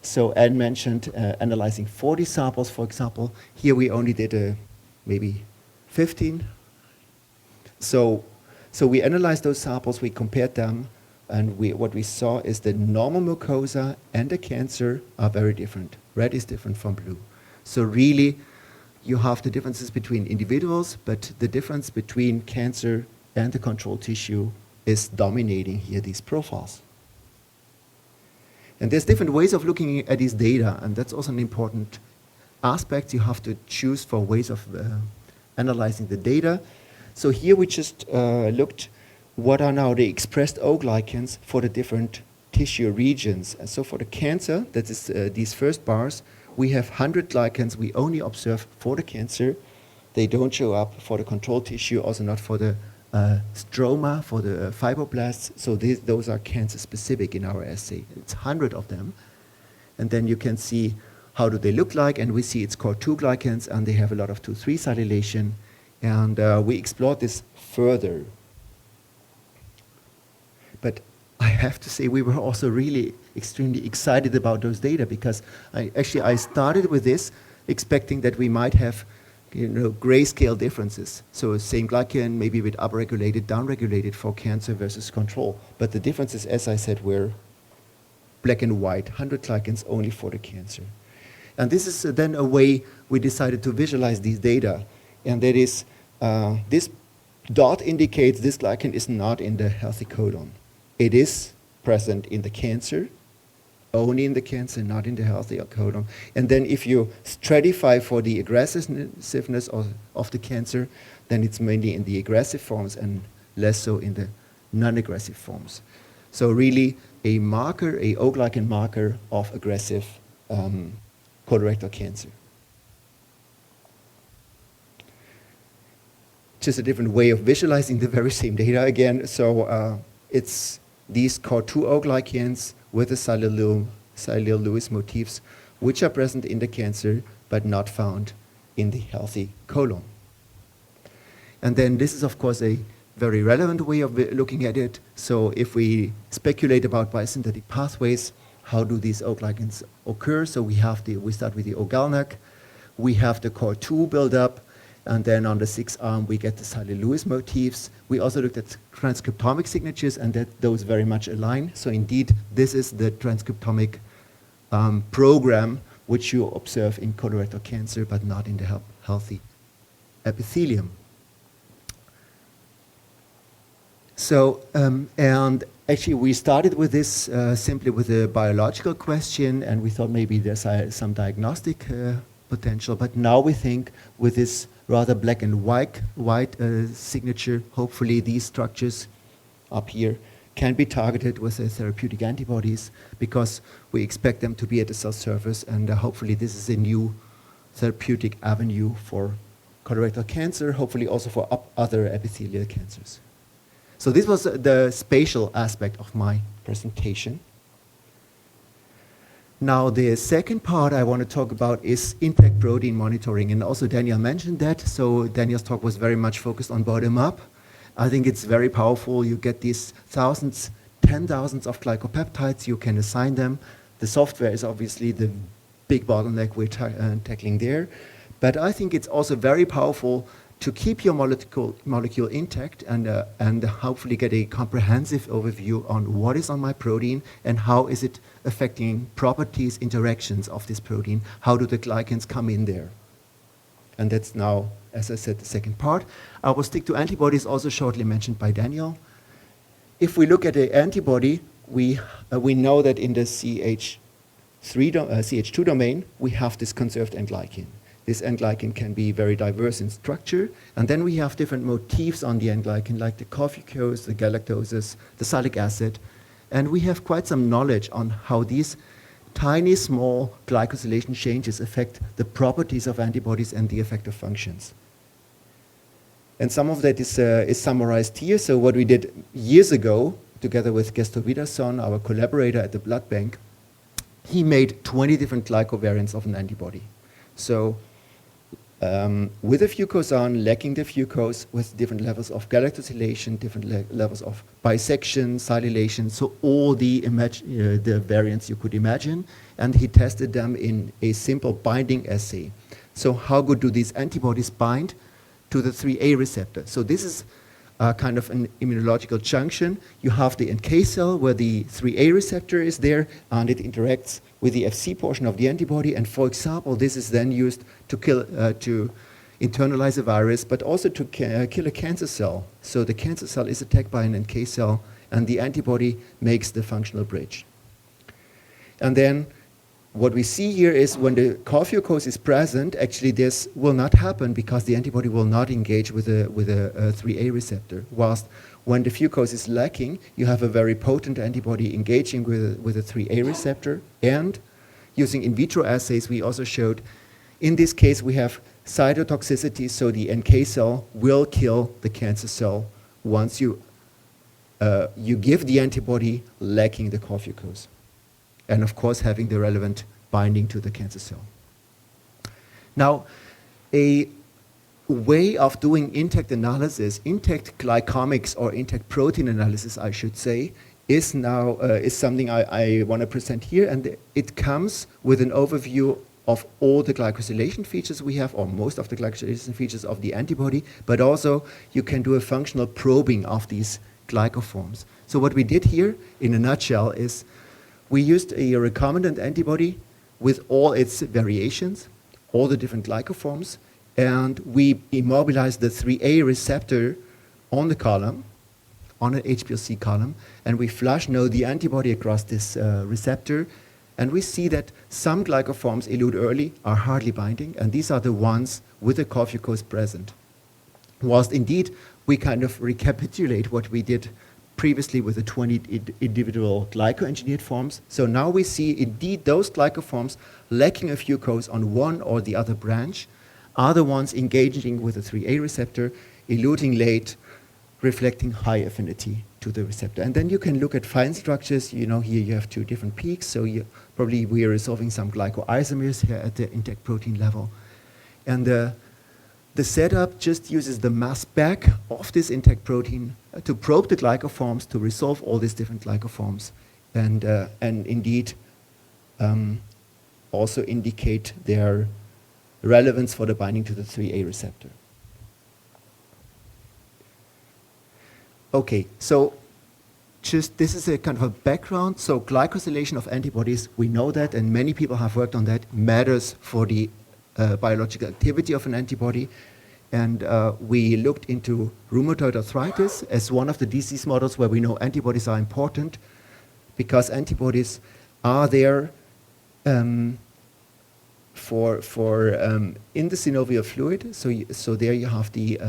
So Anne mentioned analyzing 40 samples, for example. Here we only did maybe 15. So we analyzed those samples, we compared them, and what we saw is the normal mucosa and the cancer are very different. Red is different from blue. So really, you have the differences between individuals, but the difference between cancer and the control tissue is dominating here these profiles. And there's different ways of looking at these data, and that's also an important aspect. You have to choose for ways of analyzing the data. So here we just looked what are now the expressed O glycans for the different tissue regions. And so for the cancer, that is these first bars, we have 100 glycans we only observe for the cancer. They don't show up for the control tissue, also not for the stroma, for the fibroblasts. So those are cancer specific in our assay. It's 100 of them. And then you can see how do they look like, and we see it's called 2 glycans, and they have a lot of 2,3 cylylation. And we explored this further. But I have to say we were also really extremely excited about those data, because I started with this expecting that we might have grayscale differences. So same glycan, maybe with upregulated, downregulated for cancer versus control. But the differences, as I said, were black and white, 100 glycans only for the cancer. And this is then a way we decided to visualize these data. And that is, this dot indicates this glycan is not in the healthy colon. It is present in the cancer, only in the cancer, not in the healthy colon. And then if you stratify for the aggressiveness of the cancer, then it's mainly in the aggressive forms and less so in the non-aggressive forms. So really a marker, a O-glycan marker of aggressive colorectal cancer. Just a different way of visualizing the very same data again. So it's these COR2 glycans with the silyl Lewis motifs, which are present in the cancer but not found in the healthy colon. And then this is, of course, a very relevant way of looking at it. So if we speculate about biosynthetic pathways, how do these O-glycans occur? So we start with the O-GalNAc, we have the COR2 buildup, and then on the 6th arm we get the silyl Lewis motifs. We also looked at transcriptomic signatures, and those very much align. So indeed, this is the transcriptomic program which you observe in colorectal cancer, but not in the healthy epithelium. So, and actually we started with this simply with a biological question, and we thought maybe there's some diagnostic potential, but now we think with this rather black and white signature, hopefully these structures up here can be targeted with therapeutic antibodies, because we expect them to be at the cell surface, and hopefully this is a new therapeutic avenue for colorectal cancer, hopefully also for other epithelial cancers. So this was the spatial aspect of my presentation. Now the second part I want to talk about is intact protein monitoring, and also Daniel mentioned that. So Daniel's talk was very much focused on bottom-up. I think it's very powerful. You get these thousands, 10,000s of glycopeptides, you can assign them. The software is obviously the big bottleneck we're tackling there. But I think it's also very powerful to keep your molecule intact and hopefully get a comprehensive overview on what is on my protein and how is it affecting properties, interactions of this protein, how do the glycans come in there. And that's now, as I said, the second part. I will stick to antibodies, also shortly mentioned by Daniel. If we look at the antibody, we know that in the CH2 domain, we have this conserved N-glycan. This N-glycan can be very diverse in structure, and then we have different motifs on the N-glycan, like the cofucose, the galactoses, the salicylic acid, and we have quite some knowledge on how these tiny, small glycosylation changes affect the properties of antibodies and the effector functions. And some of that is summarized here. So what we did years ago, together with Gesto Vidason, our collaborator at the blood bank, he made 20 different glycovariants of an antibody. So with a fucosan, lacking the fucose, with different levels of galactosylation, different levels of bisection, silylation, so all the variants you could imagine, and he tested them in a simple binding assay. So how good do these antibodies bind to the 3A receptor? So this is kind of an immunological junction. You have the NK cell where the 3A receptor is there, and it interacts with the FC portion of the antibody. And for example, this is then used to kill, to internalize a virus, but also to kill a cancer cell. So the cancer cell is attacked by an NK cell, and the antibody makes the functional bridge. And then what we see here is when the cofucose is present, actually this will not happen because the antibody will not engage with a 3A receptor. Whilst when the fucose is lacking, you have a very potent antibody engaging with a 3A receptor. And using in vitro assays, we also showed, in this case, we have cytotoxicity, so the NK cell will kill the cancer cell once you give the antibody lacking the cofucose. And of course, having the relevant binding to the cancer cell. Now, a way of doing intact analysis, intact glycomics or intact protein analysis, I should say, is now is something I want to present here, and it comes with an overview of all the glycosylation features we have, or most of the glycosylation features of the antibody, but also you can do a functional probing of these glycoforms. So what we did here, in a nutshell, is we used a recombinant antibody with all its variations, all the different glycoforms, and we immobilized the 3A receptor on the column, on an HPLC column, and we flush now the antibody across this receptor, and we see that some glycoforms elute early, are hardly binding, and these are the ones with the cofucose present. Whilst indeed we kind of recapitulate what we did previously with the 20 individual glycoengineered forms. So now we see indeed those glycoforms lacking a fucose on one or the other branch are the ones engaging with the 3A receptor, eluting late, reflecting high affinity to the receptor. And then you can look at fine structures. You know, here you have two different peaks, so probably we are resolving some glycoisomers here at the intact protein level. And the setup just uses the mass spec of this intact protein to probe the glycoforms, to resolve all these different glycoforms, and indeed also indicate their relevance for the binding to the 3A receptor. Okay, so just this is a kind of a background. So glycosylation of antibodies, we know that, and many people have worked on that, matters for the biological activity of an antibody. And we looked into rheumatoid arthritis as one of the disease models where we know antibodies are important because antibodies are there for in the synovial fluid. So there you have the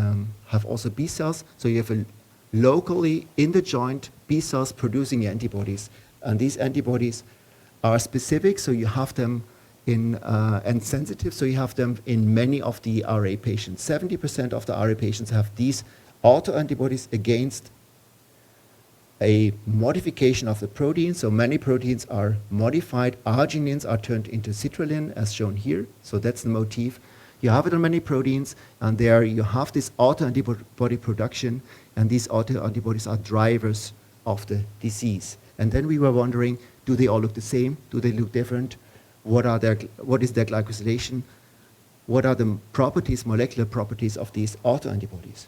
have also B cells. So you have a locally in the joint B cells producing antibodies, and these antibodies are specific. So you have them and sensitive, so you have them in many of the RA patients. 70% of the RA patients have these autoantibodies against a modification of the protein. So many proteins are modified. Arginines are turned into citrulline, as shown here. So that's the motif. You have it on many proteins, and there you have this autoantibody production, and these autoantibodies are drivers of the disease. And then we were wondering, do they all look the same? Do they look different? What is their glycosylation? What are the properties, molecular properties of these autoantibodies?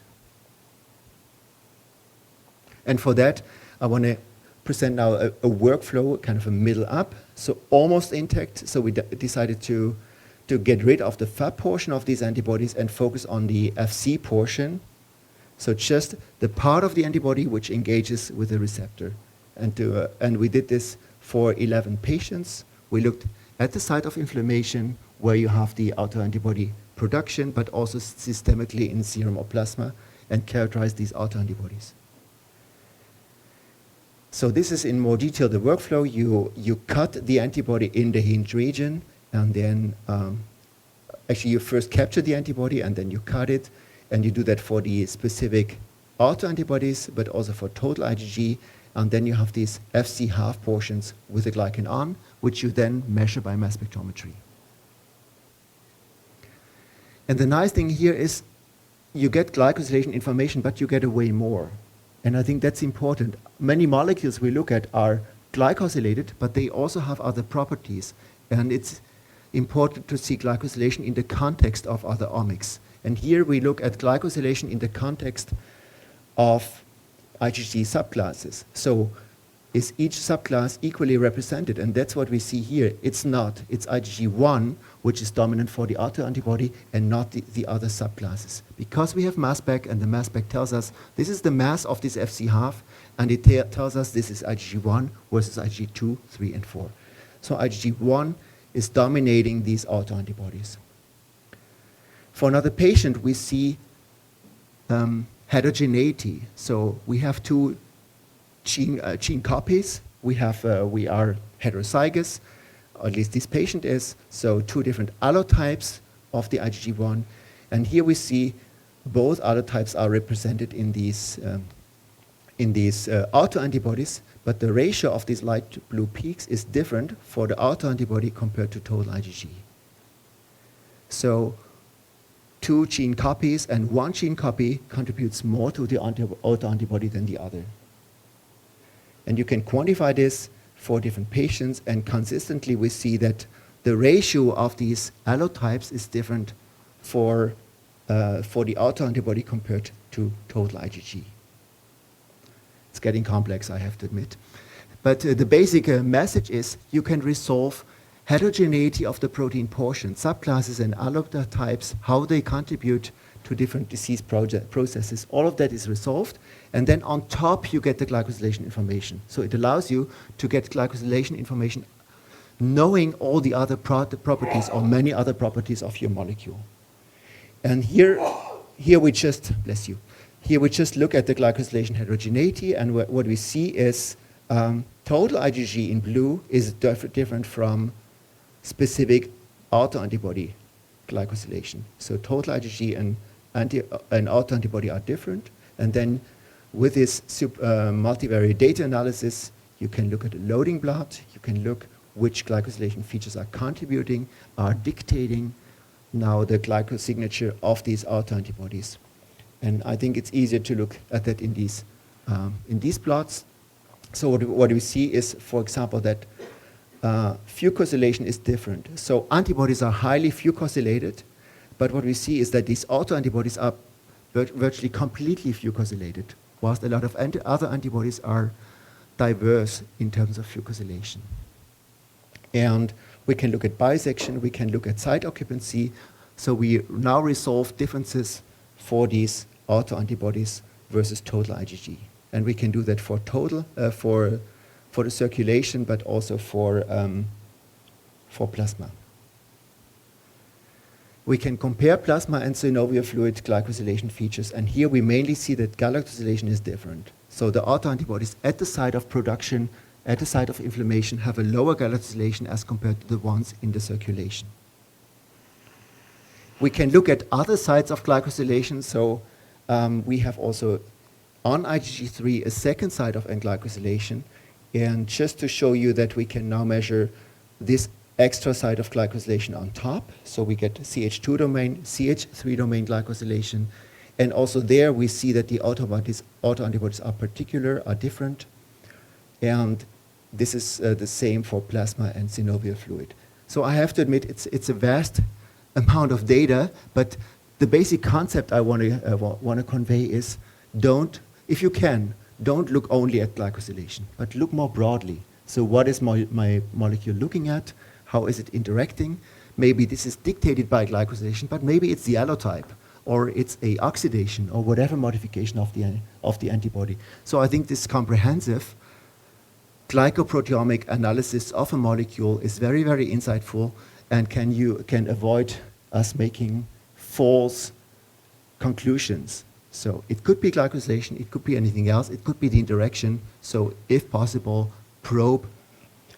And for that, I want to present now a workflow, kind of a middle up, so almost intact. So we decided to get rid of the Fab portion of these antibodies and focus on the Fc portion. So just the part of the antibody which engages with the receptor. And we did this for 11 patients. We looked at the site of inflammation where you have the autoantibody production, but also systemically in serum or plasma, and characterize these autoantibodies. So this is in more detail the workflow. You cut the antibody in the hinge region, and then actually you first capture the antibody and then you cut it, and you do that for the specific autoantibodies, but also for total IgG. And then you have these Fc half portions with the glycan on, which you then measure by mass spectrometry. And the nice thing here is you get glycosylation information, but you get way more. And I think that's important. Many molecules we look at are glycosylated, but they also have other properties. And it's important to see glycosylation in the context of other omics. And here we look at glycosylation in the context of IgG subclasses. So is each subclass equally represented? And that's what we see here. It's not. It's IgG1, which is dominant for the autoantibody, and not the other subclasses. Because we have mass spec, and the mass spec tells us this is the mass of this Fc half, and it tells us this is IgG1 versus IgG2, 3, and 4. So IgG1 is dominating these autoantibodies. For another patient, we see heterogeneity. So we have two gene copies. We are heterozygous, or at least this patient is. So two different allotypes of the IgG1. And here we see both allotypes are represented in these autoantibodies, but the ratio of these light blue peaks is different for the autoantibody compared to total IgG. So two gene copies and one gene copy contributes more to the autoantibody than the other. And you can quantify this for different patients, and consistently we see that the ratio of these allotypes is different for the autoantibody compared to total IgG. It's getting complex, I have to admit. But the basic message is you can resolve heterogeneity of the protein portion, subclasses and allotypes, how they contribute to different disease processes. All of that is resolved. And then on top, you get the glycosylation information. So it allows you to get glycosylation information knowing all the other properties or many other properties of your molecule. And here we just, bless you, here we just look at the glycosylation heterogeneity, and what we see is total IgG in blue is different from specific autoantibody glycosylation. So total IgG and autoantibody are different, and then with this multivariate data analysis, you can look at the loading blood, you can look which glycosylation features are contributing, are dictating now the glycosignature of these autoantibodies. And I think it's easier to look at that in these plots. So what we see is, for example, that fucosylation is different. So antibodies are highly fucosylated, but what we see is that these autoantibodies are virtually completely fucosylated, whilst a lot of other antibodies are diverse in terms of fucosylation. And we can look at bisection, we can look at site occupancy. So we now resolve differences for these autoantibodies versus total IgG. And we can do that for total, for the circulation, but also for plasma. We can compare plasma and synovial fluid glycosylation features, and here we mainly see that galactosylation is different. So the autoantibodies at the site of production, at the site of inflammation, have a lower galactosylation as compared to the ones in the circulation. We can look at other sites of glycosylation, so we have also on IgG3 a second site of N-glycosylation, and just to show you that we can now measure this extra site of glycosylation on top, so we get CH2 domain, CH3 domain glycosylation, and also there we see that the autoantibodies are different, and this is the same for plasma and synovial fluid. So I have to admit it's a vast amount of data, but the basic concept I want to convey is if you can, don't look only at glycosylation, but look more broadly. So what is my molecule looking at? How is it interacting? Maybe this is dictated by glycosylation, but maybe it's the allotype, or it's a oxidation, or whatever modification of the antibody. So I think this comprehensive glycoproteomic analysis of a molecule is very, very insightful, and can avoid us making false conclusions. So it could be glycosylation, it could be anything else, it could be the interaction. So if possible, probe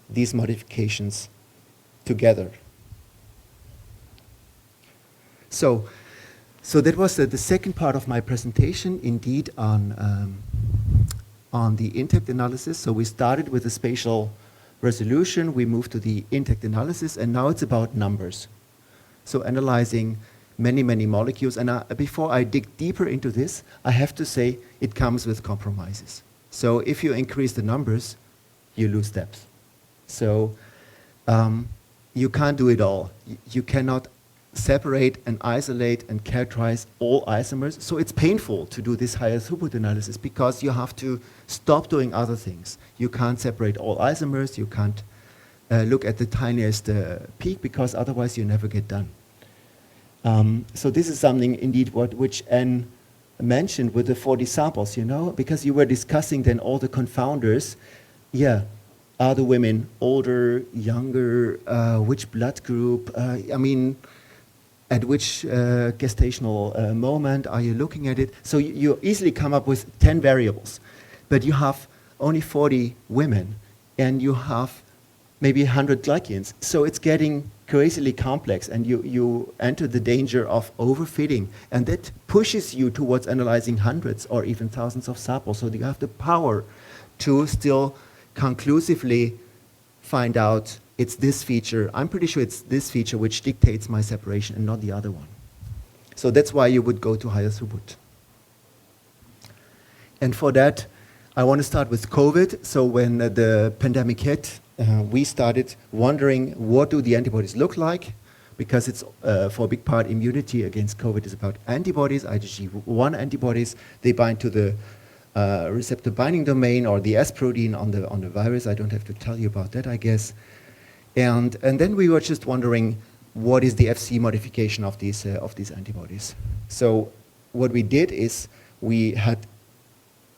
these modifications together. So that was the second part of my presentation, indeed, on the intact analysis. So we started with the spatial resolution, we moved to the intact analysis, and now it's about numbers. So analyzing many, many molecules. And before I dig deeper into this, I have to say it comes with compromises. So if you increase the numbers, you lose depth. So you can't do it all. You cannot separate and isolate and characterize all isomers. So it's painful to do this higher throughput analysis because you have to stop doing other things. You can't separate all isomers. You can't look at the tiniest peak because otherwise you never get done. So this is something indeed which Anne mentioned with the 40 samples, because you were discussing then all the confounders. Yeah, are the women older, younger, which blood group, at which gestational moment are you looking at it? So you easily come up with 10 variables, but you have only 40 women, and you have maybe 100 glycans. So it's getting crazily complex, and you enter the danger of overfitting, and that pushes you towards analyzing hundreds or even thousands of samples. So you have the power to still conclusively find out it's this feature. I'm pretty sure it's this feature which dictates my separation and not the other one. So that's why you would go to higher throughput. And for that, I want to start with COVID. So when the pandemic hit, we started wondering, what do the antibodies look like? Because it's, for a big part, immunity against COVID is about antibodies, IgG1 antibodies. They bind to the receptor binding domain or the S protein on the virus. I don't have to tell you about that, I guess. And then we were just wondering, what is the Fc modification of these antibodies? So what we did is we had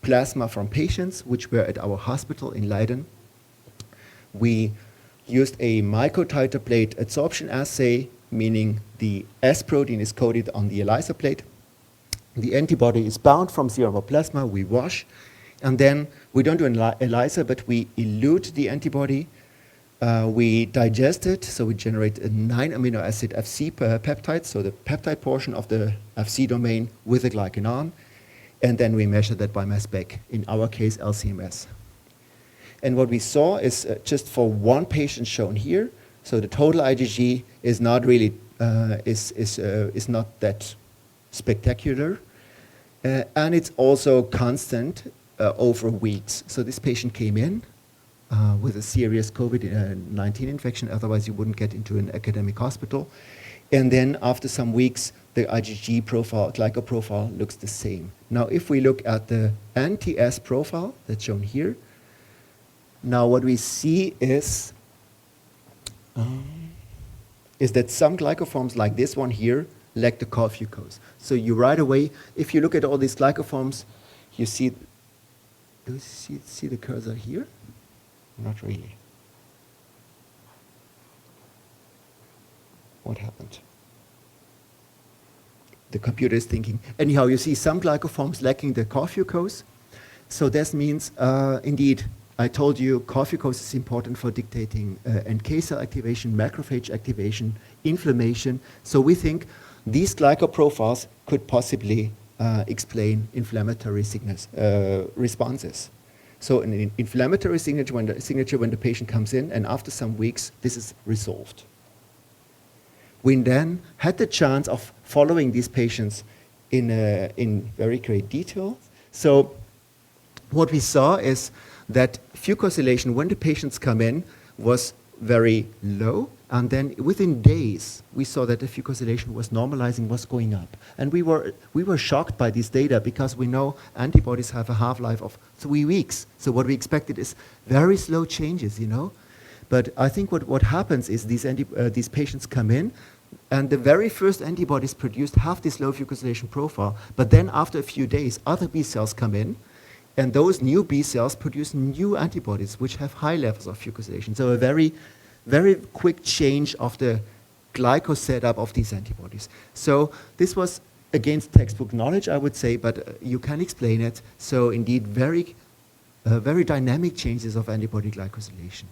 plasma from patients which were at our hospital in Leiden. We used a microtiter plate adsorption assay, meaning the S protein is coated on the ELISA plate. The antibody is bound from serum or plasma, we wash, and then we don't do ELISA, but we elute the antibody. We digest it, so we generate a 9 amino acid Fc peptide, so the peptide portion of the Fc domain with a glycan on, and then we measure that by mass spec, in our case LCMS. And what we saw is just for one patient shown here, so the total IgG is not really is not that spectacular, and it's also constant over weeks. So this patient came in with a serious COVID-19 infection, otherwise you wouldn't get into an academic hospital. And then after some weeks, the IgG profile, glycoprofile looks the same. Now if we look at the anti-S profile that's shown here, now what we see is that some glycoforms like this one here lack the Core-fucose. So you right away, if you look at all these glycoforms, you see, do you see the cursor here? Not really. What happened? The computer is thinking. Anyhow, you see some glycoforms lacking the Core-fucose. So this means, indeed, I told you Core-fucose is important for dictating NK cell activation, macrophage activation, inflammation. So we think these glycoprofiles could possibly explain inflammatory responses. So an inflammatory signature when the patient comes in, and after some weeks, this is resolved. We then had the chance of following these patients in very great detail. So what we saw is that fucosylation when the patients come in was very low, and then within days we saw that the fucosylation was normalizing, was going up. And we were shocked by this data because we know antibodies have a half-life of 3 weeks. So what we expected is very slow changes, you know. But I think what happens is these patients come in, and the very first antibodies produced have this low fucosylation profile, but then after a few days, other B cells come in, and those new B cells produce new antibodies which have high levels of fucosylation. So a very, very quick change of the glyco setup of these antibodies. So this was against textbook knowledge, I would say, but you can explain it. So indeed, very dynamic changes of antibody glycosylation.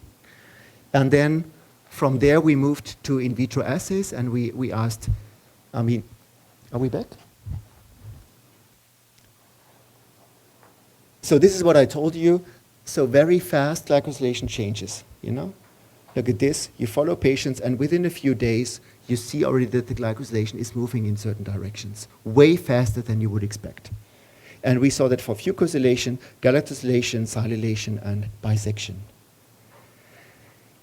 And then from there, we moved to in vitro assays, and we asked, are we back? So this is what I told you. So very fast glycosylation changes, you know? Look at this, you follow patients, and within a few days, you see already that the glycosylation is moving in certain directions, way faster than you would expect. And we saw that for fucosylation, galactosylation, silylation, and bisection.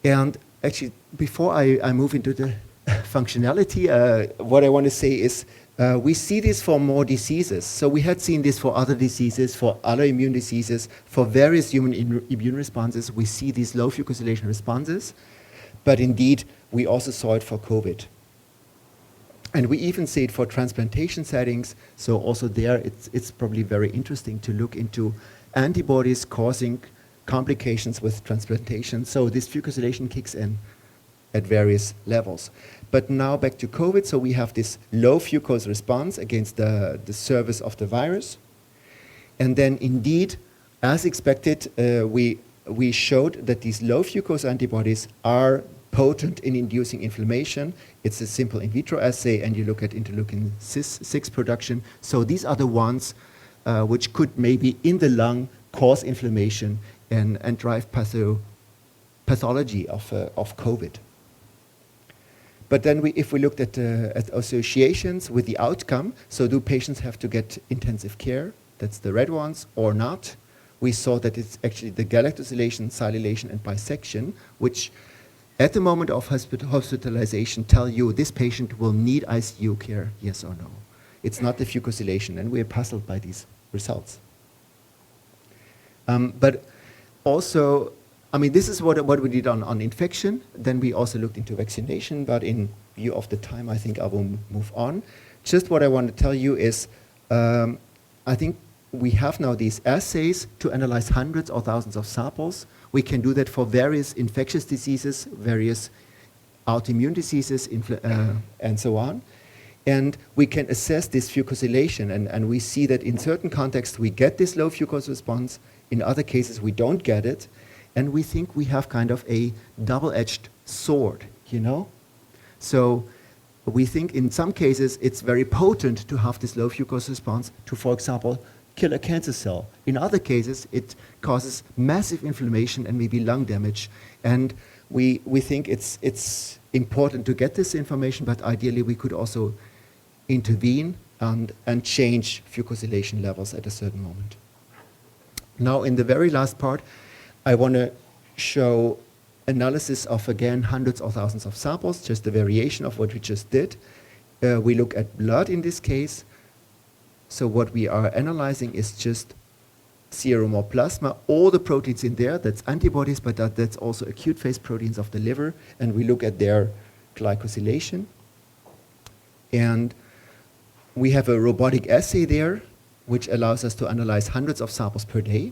And actually, before I move into the functionality, what I want to say is we see this for more diseases. So we had seen this for other diseases, for autoimmune diseases, for various human immune responses. We see these low fucosylation responses. But indeed, we also saw it for COVID. And we even see it for transplantation settings. So also there, it's probably very interesting to look into antibodies causing complications with transplantation. So this fucosylation kicks in at various levels. But now back to COVID. So we have this low fucose response against the surface of the virus. And then indeed, as expected, we showed that these low fucose antibodies are potent in inducing inflammation. It's a simple in vitro assay, and you look at interleukin 6 production. So these are the ones which could maybe in the lung cause inflammation and drive pathology of COVID. But then if we looked at associations with the outcome, so do patients have to get intensive care? That's the red ones, or not? We saw that it's actually the galactosylation, silylation, and bisection, which at the moment of hospitalization tell you this patient will need ICU care, yes or no. It's not the fucosylation, and we're puzzled by these results. But also, I mean, this is what we did on infection. Then we also looked into vaccination, but in view of the time, I think I will move on. Just what I want to tell you is, I think we have now these assays to analyze hundreds or thousands of samples. We can do that for various infectious diseases, various autoimmune diseases, and so on. And we can assess this fucosylation, and we see that in certain contexts we get this low fucose response, in other cases we don't get it, and we think we have kind of a double-edged sword, you know? So we think in some cases it's very potent to have this low fucose response to, for example, kill a cancer cell. In other cases, it causes massive inflammation and maybe lung damage. And we think it's important to get this information, but ideally we could also intervene and change fucosylation levels at a certain moment. Now, in the very last part, I want to show analysis of, again, hundreds or thousands of samples, just a variation of what we just did. We look at blood in this case. So what we are analyzing is just serum or plasma, all the proteins in there, that's antibodies, but that's also acute phase proteins of the liver, and we look at their glycosylation. And we have a robotic assay there, which allows us to analyze hundreds of samples per day.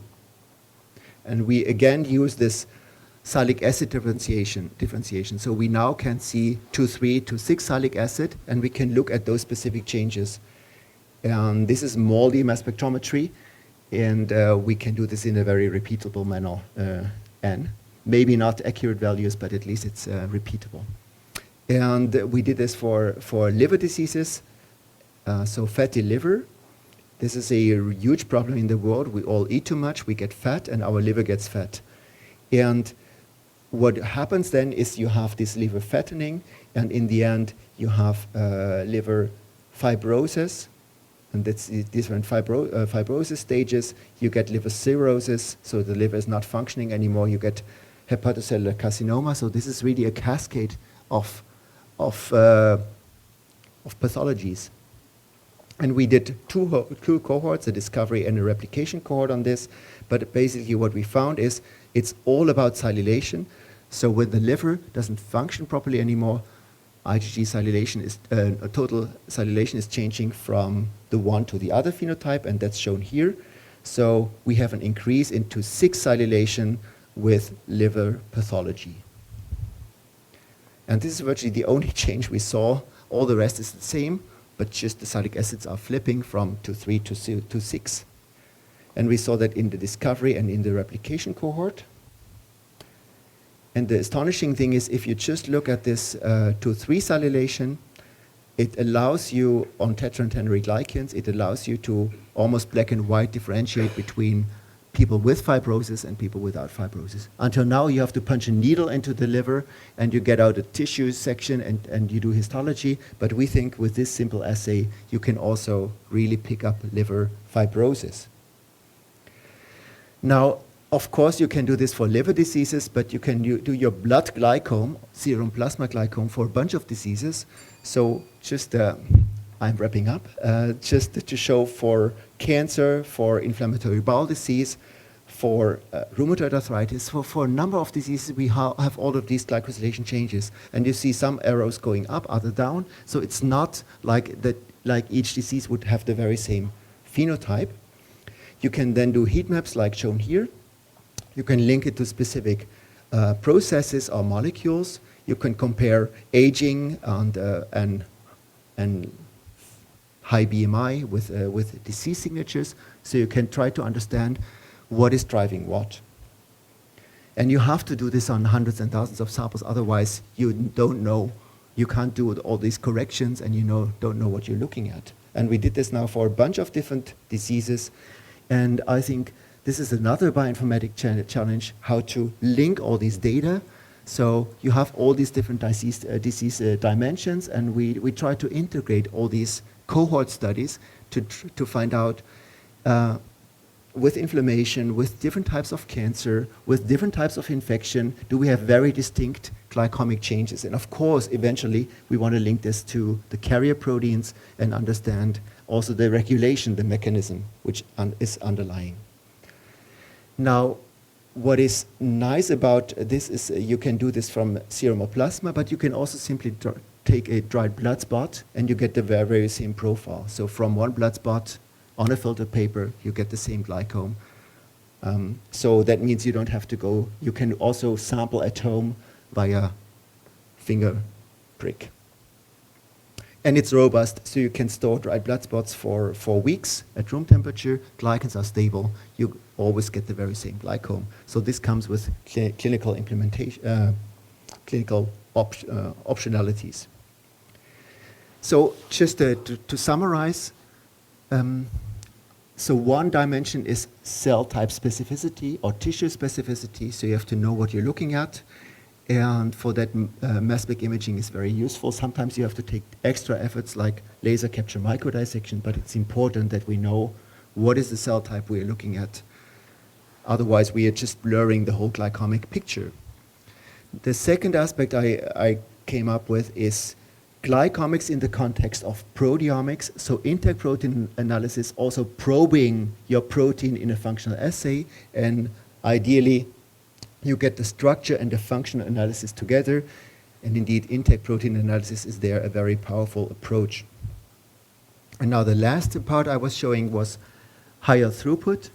And we again use this salic acid differentiation. So we now can see 2,3 to 6 salic acid, and we can look at those specific changes. And this is MALDI mass spectrometry, and we can do this in a very repeatable manner. And maybe not accurate values, but at least it's repeatable. And we did this for liver diseases, so fatty liver. This is a huge problem in the world. We all eat too much, we get fat, and our liver gets fat. And what happens then is you have this liver fattening, and in the end, you have liver fibrosis, and that's the different fibrosis stages. You get liver cirrhosis, so the liver is not functioning anymore. You get hepatocellular carcinoma, so this is really a cascade of pathologies. And we did two cohorts, a discovery and a replication cohort on this. But basically what we found is it's all about silylation. So when the liver doesn't function properly anymore, IgG silylation is, total silylation is changing from the one to the other phenotype, and that's shown here. So we have an increase into 6 silylation with liver pathology. And this is virtually the only change we saw. All the rest is the same, but just the salic acids are flipping from 2,3 to 6. And we saw that in the discovery and in the replication cohort. And the astonishing thing is, if you just look at this 2,3 silylation, it allows you, on tetrantennary glycans, it allows you to almost black and white differentiate between people with fibrosis and people without fibrosis. Until now, you have to punch a needle into the liver, and you get out a tissue section, and you do histology. But we think with this simple assay, you can also really pick up liver fibrosis. Now, of course, you can do this for liver diseases, but you can do your blood glycome, serum plasma glycome, for a bunch of diseases. So just, I'm wrapping up, just to show for cancer, for inflammatory bowel disease, for rheumatoid arthritis, for a number of diseases, we have all of these glycosylation changes. And you see some arrows going up, other down. So it's not like that, like each disease would have the very same phenotype. You can then do heat maps like shown here. You can link it to specific processes or molecules. You can compare aging and high BMI with disease signatures, so you can try to understand what is driving what. And you have to do this on hundreds and thousands of samples, otherwise you don't know. You can't do all these corrections and don't know what you're looking at. And we did this now for a bunch of different diseases, and I think this is another bioinformatics challenge, how to link all these data. So you have all these different disease dimensions, and we try to integrate all these cohort studies to find out with inflammation, with different types of cancer, with different types of infection, do we have very distinct glycomic changes? And of course, eventually, we want to link this to the carrier proteins and understand also the regulation, the mechanism which is underlying. Now, what is nice about this is you can do this from serum or plasma, but you can also simply take a dried blood spot and you get the very same profile. So from one blood spot on a filtered paper, you get the same glycome. So that means you don't have to go, you can also sample at home via finger prick. And it's robust, so you can store dried blood spots for 4 weeks at room temperature. Glycans are stable. You always get the very same glycome. So this comes with clinical implementation, clinical optionalities. So just to summarize, so one dimension is cell type specificity or tissue specificity, so you have to know what you're looking at. And for that, mass spec imaging is very useful. Sometimes you have to take extra efforts like laser capture microdissection, but it's important that we know what is the cell type we're looking at. Otherwise, we are just blurring the whole glycomic picture. The second aspect I came up with is glycomics in the context of proteomics, so intact protein analysis, also probing your protein in a functional assay, and ideally you get the structure and the functional analysis together, and indeed intact protein analysis is there a very powerful approach. And now the last part I was showing was higher throughput.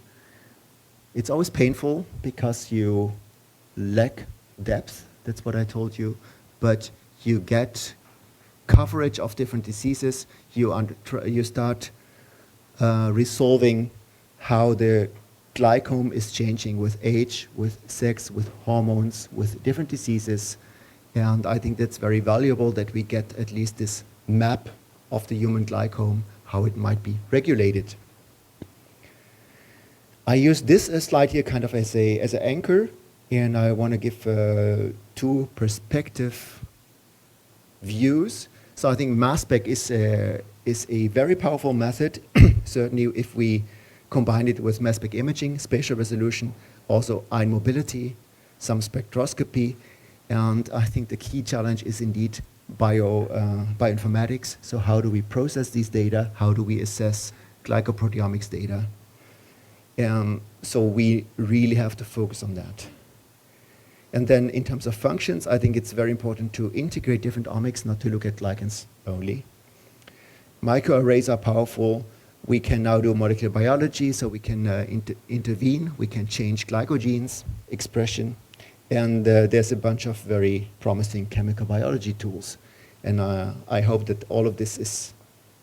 It's always painful because you lack depth, that's what I told you, but you get coverage of different diseases. You start resolving how the glycome is changing with age, with sex, with hormones, with different diseases. And I think that's very valuable that we get at least this map of the human glycome, how it might be regulated. I use this slide here kind of as an anchor, and I want to give two perspective views. So I think mass spec is a very powerful method, certainly if we combine it with mass spec imaging, spatial resolution, also ion mobility, some spectroscopy, and I think the key challenge is indeed bioinformatics. So how do we process these data? How do we assess glycoproteomics data? So we really have to focus on that. And then in terms of functions, I think it's very important to integrate different omics, not to look at glycans only. Microarrays are powerful. We can now do molecular biology, so we can intervene. We can change glycogenes expression. And there's a bunch of very promising chemical biology tools. And I hope that all of this is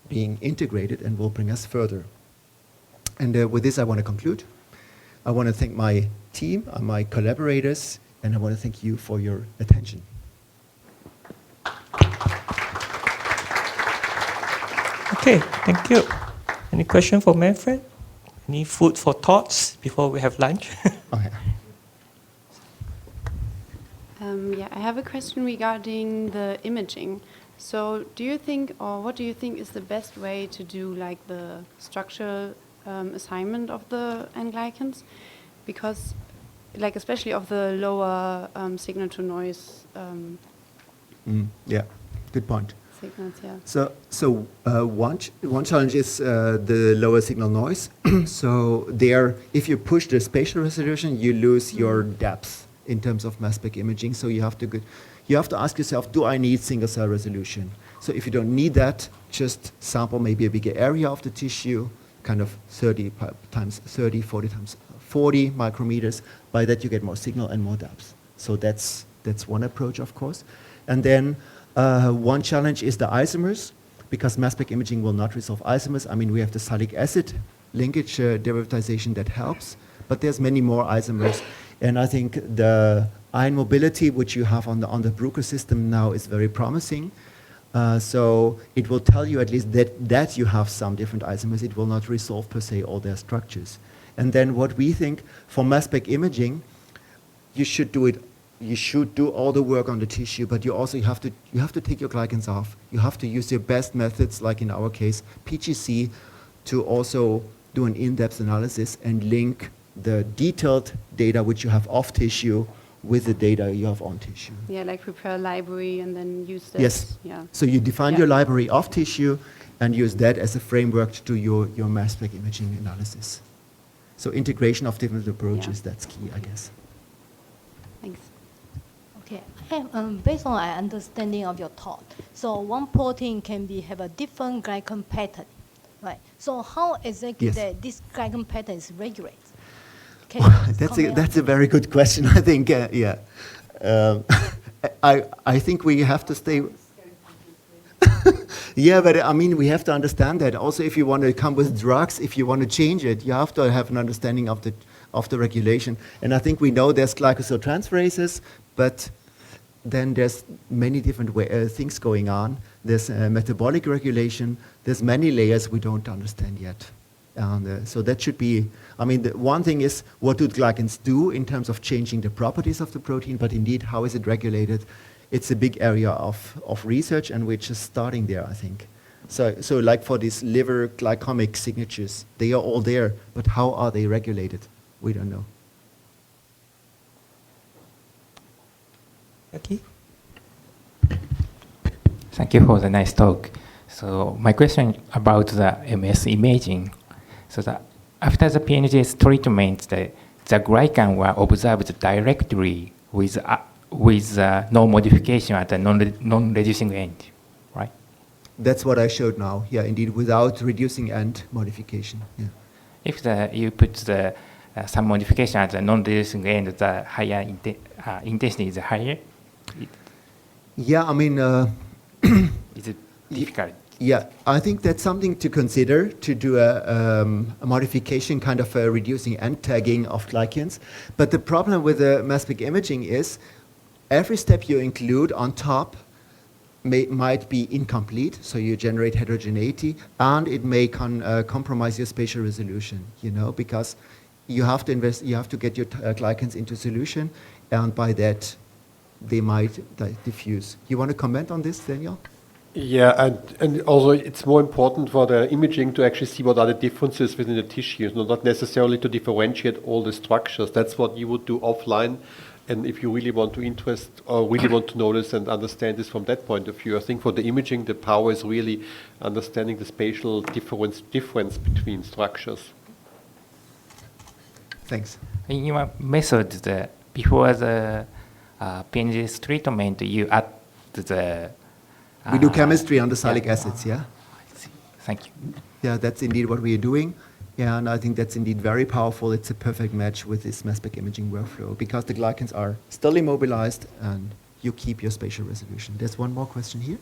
being integrated and will bring us further. And with this, I want to conclude. I want to thank my team, my collaborators, and I want to thank you for your attention. Okay, thank you. Any question for Manfred? Any food for thoughts before we have lunch? Okay. Yeah, I have a question regarding the imaging. So do you think, or what do you think is the best way to do like the structural assignment of the N-glycans? Because like especially of the lower signal to noise yeah, good point. signals, yeah. So one challenge is the lower signal noise. So there, if you push the spatial resolution, you lose your depth in terms of mass spec imaging. So you have to ask yourself, do I need single cell resolution? So if you don't need that, just sample maybe a bigger area of the tissue, kind of 30 times 30, 40 times 40 micrometers. By that, you get more signal and more depth. So that's one approach, of course. And then one challenge is the isomers, because mass spec imaging will not resolve isomers. I mean, we have the salicylic acid linkage derivatization that helps, but there's many more isomers. And I think the ion mobility, which you have on the Bruker system now, is very promising. So it will tell you at least that you have some different isomers. It will not resolve per se all their structures. And then what we think for mass spec imaging, you should do all the work on the tissue, but you also have to take your glycans off. You have to use your best methods, like in our case, PGC, to also do an in-depth analysis and link the detailed data which you have off tissue with the data you have on tissue. Yeah, like prepare a library and then use that. Yes. Yeah. So you define your library off tissue and use that as a framework to do your mass spec imaging analysis. So integration of different approaches, that's key, I guess. Thanks. Okay, based on my understanding of your talk, so one protein can have a different glycan pattern, right? So how exactly this glycan pattern is regulated? That's a very good question. I think, yeah. I think we have to stay. Yeah, but I mean, we have to understand that. Also, if you want to come with drugs, if you want to change it, you have to have an understanding of the regulation. And I think we know there's glycosyltransferases, but then there's many different things going on. There's metabolic regulation. There's many layers we don't understand yet. And so that should be, I mean, the one thing is what do glycans do in terms of changing the properties of the protein, but indeed, how is it regulated? It's a big area of research, and we're just starting there, I think. So like for these liver glycomic signatures, they are all there, but how are they regulated? We don't know. Okay. Thank you for the nice talk. So my question about the MS imaging. So that after the PNGS treatment, the glycan were observed directly with no modification at the non-reducing end, right? That's what I showed now. Yeah, indeed, without reducing end modification. Yeah. If you put some modification at the non-reducing end, the higher intensity is higher. Yeah, I mean, is it difficult? Yeah, I think that's something to consider, to do a modification, kind of a reducing end tagging of glycans. But the problem with the mass spec imaging is every step you include on top might be incomplete, so you generate heterogeneity, and it may compromise your spatial resolution, because you have to get your glycans into solution, and by that they might diffuse. You want to comment on this, Daniel? Yeah, and also it's more important for the imaging to actually see what are the differences within the tissues, not necessarily to differentiate all the structures. That's what you would do offline. And if you really want to notice and understand this from that point of view, I think for the imaging, the power is really understanding the spatial difference between structures. Thanks. In your method, before the PNGS treatment, you add the... we do chemistry on the salicylic acids, yeah? I see. Thank you. Yeah, that's indeed what we are doing. Yeah, and I think that's indeed very powerful. It's a perfect match with this mass spec imaging workflow because the glycans are still immobilized and you keep your spatial resolution. There's one more question here.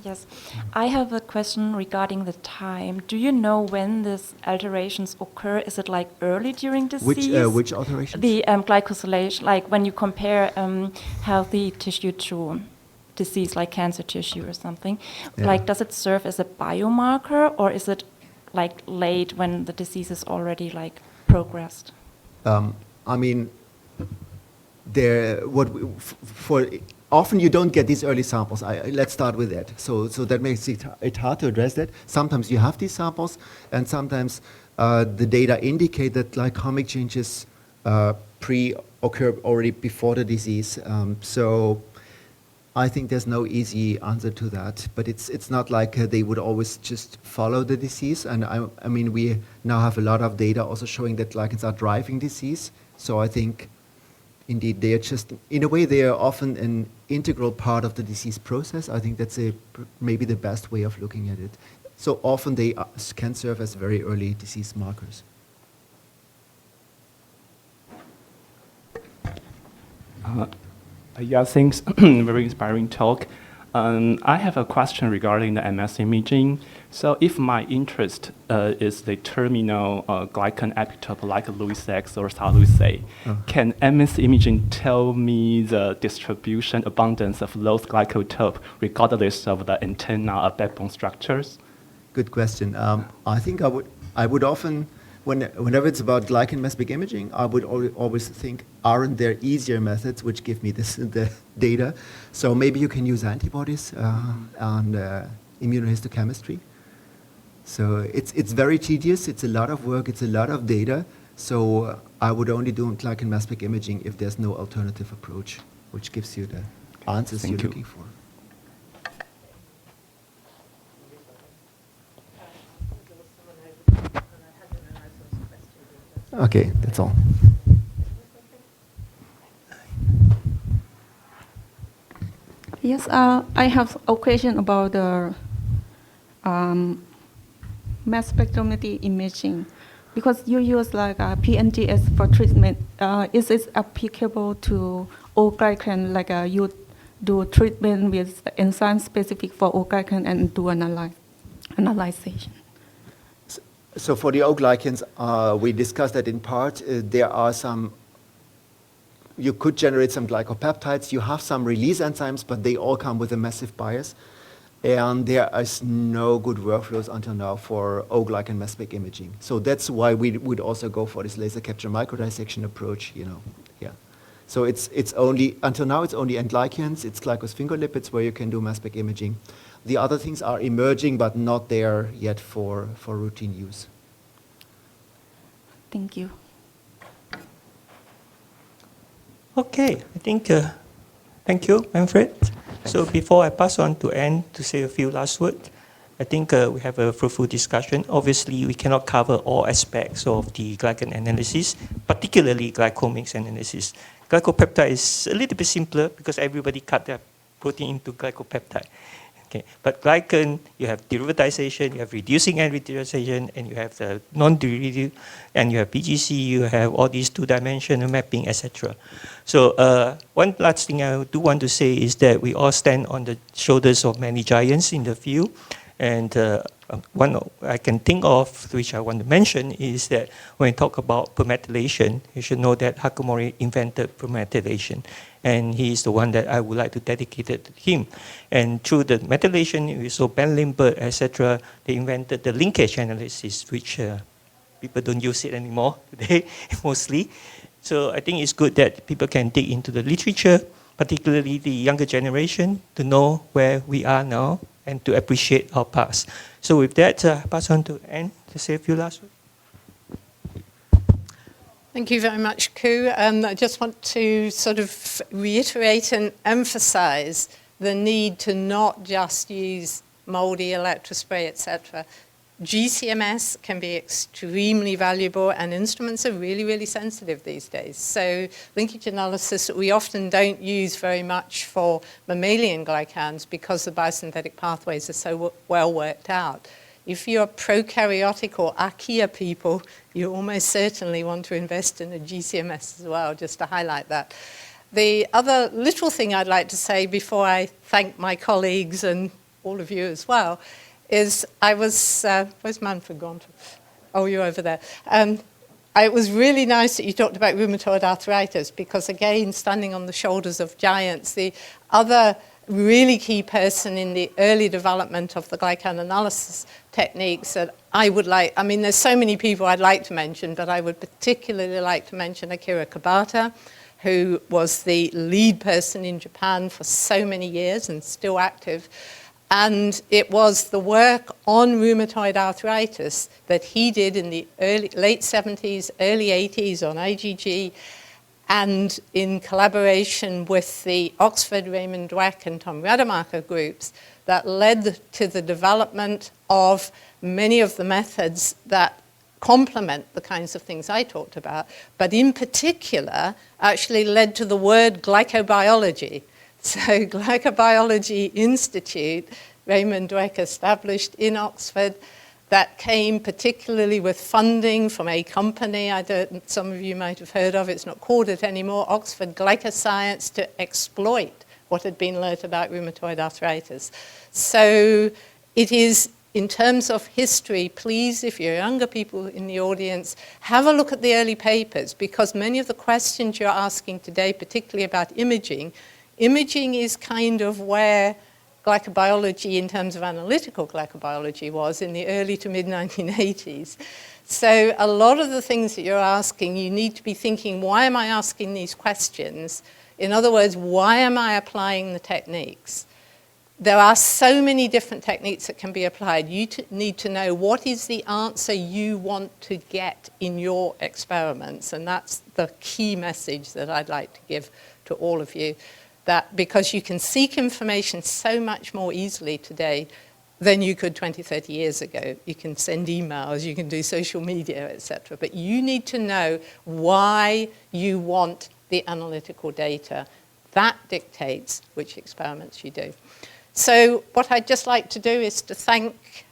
Yes, I have a question regarding the time. Do you know when these alterations occur? Is it like early during disease? Which alterations? The glycosylation, like when you compare healthy tissue to disease like cancer tissue or something. Yeah. Like, does it serve as a biomarker or is it like late when the disease is already like progressed? I mean, often you don't get these early samples. Let's start with that. So that makes it hard to address that. Sometimes you have these samples, and sometimes the data indicate that glycomic changes occur already before the disease. So I think there's no easy answer to that. But it's not like they would always just follow the disease. And I mean, we now have a lot of data also showing that glycans are driving disease. So I think indeed, they are just, in a way, they are often an integral part of the disease process. I think that's maybe the best way of looking at it. So often they can serve as very early disease markers. Yeah, thanks. Very inspiring talk. I have a question regarding the MS imaging. So if my interest is the terminal glycan epitope like Louis X or Star Louis A, can MS imaging tell me the distribution abundance of those glycotope regardless of the antenna or backbone structures? Good question. I think I would often, whenever it's about glycan mass spec imaging, I would always think, aren't there easier methods which give me the data? So maybe you can use antibodies and immunohistochemistry. So it's very tedious. It's a lot of work. It's a lot of data. So I would only do glycan mass spec imaging if there's no alternative approach, which gives you the answers you're looking for. Okay, that's all. Yes, I have a question about the mass spectrometry imaging. Because you use like a PNGS for treatment, is it applicable to all glycan, like you do treatment with enzyme specific for all glycan and do analysis? So for the O glycans, we discussed that in part. There are some, you could generate some glycopeptides. You have some release enzymes, but they all come with a massive bias. And there is no good workflows until now for O glycan mass spec imaging. So that's why we would also go for this laser capture microdissection approach, yeah. So it's only, until now it's only N-glycans, it's glycosphingolipids where you can do mass spec imaging. The other things are emerging, but not there yet for routine use. Thank you. Okay, I think, thank you, Manfred. So before I pass on to Anne to say a few last words, I think we have a fruitful discussion. Obviously, we cannot cover all aspects of the glycan analysis, particularly glycomics analysis. Glycopeptide is a little bit simpler because everybody cut their protein into glycopeptide. Okay. But glycan, you have derivatization, you have reducing and reducing, and you have the non-derivative, and you have PGC, you have all these two-dimensional mapping, etc. So one last thing I do want to say is that we all stand on the shoulders of many giants in the field. And one I can think of, which I want to mention, is that when we talk about permethylation, you should know that Hakamori invented permethylation. And he is the one that I would like to dedicate it to him. And through the methylation, we saw Ben Lindbergh, etc., they invented the linkage analysis, which people don't use it anymore today, mostly. So I think it's good that people can dig into the literature, particularly the younger generation, to know where we are now and to appreciate our past. So with that, I pass on to Anne to say a few last words. Thank you very much, Ku. I just want to sort of reiterate and emphasize the need to not just use moldy electrospray, etc. GCMS can be extremely valuable, and instruments are really, really sensitive these days. So linkage analysis we often don't use very much for mammalian glycans because the biosynthetic pathways are so well worked out. If you're prokaryotic or archaea people, you almost certainly want to invest in a GCMS as well, just to highlight that. The other little thing I'd like to say before I thank my colleagues and all of you as well is I was, where's Manfred gone to? Oh, you're over there. It was really nice that you talked about rheumatoid arthritis because, again, standing on the shoulders of giants, the other really key person in the early development of the glycan analysis techniques that I would like, I mean, there's so many people I'd like to mention, but I would particularly like to mention Akira Kabata, who was the lead person in Japan for so many years and still active. And it was the work on rheumatoid arthritis that he did in the late 70s, early 80s on IgG, and in collaboration with the Oxford, Raymond Dweck and Tom Rademacher groups that led to the development of many of the methods that complement the kinds of things I talked about, but in particular actually led to the word glycobiology. So Glycobiology Institute, Raymond Dweck established in Oxford, that came particularly with funding from a company some of you might have heard of, it's not called it anymore, Oxford Glycoscience, to exploit what had been learnt about rheumatoid arthritis. So it is, in terms of history, please, if you're younger people in the audience, have a look at the early papers, because many of the questions you're asking today, particularly about imaging is kind of where glycobiology in terms of analytical glycobiology was in the early to mid-1980s. So a lot of the things that you're asking, you need to be thinking, why am I asking these questions? In other words, why am I applying the techniques? There are so many different techniques that can be applied. You need to know what is the answer you want to get in your experiments, and that's the key message that I'd like to give to all of you. That because you can seek information so much more easily today than you could 20, 30 years ago. You can send emails, you can do social media, etc. But you need to know why you want the analytical data. That dictates which experiments you do. So what I'd just like to do is to thank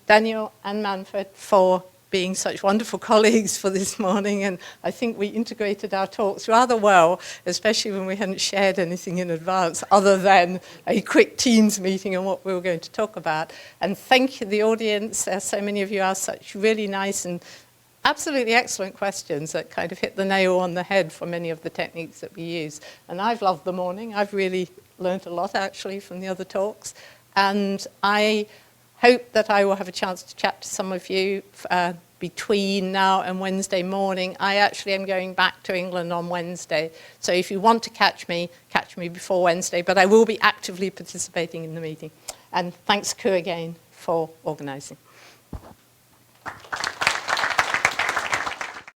Daniel and Manfred for being such wonderful colleagues for this morning, and I think we integrated our talks rather well, especially when we hadn't shared anything in advance other than a quick Teams meeting on what we were going to talk about. And thank you, the audience. So many of you asked such really nice and absolutely excellent questions that kind of hit the nail on the head for many of the techniques that we use. And I've loved the morning. I've really learned a lot, actually, from the other talks. And I hope that I will have a chance to chat to some of you between now and Wednesday morning. I actually am going back to England on Wednesday. So if you want to catch me before Wednesday. But I will be actively participating in the meeting. And thanks, Ku, again, for organising.